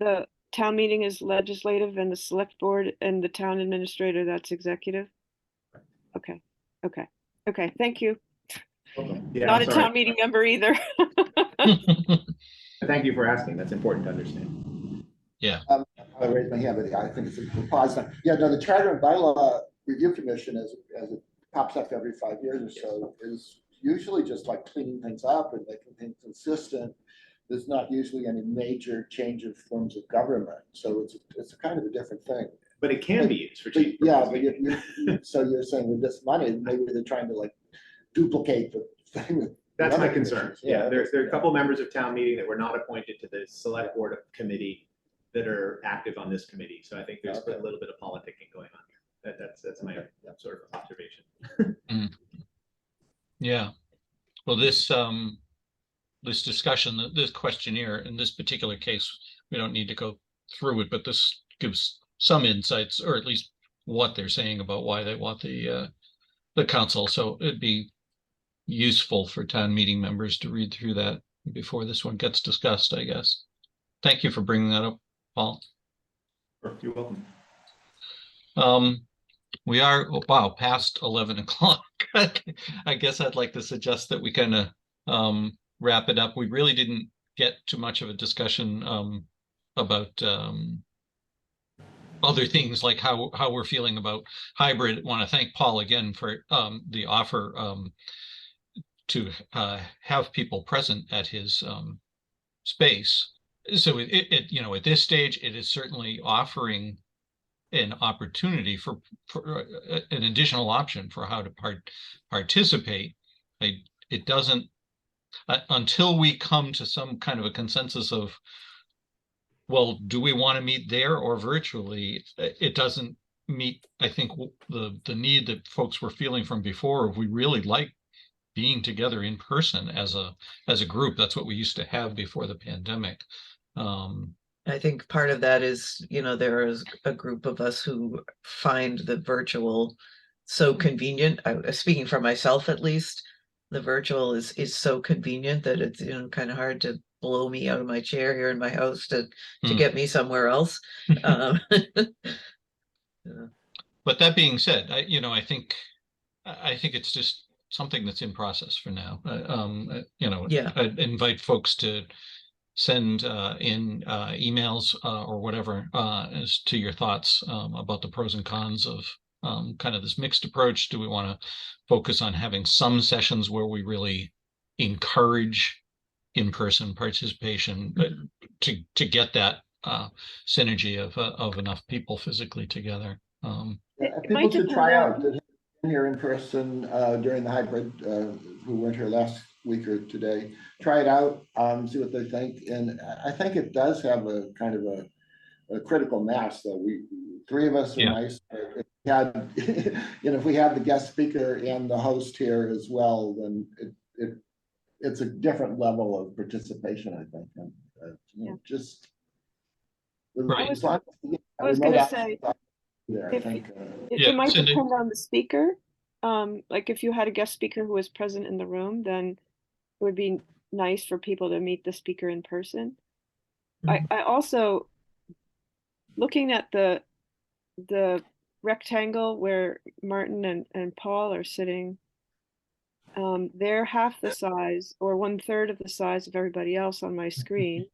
C: the town meeting is legislative and the select board and the town administrator, that's executive? Okay. Thank you.
H: Yeah,
C: not a town meeting member either.
B: Thank you for asking. That's important to understand.
A: Yeah.
B: I raised my hand, but I think it's a positive. Yeah, no, the Charter and Bylaw Review Commission, as it pops up every 5 years or so, is usually just like cleaning things up and making things consistent. There's not usually any major change of forms of government, so it's a kind of a different thing.
H: But it can be used for cheap.
B: Yeah, but so you're saying with this money, maybe they're trying to like duplicate the thing with.
H: That's my concern. Yeah, there are a couple members of town meeting that were not appointed to the select board committee that are active on this committee. So I think there's a little bit of politicking going on here. That's my sort of observation.
A: Yeah. Well, this discussion, this questionnaire in this particular case, we don't need to go through it, but this gives some insights, or at least what they're saying about why they want the council. So it'd be useful for town meeting members to read through that before this one gets discussed, I guess. Thank you for bringing that up, Paul.
H: You're welcome.
A: We are, past 11 o'clock. I guess I'd like to suggest that we kind of wrap it up. We really didn't get too much of a discussion about other things like how we're feeling about hybrid. Want to thank Paul again for the offer to have people present at his space. So it at this stage, it is certainly offering an opportunity for an additional option for how to participate. It doesn't until we come to some kind of a consensus of, well, do we want to meet there or virtually? It doesn't meet, I think, the need that folks were feeling from before. If we really like being together in person as a group, that's what we used to have before the pandemic.
D: I think part of that is, there is a group of us who find the virtual so convenient. Speaking for myself, at least, the virtual is so convenient that it's kind of hard to blow me out of my chair here in my house to get me somewhere else. Yeah.
A: But that being said, I think it's just something that's in process for now.
D: Yeah.
A: I'd invite folks to send in emails or whatever as to your thoughts about the pros and cons of kind of this mixed approach. Do we want to focus on having some sessions where we really encourage in-person participation to get that synergy of enough people physically together?
B: People should try out here in person during the hybrid who weren't here last week or today. Try it out, see what they think. And I think it does have a kind of a critical mass, though. We three of us are nice. If we had, if we had the guest speaker and the host here as well, then it's a different level of participation, I think. And just
C: I was going to say, it might depend on the speaker. Like if you had a guest speaker who was present in the room, then it would be nice for people to meet the speaker in person. I also, looking at the rectangle where Martin and Paul are sitting, they're half the size or 1/3 of the size of everybody else on my screen.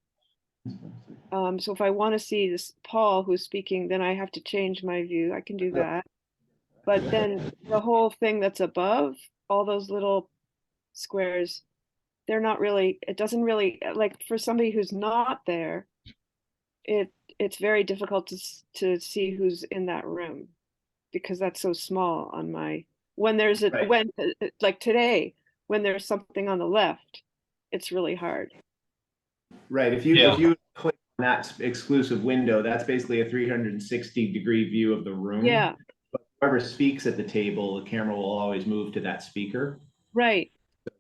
C: So if I want to see this Paul who's speaking, then I have to change my view. I can do that. But then the whole thing that's above, all those little squares, they're not really, it doesn't really, like for somebody who's not there, it's very difficult to see who's in that room because that's so small on my, when there's like today, when there's something on the left, it's really hard.
H: Right. If you click on that exclusive window, that's basically a 360-degree view of the room.
C: Yeah.
H: But whoever speaks at the table, the camera will always move to that speaker.
C: Right.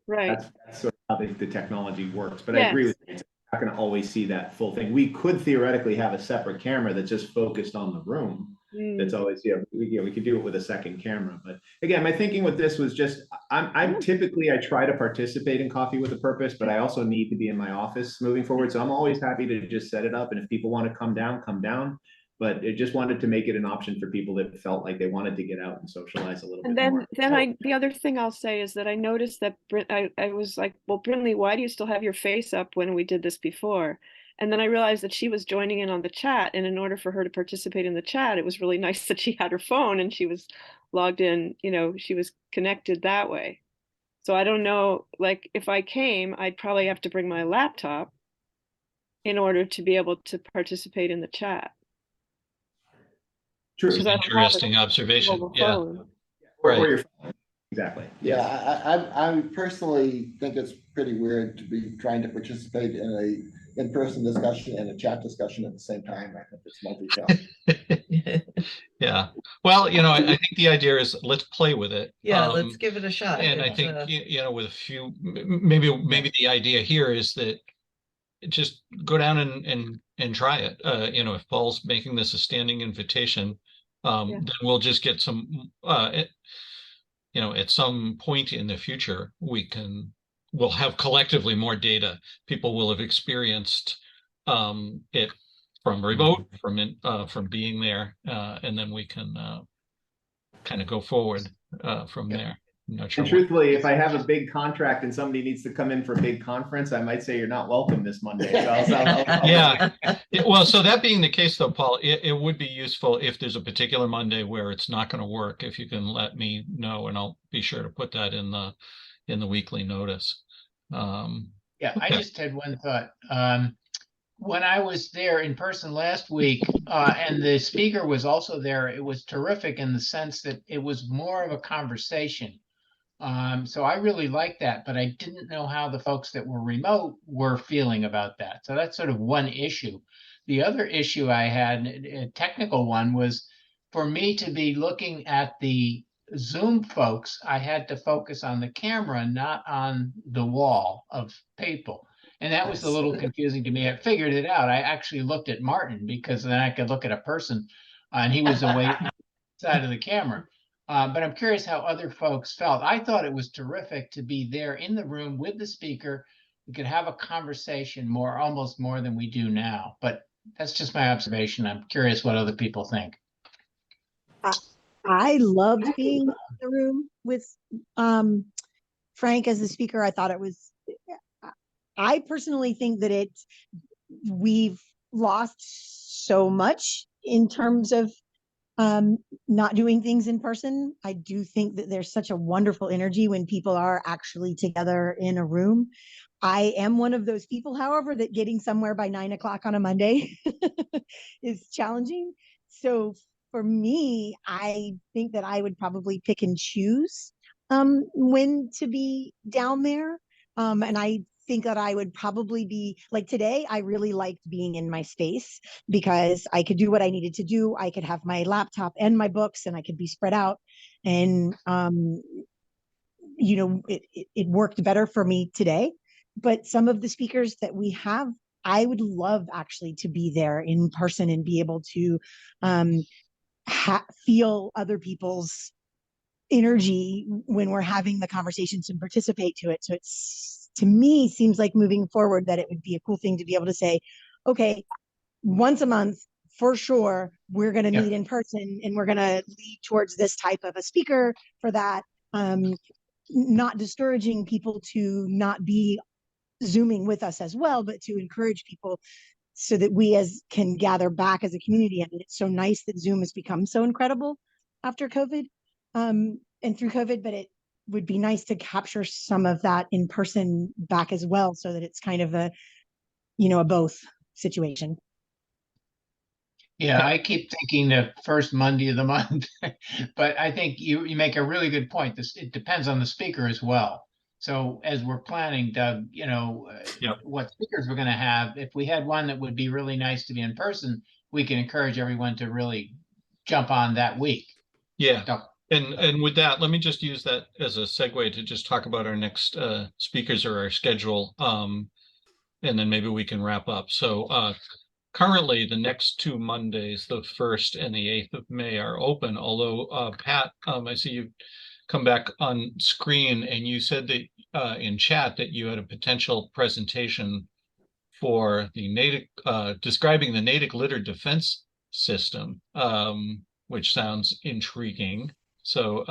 C: Right.
H: That's sort of how the technology works. But I agree with you. It's not going to always see that full thing. We could theoretically have a separate camera that's just focused on the room. That's always, we could do it with a second camera. But again, my thinking with this was just, I'm typically, I try to participate in Coffee with a Purpose, but I also need to be in my office moving forward. So I'm always happy to just set it up. And if people want to come down. But it just wanted to make it an option for people that felt like they wanted to get out and socialize a little bit more.
C: And then the other thing I'll say is that I noticed that I was like, well, Brinley, why do you still have your face up when we did this before? And then I realized that she was joining in on the chat. And in order for her to participate in the chat, it was really nice that she had her phone and she was logged in, she was connected that way. So I don't know, like if I came, I'd probably have to bring my laptop in order to be able to participate in the chat.
H: True.
A: Interesting observation. Yeah.
H: Right. Exactly.
B: Yeah, I personally think it's pretty weird to be trying to participate in a in-person discussion and a chat discussion at the same time. I think it's multi-task.
A: Yeah. Well, I think the idea is let's play with it.
D: Yeah, let's give it a shot.
A: And I think with a few, maybe the idea here is that just go down and try it. If Paul's making this a standing invitation, then we'll just get some at some point in the future we'll have collectively more data. People will have experienced it from remote, from being there, and then we can kind of go forward from there. I'm not sure.
H: And truthfully, if I have a big contract and somebody needs to come in for a big conference, I might say you're not welcome this Monday. So
A: Yeah. Well, so that being the case though, Paul, it would be useful if there's a particular Monday where it's not going to work, if you can let me know, and I'll be sure to put that in the weekly notice.
K: Yeah, I just had one thought. When I was there in person last week, and the speaker was also there, it was terrific in the sense that it was more of a conversation. So I really liked that, but I didn't know how the folks that were remote were feeling about that. So that's sort of one issue. The other issue I had, a technical one, was for me to be looking at the Zoom folks, I had to focus on the camera, not on the wall of people. And that was a little confusing to me. I figured it out. I actually looked at Martin because then I could look at a person and he was away side of the camera. But I'm curious how other folks felt. I thought it was terrific to be there in the room with the speaker. We could have a conversation almost more than we do now. But that's just my observation. I'm curious what other people think.
F: I loved being in the room with Frank as the speaker. I thought it was, I personally think that we've lost so much in terms of not doing things in person. I do think that there's such a wonderful energy when people are actually together in a room. I am one of those people, however, that getting somewhere by 9 o'clock on a Monday is challenging. So for me, I think that I would probably pick and choose when to be down there. And I think that I would probably be like today. I really liked being in my space because I could do what I needed to do. I could have my laptop and my books and I could be spread out. And, it worked better for me today. But some of the speakers that we have, I would love actually to be there in person and be able to feel other people's energy when we're having the conversations and participate to it. So it's, to me, seems like moving forward that it would be a cool thing to be able to say, okay, once a month, for sure, we're going to meet in person and we're going to lead towards this type of a speaker for that. Not discouraging people to not be Zooming with us as well, but to encourage people so that we can gather back as a community. I mean, it's so nice that Zoom has become so incredible after COVID and through COVID, but it would be nice to capture some of that in person back as well, so that it's kind of a both situation.
K: Yeah, I keep thinking the first Monday of the month, but I think you make a really good point. It depends on the speaker as well. So as we're planning, Doug, what speakers we're going to have, if we had one that would be really nice to be in person, we can encourage everyone to really jump on that week.
A: Yeah. And with that, let me just use that as a segue to just talk about our next speakers or our schedule. And then maybe we can wrap up. So currently the next 2 Mondays, the 1st and the 8th of May, are open. Although Pat, I see you come back on screen and you said that in chat that you had a potential presentation for the describing the native litter defense system, which sounds intriguing. So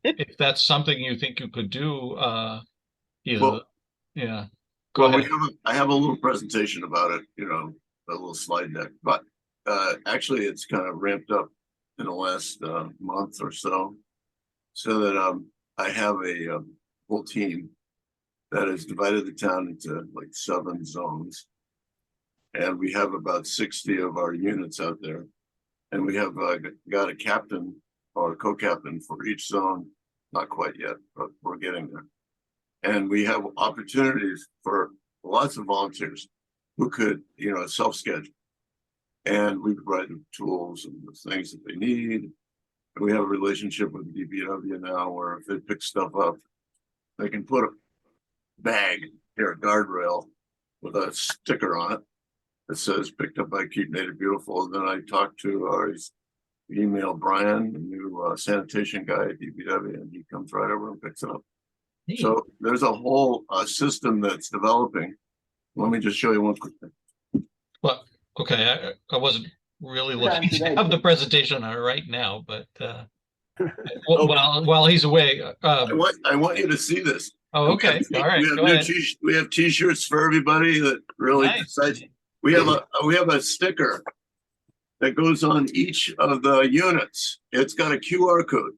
A: if that's something you think you could do, Go ahead.
E: I have a little presentation about it, a little slide deck, but actually it's kind of ramped up in the last month or so that I have a whole team that has divided the town into like 7 zones. And we have about 60 of our units out there. And we have got a captain or a co-captain for each zone. Not quite yet, but we're getting there. And we have opportunities for lots of volunteers who could, self-schedule. And we provide them tools and the things that they need. And we have a relationship with DPW now where if they pick stuff up, they can put a bag or a guardrail with a sticker on it that says picked up by Keep Native Beautiful. And then I talked to email Brian, the new sanitation guy at DPW, and he comes right over and picks it up. Neat. So there's a whole system that's developing. Let me just show you one quick thing.
A: Well, okay, I wasn't really looking to have the presentation on it right now, but While he's away,
E: I want you to see this.
A: oh, okay, all right,
E: We have
A: go
E: new
A: ahead.
E: we have t-shirts for everybody that really
A: Nice.
E: decides. We have a sticker that goes on each of the units. It's got a QR code,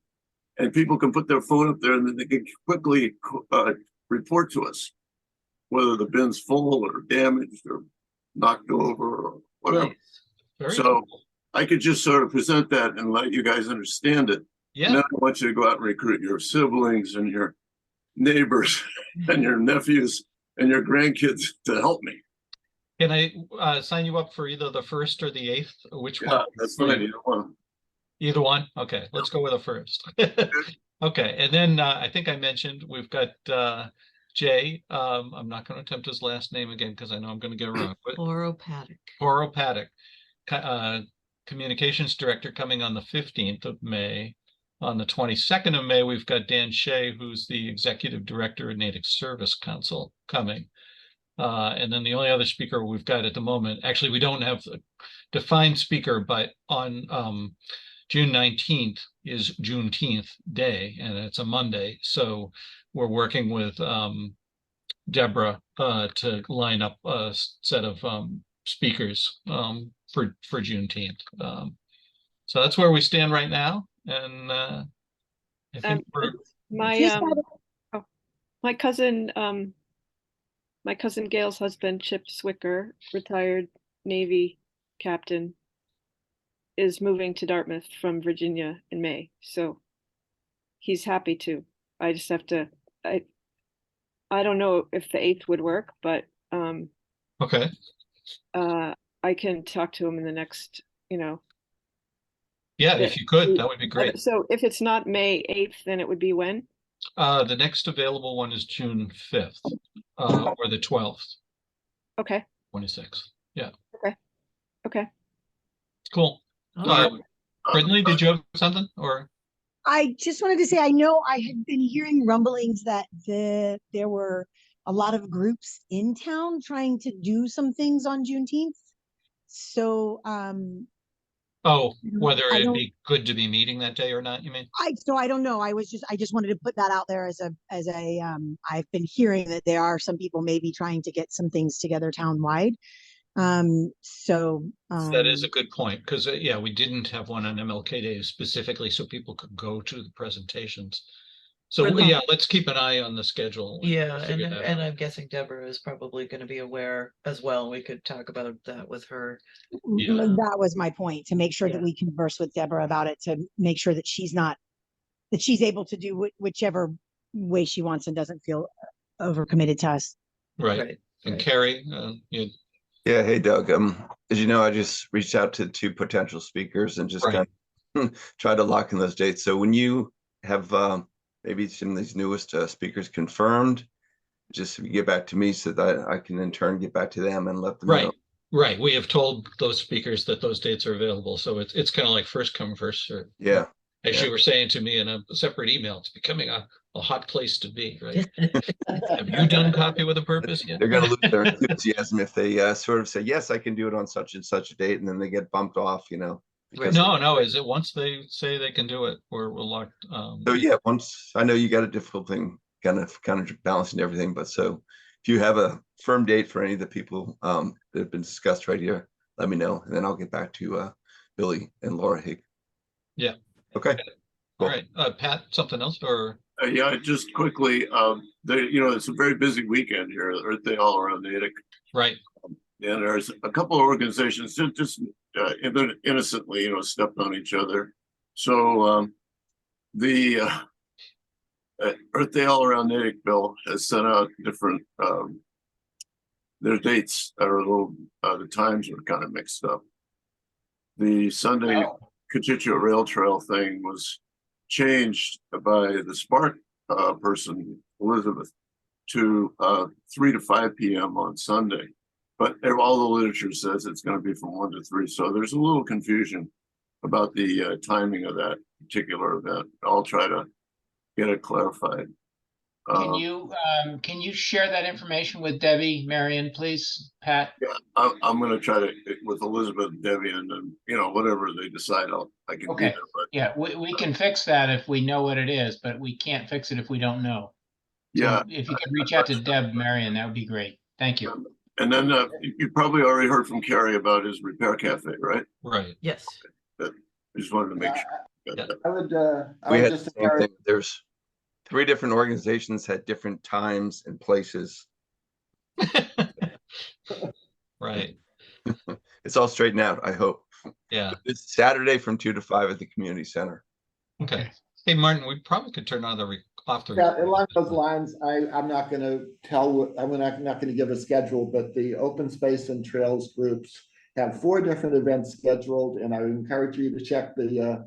E: and people can put their phone up there and then they can quickly report to us whether the bin's full or damaged or knocked over or whatever.
A: Nice. Very
E: So
A: cool.
E: I could just sort of present that and let you guys understand it. And then
A: Yeah,
E: I want you to go out and recruit your siblings and your neighbors and your nephews and your grandkids to help me.
A: can I sign you up for either the 1st or the 8th? Which
E: Yeah,
A: one?
E: that's
A: for
E: fine.
A: you?
E: You don't want
A: Either one? Okay, let's go with the 1st. Okay, and then I think I mentioned we've got Jay. I'm not going to attempt his last name again because I know I'm going to get it wrong. But
D: Oropathic.
A: Communications Director coming on the 15th of May. On the 22nd of May, we've got Dan Shea, who's the Executive Director of Native Service Council, coming. And then the only other speaker we've got at the moment, actually, we don't have a defined speaker, but on June 19th is Juneteenth Day, and it's a Monday. So we're working with Deborah to line up a set of speakers for Juneteenth. So that's where we stand right now, and I think we're
C: My cousin, my cousin Gail's husband, Chip Swicker, retired Navy captain, is moving to Dartmouth from Virginia in May, so he's happy to. I just have to, I don't know if the 8th would work, but
A: okay.
C: I can talk to him in the next,
A: Yeah, if you could, that would be great.
C: So if it's not May 8th, then it would be when?
A: The next available one is June 5th, or the 12th,
C: Okay,
A: 26th. Yeah,
C: okay.
A: cool. Brindley, did you have something or?
F: I just wanted to say, I know I had been hearing rumblings that there were a lot of groups in town trying to do some things on Juneteenth. So,
A: Oh, whether
F: I
A: it'd
F: don't-
A: be good to be meeting that day or not, you mean?
F: I don't know. I just wanted to put that out there as I've been hearing that there are some people maybe trying to get some things together townwide.
A: That is a good point, because yeah, we didn't have one on MLK Day specifically so people could go to the presentations. So yeah, let's keep an eye on the schedule.
D: Yeah,
A: figure that
D: and
A: out.
D: I'm guessing Deborah is probably going to be aware as well. We could talk about that with her.
A: Yeah.
F: That was my point, to make sure that we converse with Deborah about it, to make sure that she's able to do whichever way she wants and doesn't feel overcommitted to us.
A: Right. And Carrie,
M: Yeah, hey Doug. As you know, I just reached out to 2 potential speakers and just kind of tried to lock in those dates. So when you have maybe some of these newest speakers confirmed, just get back to me so that I can in turn get back to them and let them know.
A: Right. We have told those speakers that those dates are available. So it's kind of like first come, first serve.
M: Yeah.
A: As you were saying to me in a separate email, it's becoming a hot place to be, right? Have you done Copy with a Purpose yet?
M: They're going to lose their enthusiasm if they sort of say, yes, I can do it on such and such a date, and then they get bumped off, because
A: No, is it once they say they can do it, we're locked.
M: So yeah, once I know you got a difficult thing kind of balancing everything, but so if you have a firm date for any of the people that have been discussed right here, let me know, and then I'll get back to Billy and Laura Haig.
A: Yeah.
M: Okay.
A: All right. Pat, something else or?
E: Yeah, just quickly, it's a very busy weekend here, Earth Day all around Natick.
A: Right.
E: And there's a couple of organizations that just innocently, stepped on each other. So the Earth Day all around Natick bill has sent out different their dates are a little the times were kind of mixed up. The Sunday Cochituate Rail Trail thing was changed by the Spark person, Elizabeth, to 3 to 5 p.m. on Sunday. But all the literature says it's going to be from 1 to 3. So there's a little confusion about the timing of that particular event. I'll try to get it clarified.
K: Can you share that information with Debbie, Marion, please, Pat?
E: Yeah, I'm gonna try to, with Elizabeth, and Debbie, and then, you know, whatever they decide, I can be
K: Okay.
E: there, but
K: Yeah, we can fix that if we know what it is, but we can't fix it if we don't know. So
E: yeah.
K: if you could reach out to Deb, Marion, that would be great. Thank you.
E: And then you probably already heard from Kerry about his repair cafe, right?
A: Right.
D: Yes.
E: I just wanted to make sure.
A: Yeah.
B: I would
M: We had
B: just.
M: the same thing. There's 3 different organizations had different times and places.
A: Right.
M: It's all straightened out, I hope.
A: Yeah.
M: It's Saturday from 2 to 5 at the community center.
A: Okay. Hey, Martin, we probably could turn on the off the.
B: Yeah, along those lines, I'm not gonna I'm not gonna give a schedule, but the open space and trails groups have 4 different events scheduled, and I would encourage you to check the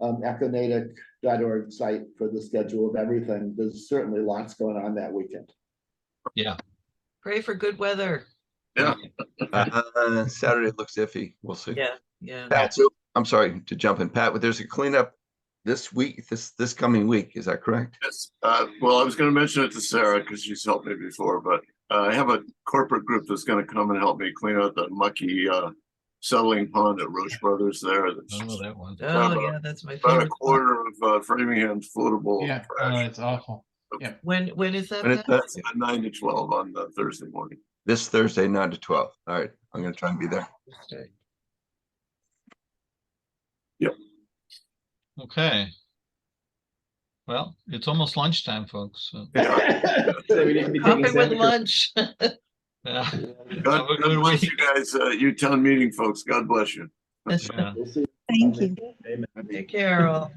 B: econatic.org site for the schedule of everything. There's certainly lots going on that weekend.
A: Yeah.
D: Pray for good weather.
E: Yeah.
M: Saturday looks iffy. We'll see.
D: Yeah, yeah.
M: Pat, so I'm sorry to jump in, Pat, but there's a cleanup this week, this coming week. Is that correct?
E: Yes. Well, I was going to mention it to Sarah because she's helped me before, but I have a corporate group that's going to come and help me clean out the mucky settling pond at Roche Brothers there. That's
A: Oh, that one.
D: Oh, yeah, that's my
E: about a
D: favorite.
E: quarter of Framingham's floatable
K: Yeah,
E: trash.
K: it's awful. Yeah.
D: When is that?
M: And it's
D: Pat?
E: That's at 9 to 12 on Thursday morning.
M: this Thursday, 9 to 12. All right. I'm going to try and be there.
A: Okay. Well, it's almost lunchtime, folks. So,
H: So we need to be taking
D: Coffee with
H: sandwiches.
D: lunch.
A: yeah.
E: God,
A: Have a good
E: God bless
A: week.
E: you guys, you town meeting folks. God bless you.
A: Yeah.
B: We'll see.
F: Thank you.
H: Amen.
D: Take care, all.